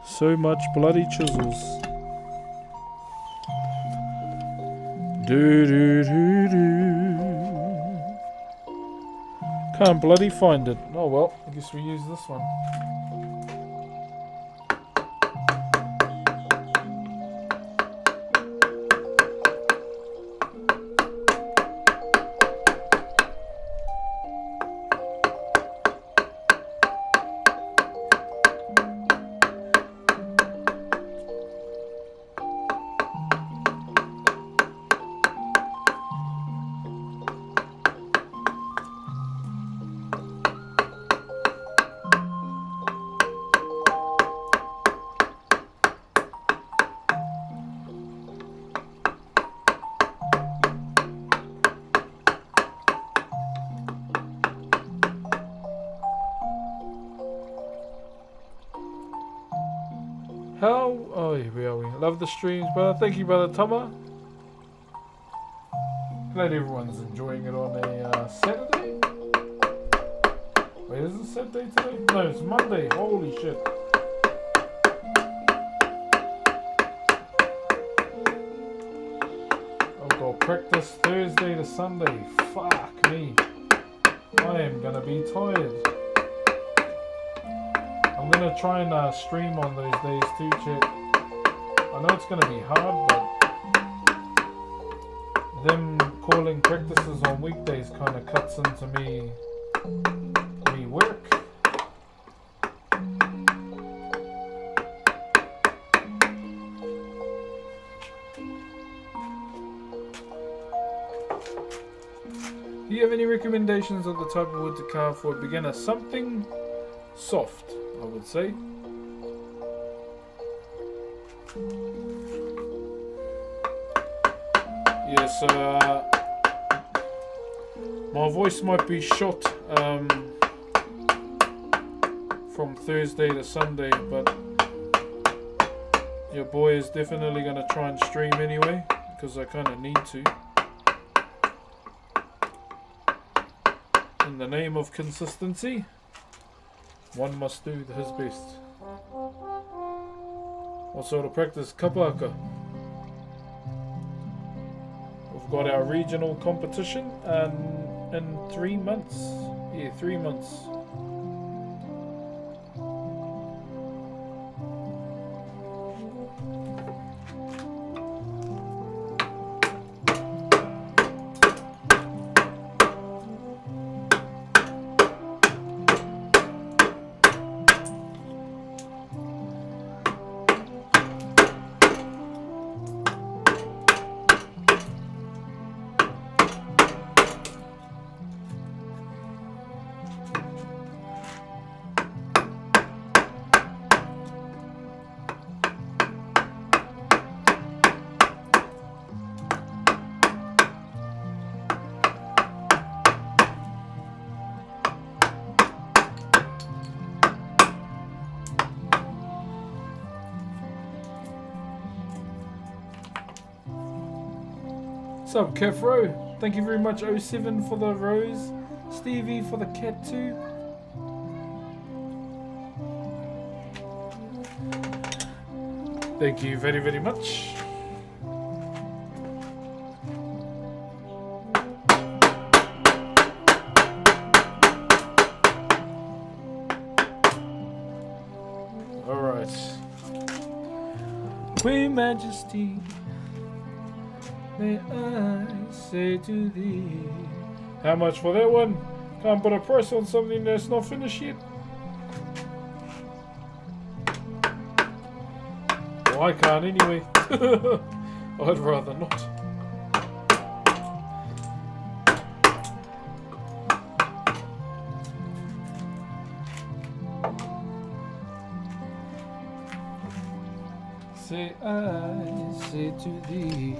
So much bloody chisels. Do do do do. Can't bloody find it. Oh well, I guess we use this one. How? Oh, here we are. We love the streams, brother. Thank you, brother Tama. Glad everyone's enjoying it on a Saturday. Wait, is it Saturday today? No, it's Monday. Holy shit. I've got practice Thursday to Sunday. Fuck me. I am gonna be tired. I'm gonna try and stream on those days too, chat. I know it's gonna be hard, but them calling practices on weekdays kind of cuts into me work. Do you have any recommendations of the type of wood to carve for a beginner? Something soft, I would say. Yes, my voice might be shot from Thursday to Sunday, but your boy is definitely going to try and stream anyway, because I kind of need to. In the name of consistency, one must do his best. What sort of practice? Kapaka. We've got our regional competition in 3 months. Yeah, 3 months. What's up, Kefro? Thank you very much, 07 for the rose. Stevie for the cat too. Thank you very, very much. Alright. Queen Majesty, may I say to thee. How much for that one? Can't put a price on something that's not finished yet. Well, I can't anyway. I'd rather not. Say I say to thee,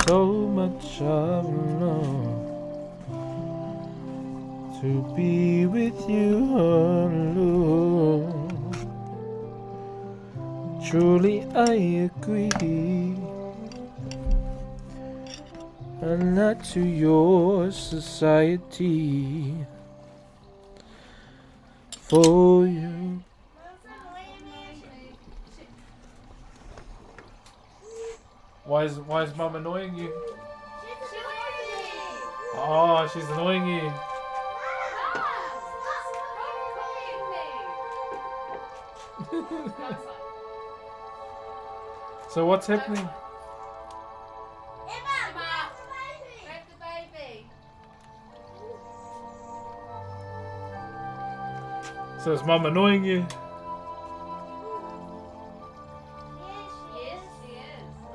so much I've longed to be with you alone. Truly I agree, and not to your society. For you. Why is Mum annoying you? Oh, she's annoying you. So what's happening? So is Mum annoying you?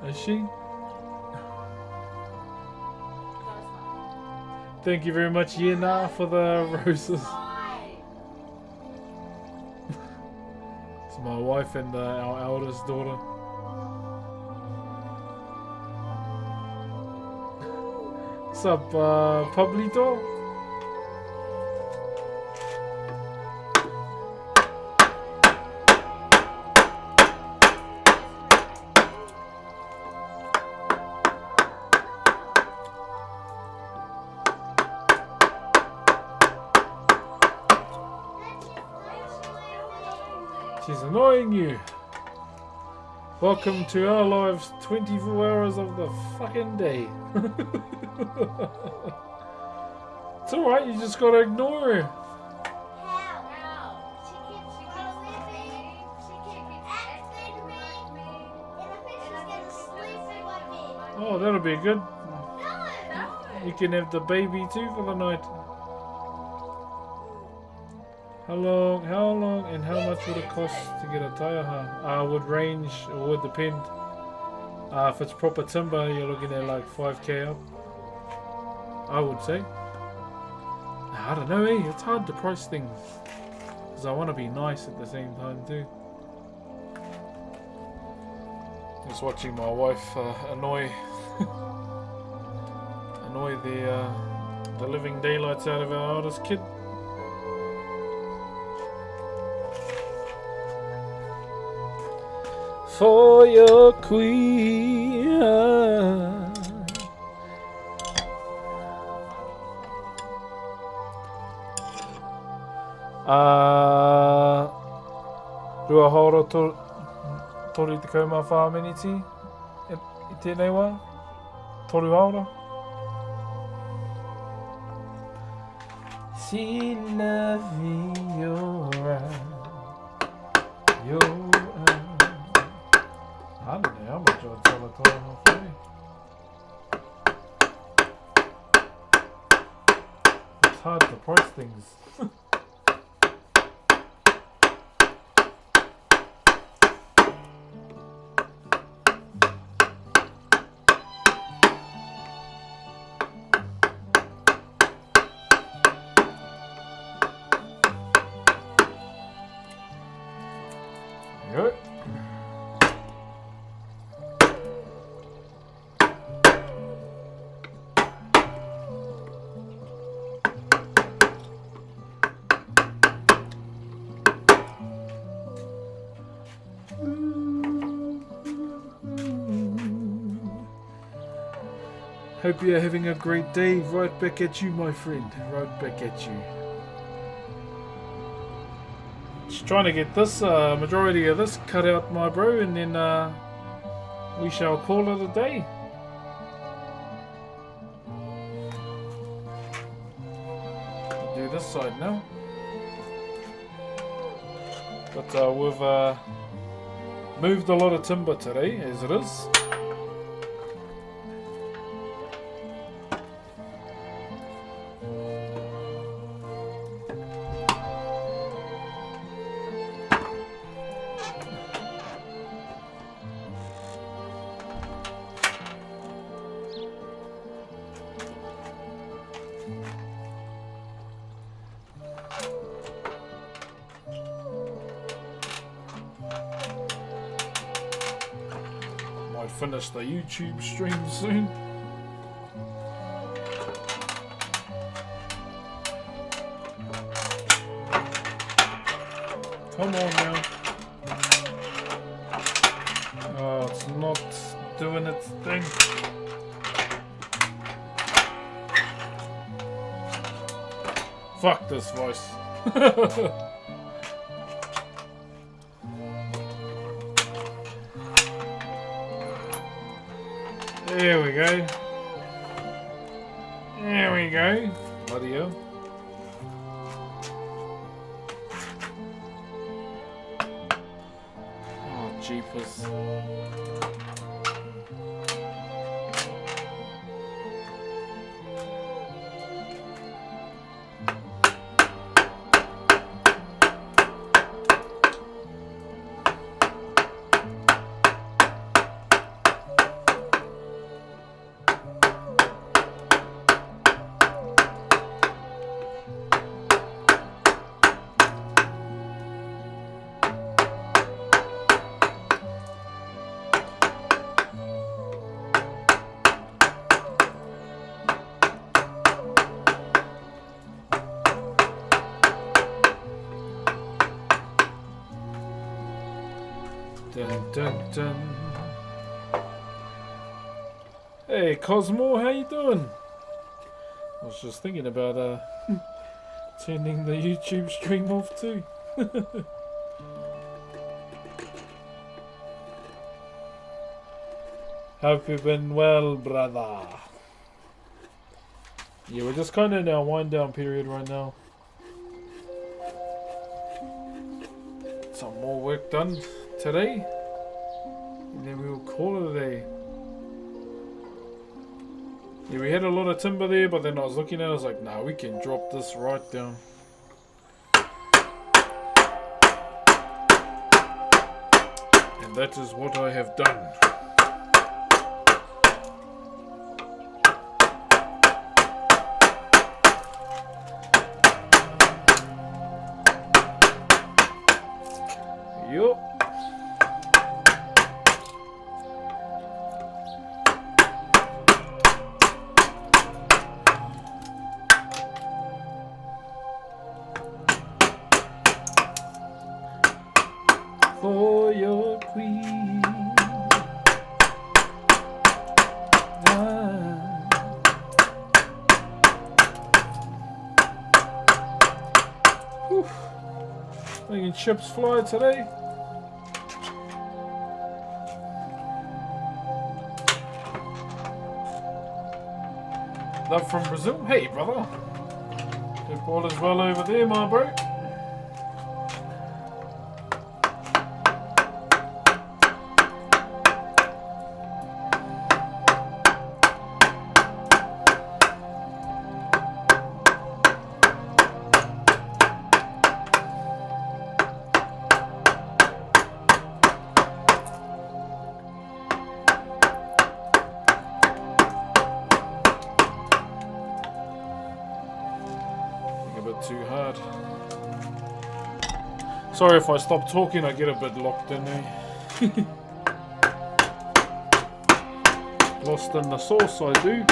Is she? Thank you very much, Yena, for the roses. It's my wife and our eldest daughter. What's up, Pablito? She's annoying you. Welcome to our lives, 24 hours of the fucking day. It's alright, you just gotta ignore her. Oh, that'll be good. You can have the baby too for the night. How long and how much would it cost to get a taiaha? Would range, or would depend. If it's proper timber, you're looking at like 5k up, I would say. I don't know, it's hard to price things. Because I want to be nice at the same time too. Just watching my wife annoy the living daylights out of our eldest kid. For your queen. Rua haora tori te kaumā whāmeniti I tēnei wā. Toru haora. Si la vie you're I don't know how much I'd sell a taiaha for. It's hard to price things. Good. Hope you're having a great day. Right back at you, my friend. Right back at you. Just trying to get this majority of this cut out, my bro, and then we shall call it a day. I'll do this side now. But we've moved a lot of timber today, as it is. Finish the YouTube stream soon. Come on now. Oh, it's not doing its thing. Fuck this voice. There we go. There we go. Bloody hell. Oh, jeepers. Dun, dun, dun. Hey Cosmo, how you doing? I was just thinking about turning the YouTube stream off too. Hope you've been well, brother. Yeah, we're just kind of in our wind down period right now. Some more work done today, and then we'll call it a day. Yeah, we had a lot of timber there, but then I was looking at it, I was like, nah, we can drop this right down. And that is what I have done. Yup. For your queen. Making chips fly today. Love from Brazil. Hey, brother. Hope all is well over there, my bro. Too hard. Sorry if I stop talking, I get a bit locked in there. Lost in the sauce, I do.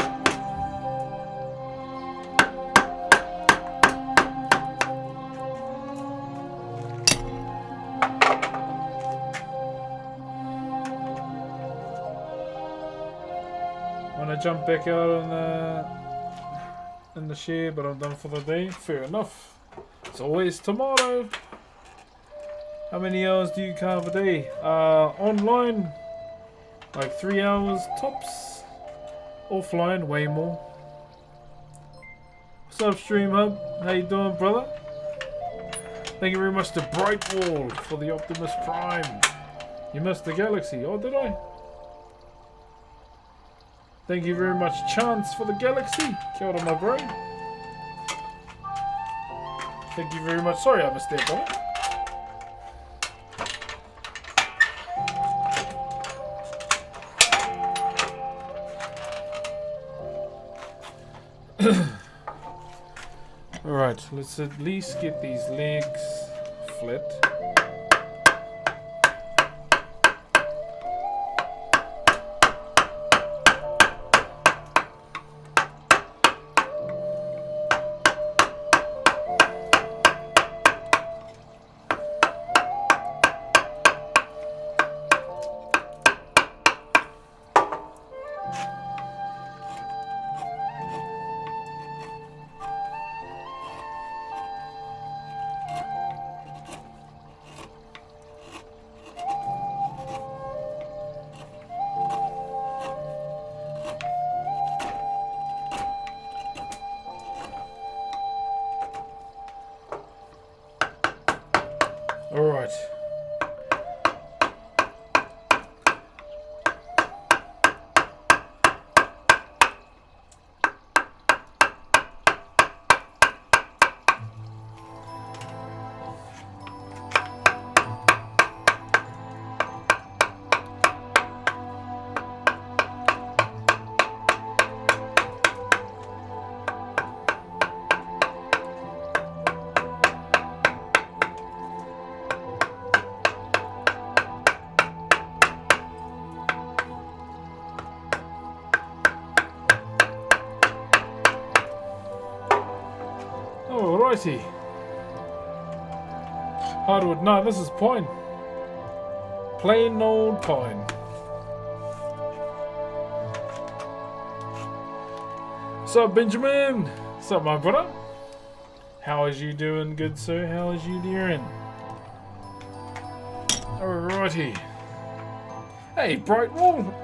jump back out in the share, but I'm done for the day. Fair enough. It's always tomorrow. How many hours do you carve a day? Online, like 3 hours tops. Offline, way more. What's up, Stream Hub? How you doing, brother? Thank you very much to Brightwall for the Optimus Prime. You missed the galaxy. Oh, did I? Thank you very much, Chance, for the galaxy. Kia ora, my bro. Thank you very much. Sorry I missed that, brother. Alright, let's at least get these legs flat. Alright. Alrighty. Hardwood, no, this is pine. Plain old pine. What's up, Benjamin? What's up, my brother? How is you doing, good sir? How is you doing? Alrighty. Hey, Brightwall.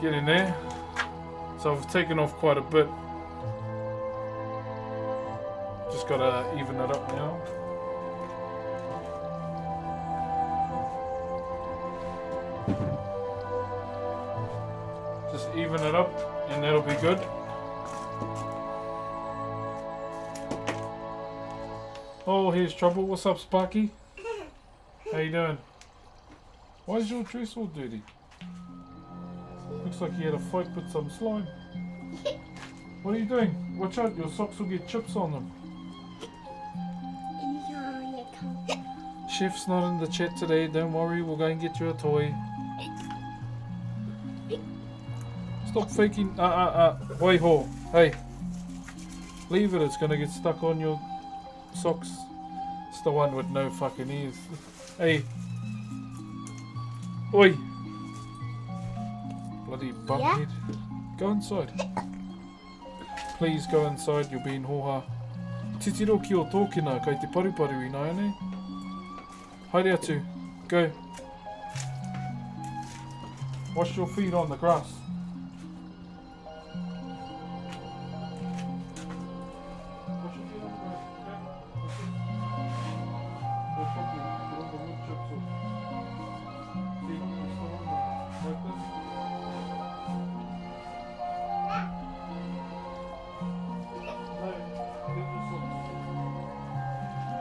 Get in there. So I've taken off quite a bit. Just gotta even it up now. Just even it up and that'll be good. Oh, here's trouble. What's up, Sparky? How you doing? Why is your dress all dirty? Looks like you had a fight with some slime. What are you doing? Watch out, your socks will get chips on them. Chef's not in the chat today, don't worry, we'll go and get you a toy. Stop faking. Wait, ho. Hey. Leave it, it's gonna get stuck on your socks. It's the one with no fucking ears. Hey. Oi. Bloody bumphead. Yeah? Go inside. Please go inside, you're being hoha. Titiro ki o tōkina, kai te paruparu I nai ane. Haere atu. Go. Wash your feet on the grass.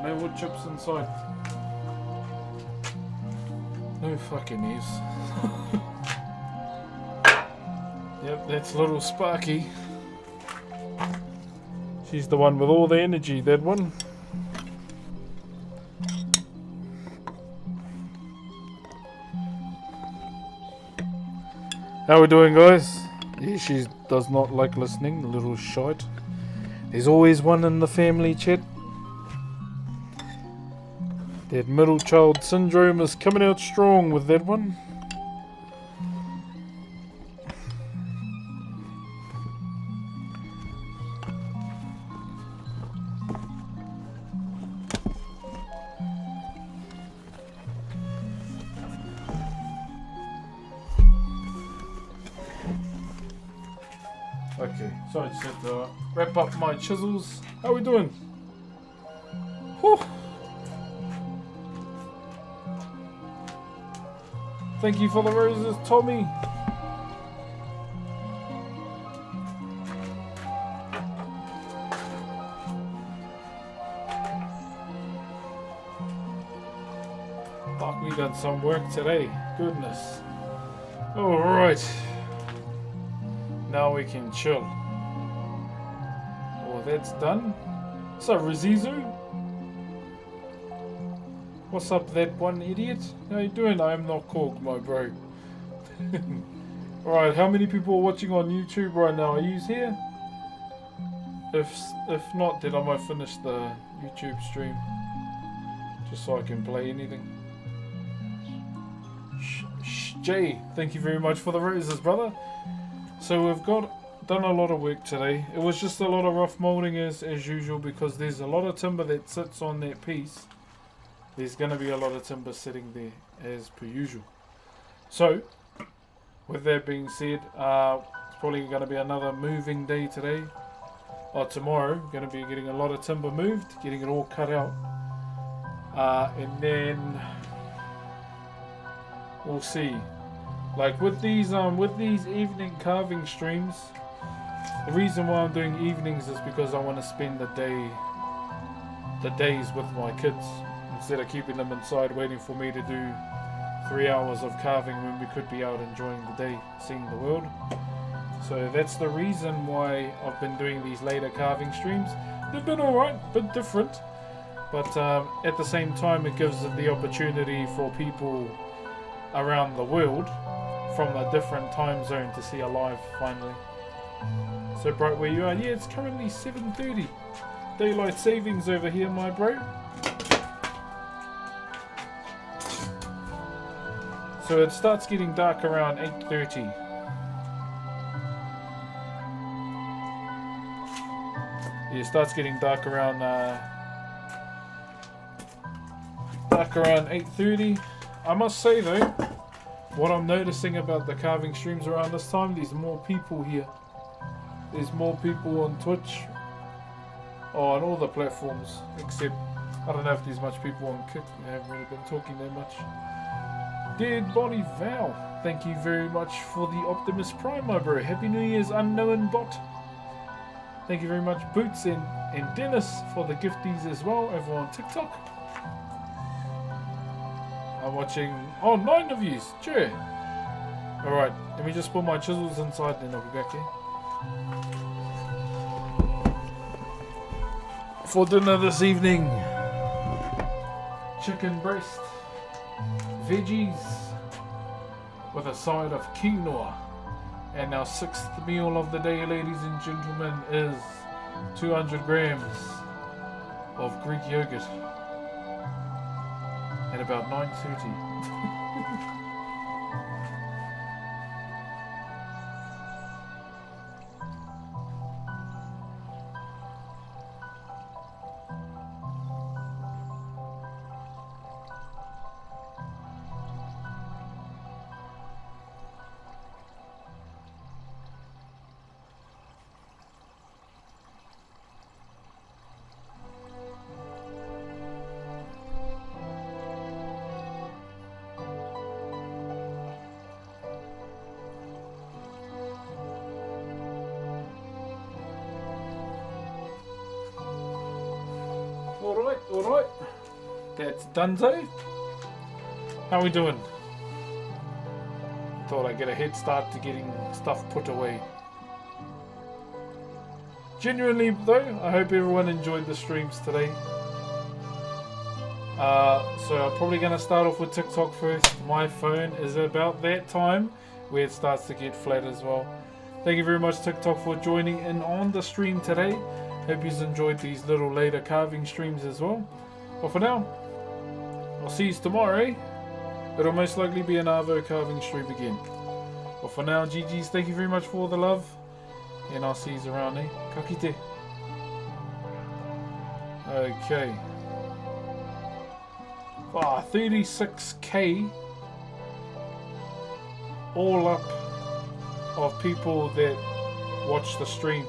No wood chips inside. No fucking ears. Yep, that's little Sparky. She's the one with all the energy, that one. How we doing, guys? Yeah, she does not like listening, the little shite. There's always one in the family, chat. That middle child syndrome is coming out strong with that one. Okay, so I just have to wrap up my chisels. How are we doing? Whew. Thank you for the roses, Tommy. Fuck, we done some work today. Goodness. Alright. Now we can chill. Oh, that's done. What's up, Razizu? What's up, that one idiot? How you doing? I am not Korg, my bro. Alright, how many people are watching on YouTube right now? Are you here? If not, then I might finish the YouTube stream. Just so I can play anything. Jay, thank you very much for the roses, brother. So we've done a lot of work today. It was just a lot of rough moulding as usual, because there's a lot of timber that sits on that piece. There's going to be a lot of timber sitting there as per usual. So with that being said, it's probably going to be another moving day today or tomorrow. Going to be getting a lot of timber moved, getting it all cut out, and then we'll see. Like with these evening carving streams, the reason why I'm doing evenings is because I want to spend the days with my kids instead of keeping them inside waiting for me to do 3 hours of carving when we could be out enjoying the day, seeing the world. So that's the reason why I've been doing these later carving streams. They've been alright, bit different, but at the same time it gives the opportunity for people around the world from a different time zone to see a live finally. So bright where you are. Yeah, it's currently 7:30. Daylight savings over here, my bro. So it starts getting dark around 8:30. Yeah, it starts getting dark around 8:30. I must say though, what I'm noticing about the carving streams around this time, there's more people here. There's more people on Twitch, or on all the platforms, except I don't know if there's much people on Kick. I haven't really been talking that much. Dead Body Val, thank you very much for the Optimus Prime, my bro. Happy New Year's, Unknown Bot. Thank you very much, Boots and Dennis, for the gifties as well over on TikTok. I'm watching, 9 of yous, sure. Alright, let me just put my chisels inside, then I'll be back here. For dinner this evening, chicken breast, veggies, with a side of quinoa. And our 6th meal of the day, ladies and gentlemen, is 200 grams of Greek yogurt at about 9:30. Alright. That's Dunzo. How we doing? Thought I'd get a head start to getting stuff put away. Genuinely though, I hope everyone enjoyed the streams today. So I'm probably going to start off with TikTok first. My phone is about that time where it starts to get flat as well. Thank you very much, TikTok, for joining in on the stream today. Hope you've enjoyed these little later carving streams as well. But for now, I'll see you tomorrow, eh? It'll most likely be an Arvo carving stream again. But for now, GG's, thank you very much for all the love. And I'll see you around, eh? Ka kite. Okay. 36k all up of people that watch the stream.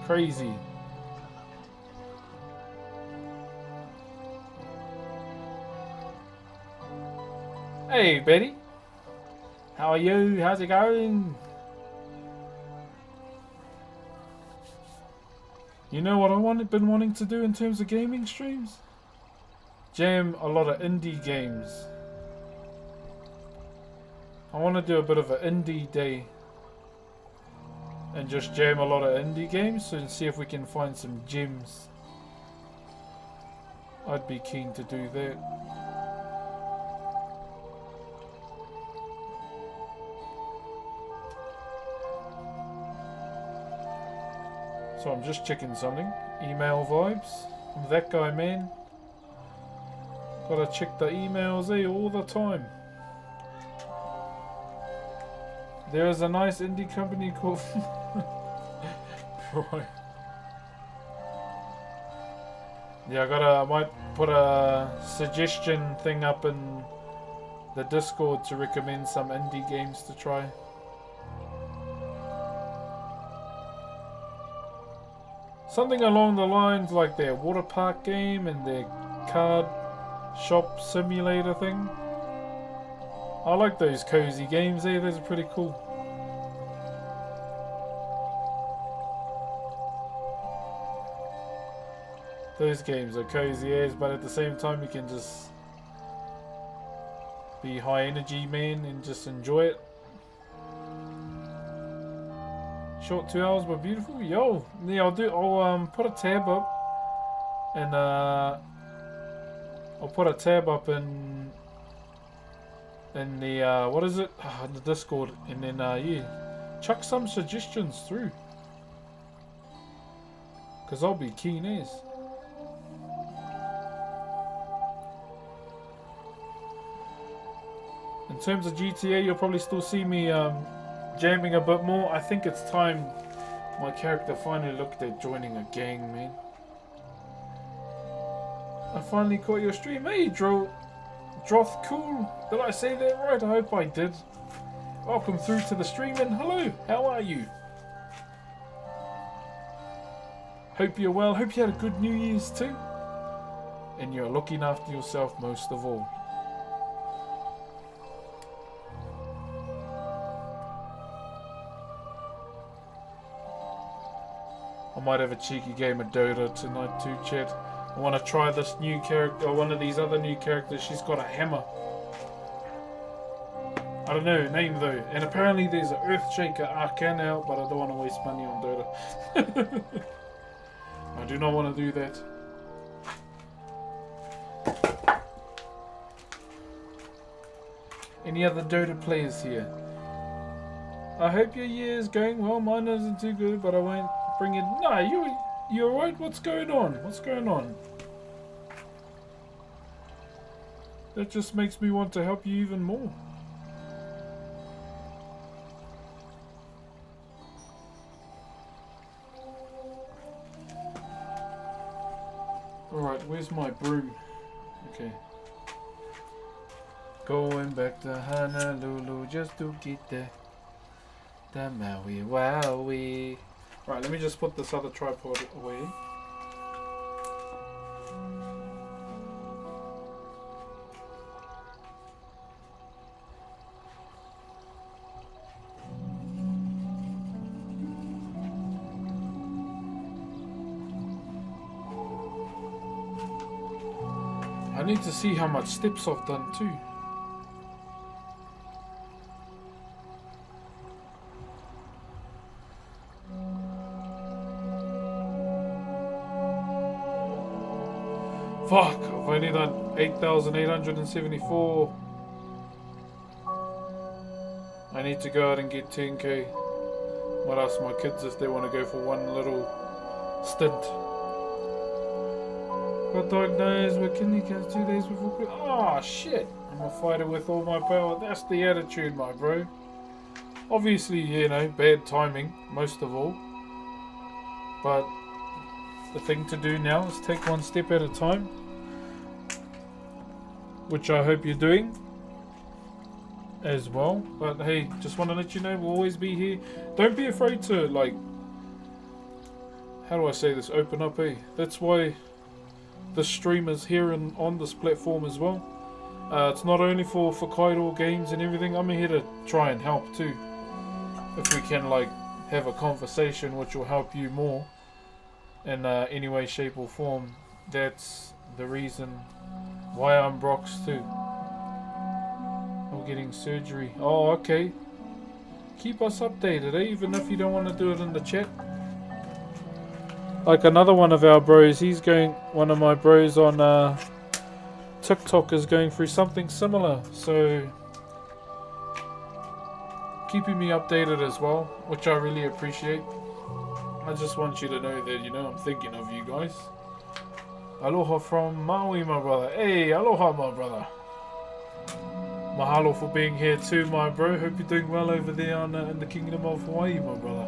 Crazy. Hey Betty, how are you? How's it going? You know what I've been wanting to do in terms of gaming streams? Jam a lot of indie games. I want to do a bit of an indie day and just jam a lot of indie games and see if we can find some gems. I'd be keen to do that. So I'm just checking something. Email vibes. I'm that guy, man. Gotta check the emails, eh, all the time. There is a nice indie company called... Right. Yeah, I might put a suggestion thing up in the Discord to recommend some indie games to try. Something along the lines like their water park game and their card shop simulator thing. I like those cozy games there, those are pretty cool. Those games are cozy as, but at the same time you can just be high energy, man, and just enjoy it. Short 2 hours but beautiful. Yo, yeah, I'll put a tab up and I'll put a tab up in the what is it? In the Discord, and then yeah, chuck some suggestions through, cause I'll be keen as. In terms of GTA, you'll probably still see me jamming a bit more. I think it's time my character finally looked at joining a gang, man. I finally caught your stream. Hey, Droth Cool. Did I say that right? I hope I did. Welcome through to the stream and hello. How are you? Hope you're well. Hope you had a good New Year's too. And you're looking after yourself most of all. I might have a cheeky game of Dota tonight too, chat. I want to try this new character, or one of these other new characters. She's got a hammer. I don't know, name though. And apparently there's an Earthshaker Arcana out, but I don't want to waste money on Dota. I do not want to do that. Any other Dota players here? I hope your year is going well. Mine isn't too good, but I won't bring it. No, you're alright. What's going on? What's going on? That just makes me want to help you even more. Alright, where's my broom? Okay. Going back to Honolulu just to get the Maui Wowie. Right, let me just put this other tripod away. I need to see how much steps I've done too. Fuck, I've only done 8,874. I need to go out and get 10k. Might ask my kids if they want to go for one little stint. Got diagnosed with kidney cancer 2 days before. Oh shit! I'm a fighter with all my power. That's the attitude, my bro. Obviously, you know, bad timing, most of all. But the thing to do now is take one step at a time. Which I hope you're doing as well. But hey, just want to let you know we'll always be here. Don't be afraid to, like, how do I say this, open up, eh? That's why the stream is here and on this platform as well. It's not only for Whakairo games and everything. I'm here to try and help too. If we can, like, have a conversation which will help you more in any way, shape or form. That's the reason why I'm Brox too. I'm getting surgery. Oh, okay. Keep us updated, eh? Even if you don't want to do it in the chat. Like another one of our bros, one of my bros on TikTok is going through something similar. So, keeping me updated as well, which I really appreciate. I just want you to know that, you know, I'm thinking of you guys. Aloha from Maui, my brother. Hey, aloha, my brother. Mahalo for being here too, my bro. Hope you're doing well over there in the Kingdom of Hawaii, my brother.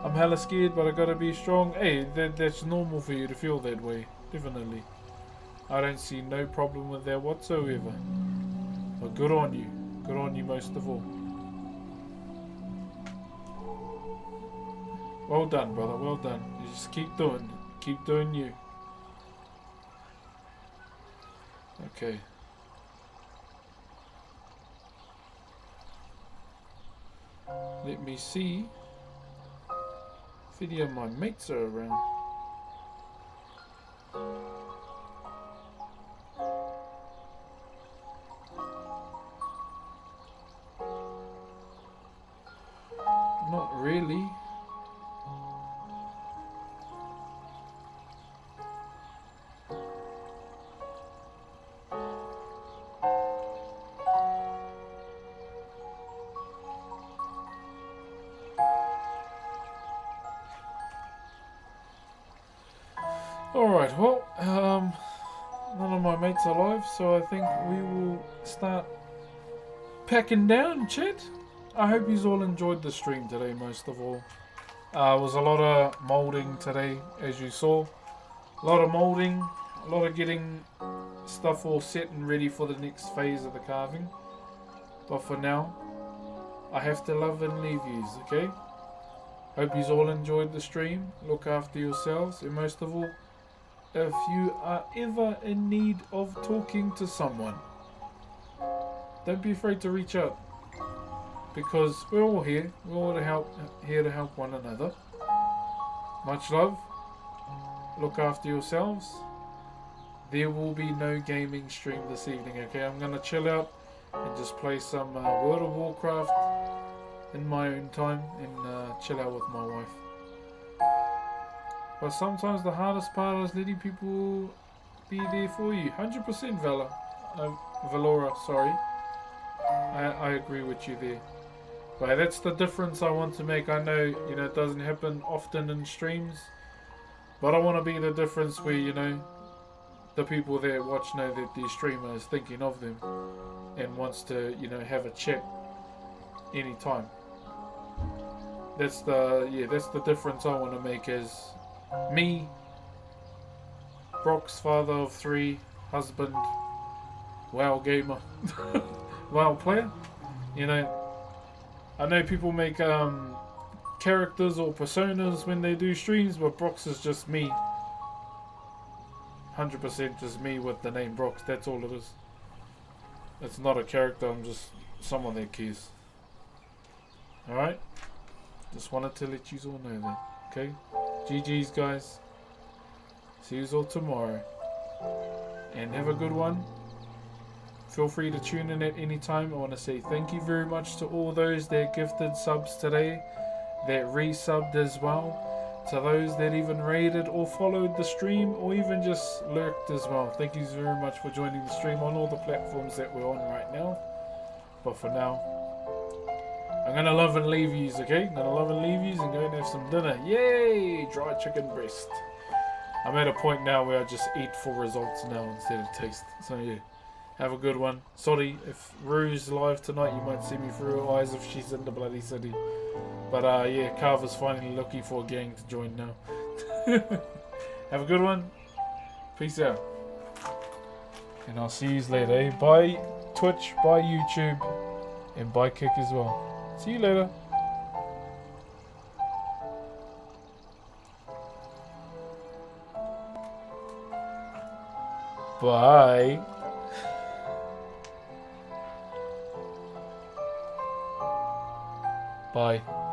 I'm hella scared, but I gotta be strong. Hey, that's normal for you to feel that way. Definitely. I don't see no problem with that whatsoever. But good on you. Good on you most of all. Well done, brother. Well done. You just keep doing it. Keep doing you. Okay. Let me see if any of my mates are around. Not really. Alright, well, none of my mates are alive, so I think we will start packing down, chat. I hope you all enjoyed the stream today, most of all. It was a lot of moulding today, as you saw. A lot of moulding, a lot of getting stuff all set and ready for the next phase of the carving. But for now, I have to love and leave yous, okay? Hope you all enjoyed the stream. Look after yourselves, and most of all, if you are ever in need of talking to someone, don't be afraid to reach out, because we're all here. We're all here to help one another. Much love. Look after yourselves. There will be no gaming stream this evening, okay? I'm gonna chill out and just play some World of Warcraft in my own time and chill out with my wife. But sometimes the hardest part is letting people be there for you. 100% Valora, sorry. I agree with you there. But that's the difference I want to make. I know, you know, it doesn't happen often in streams. But I want to be the difference where, you know, the people that watch know that the streamer is thinking of them and wants to, you know, have a chat anytime. That's the difference I want to make as me, Brock's father of 3, husband, WoW gamer, WoW player. You know, I know people make characters or personas when they do streams, but Brock's is just me. 100% just me with the name Brock's. That's all it is. It's not a character. I'm just someone that cares. Alright? Just wanted to let you all know that. Okay? GG's, guys. See you all tomorrow. And have a good one. Feel free to tune in at any time. I want to say thank you very much to all those that gifted subs today, that resubbed as well, to those that even raided or followed the stream or even just lurked as well. Thank you very much for joining the stream on all the platforms that we're on right now. But for now, I'm gonna love and leave yous, okay? Gonna love and leave yous and go and have some dinner. Yay! Dry chicken breast. I'm at a point now where I just eat for results now instead of taste. So yeah, have a good one. Sorry if Rue's live tonight, you might see me through her eyes if she's in the bloody city. But yeah, Carver's finally looking for a gang to join now. Have a good one. Peace out. And I'll see you later. Eh? Bye Twitch, bye YouTube, and bye Kick as well. See you later. Bye. Bye.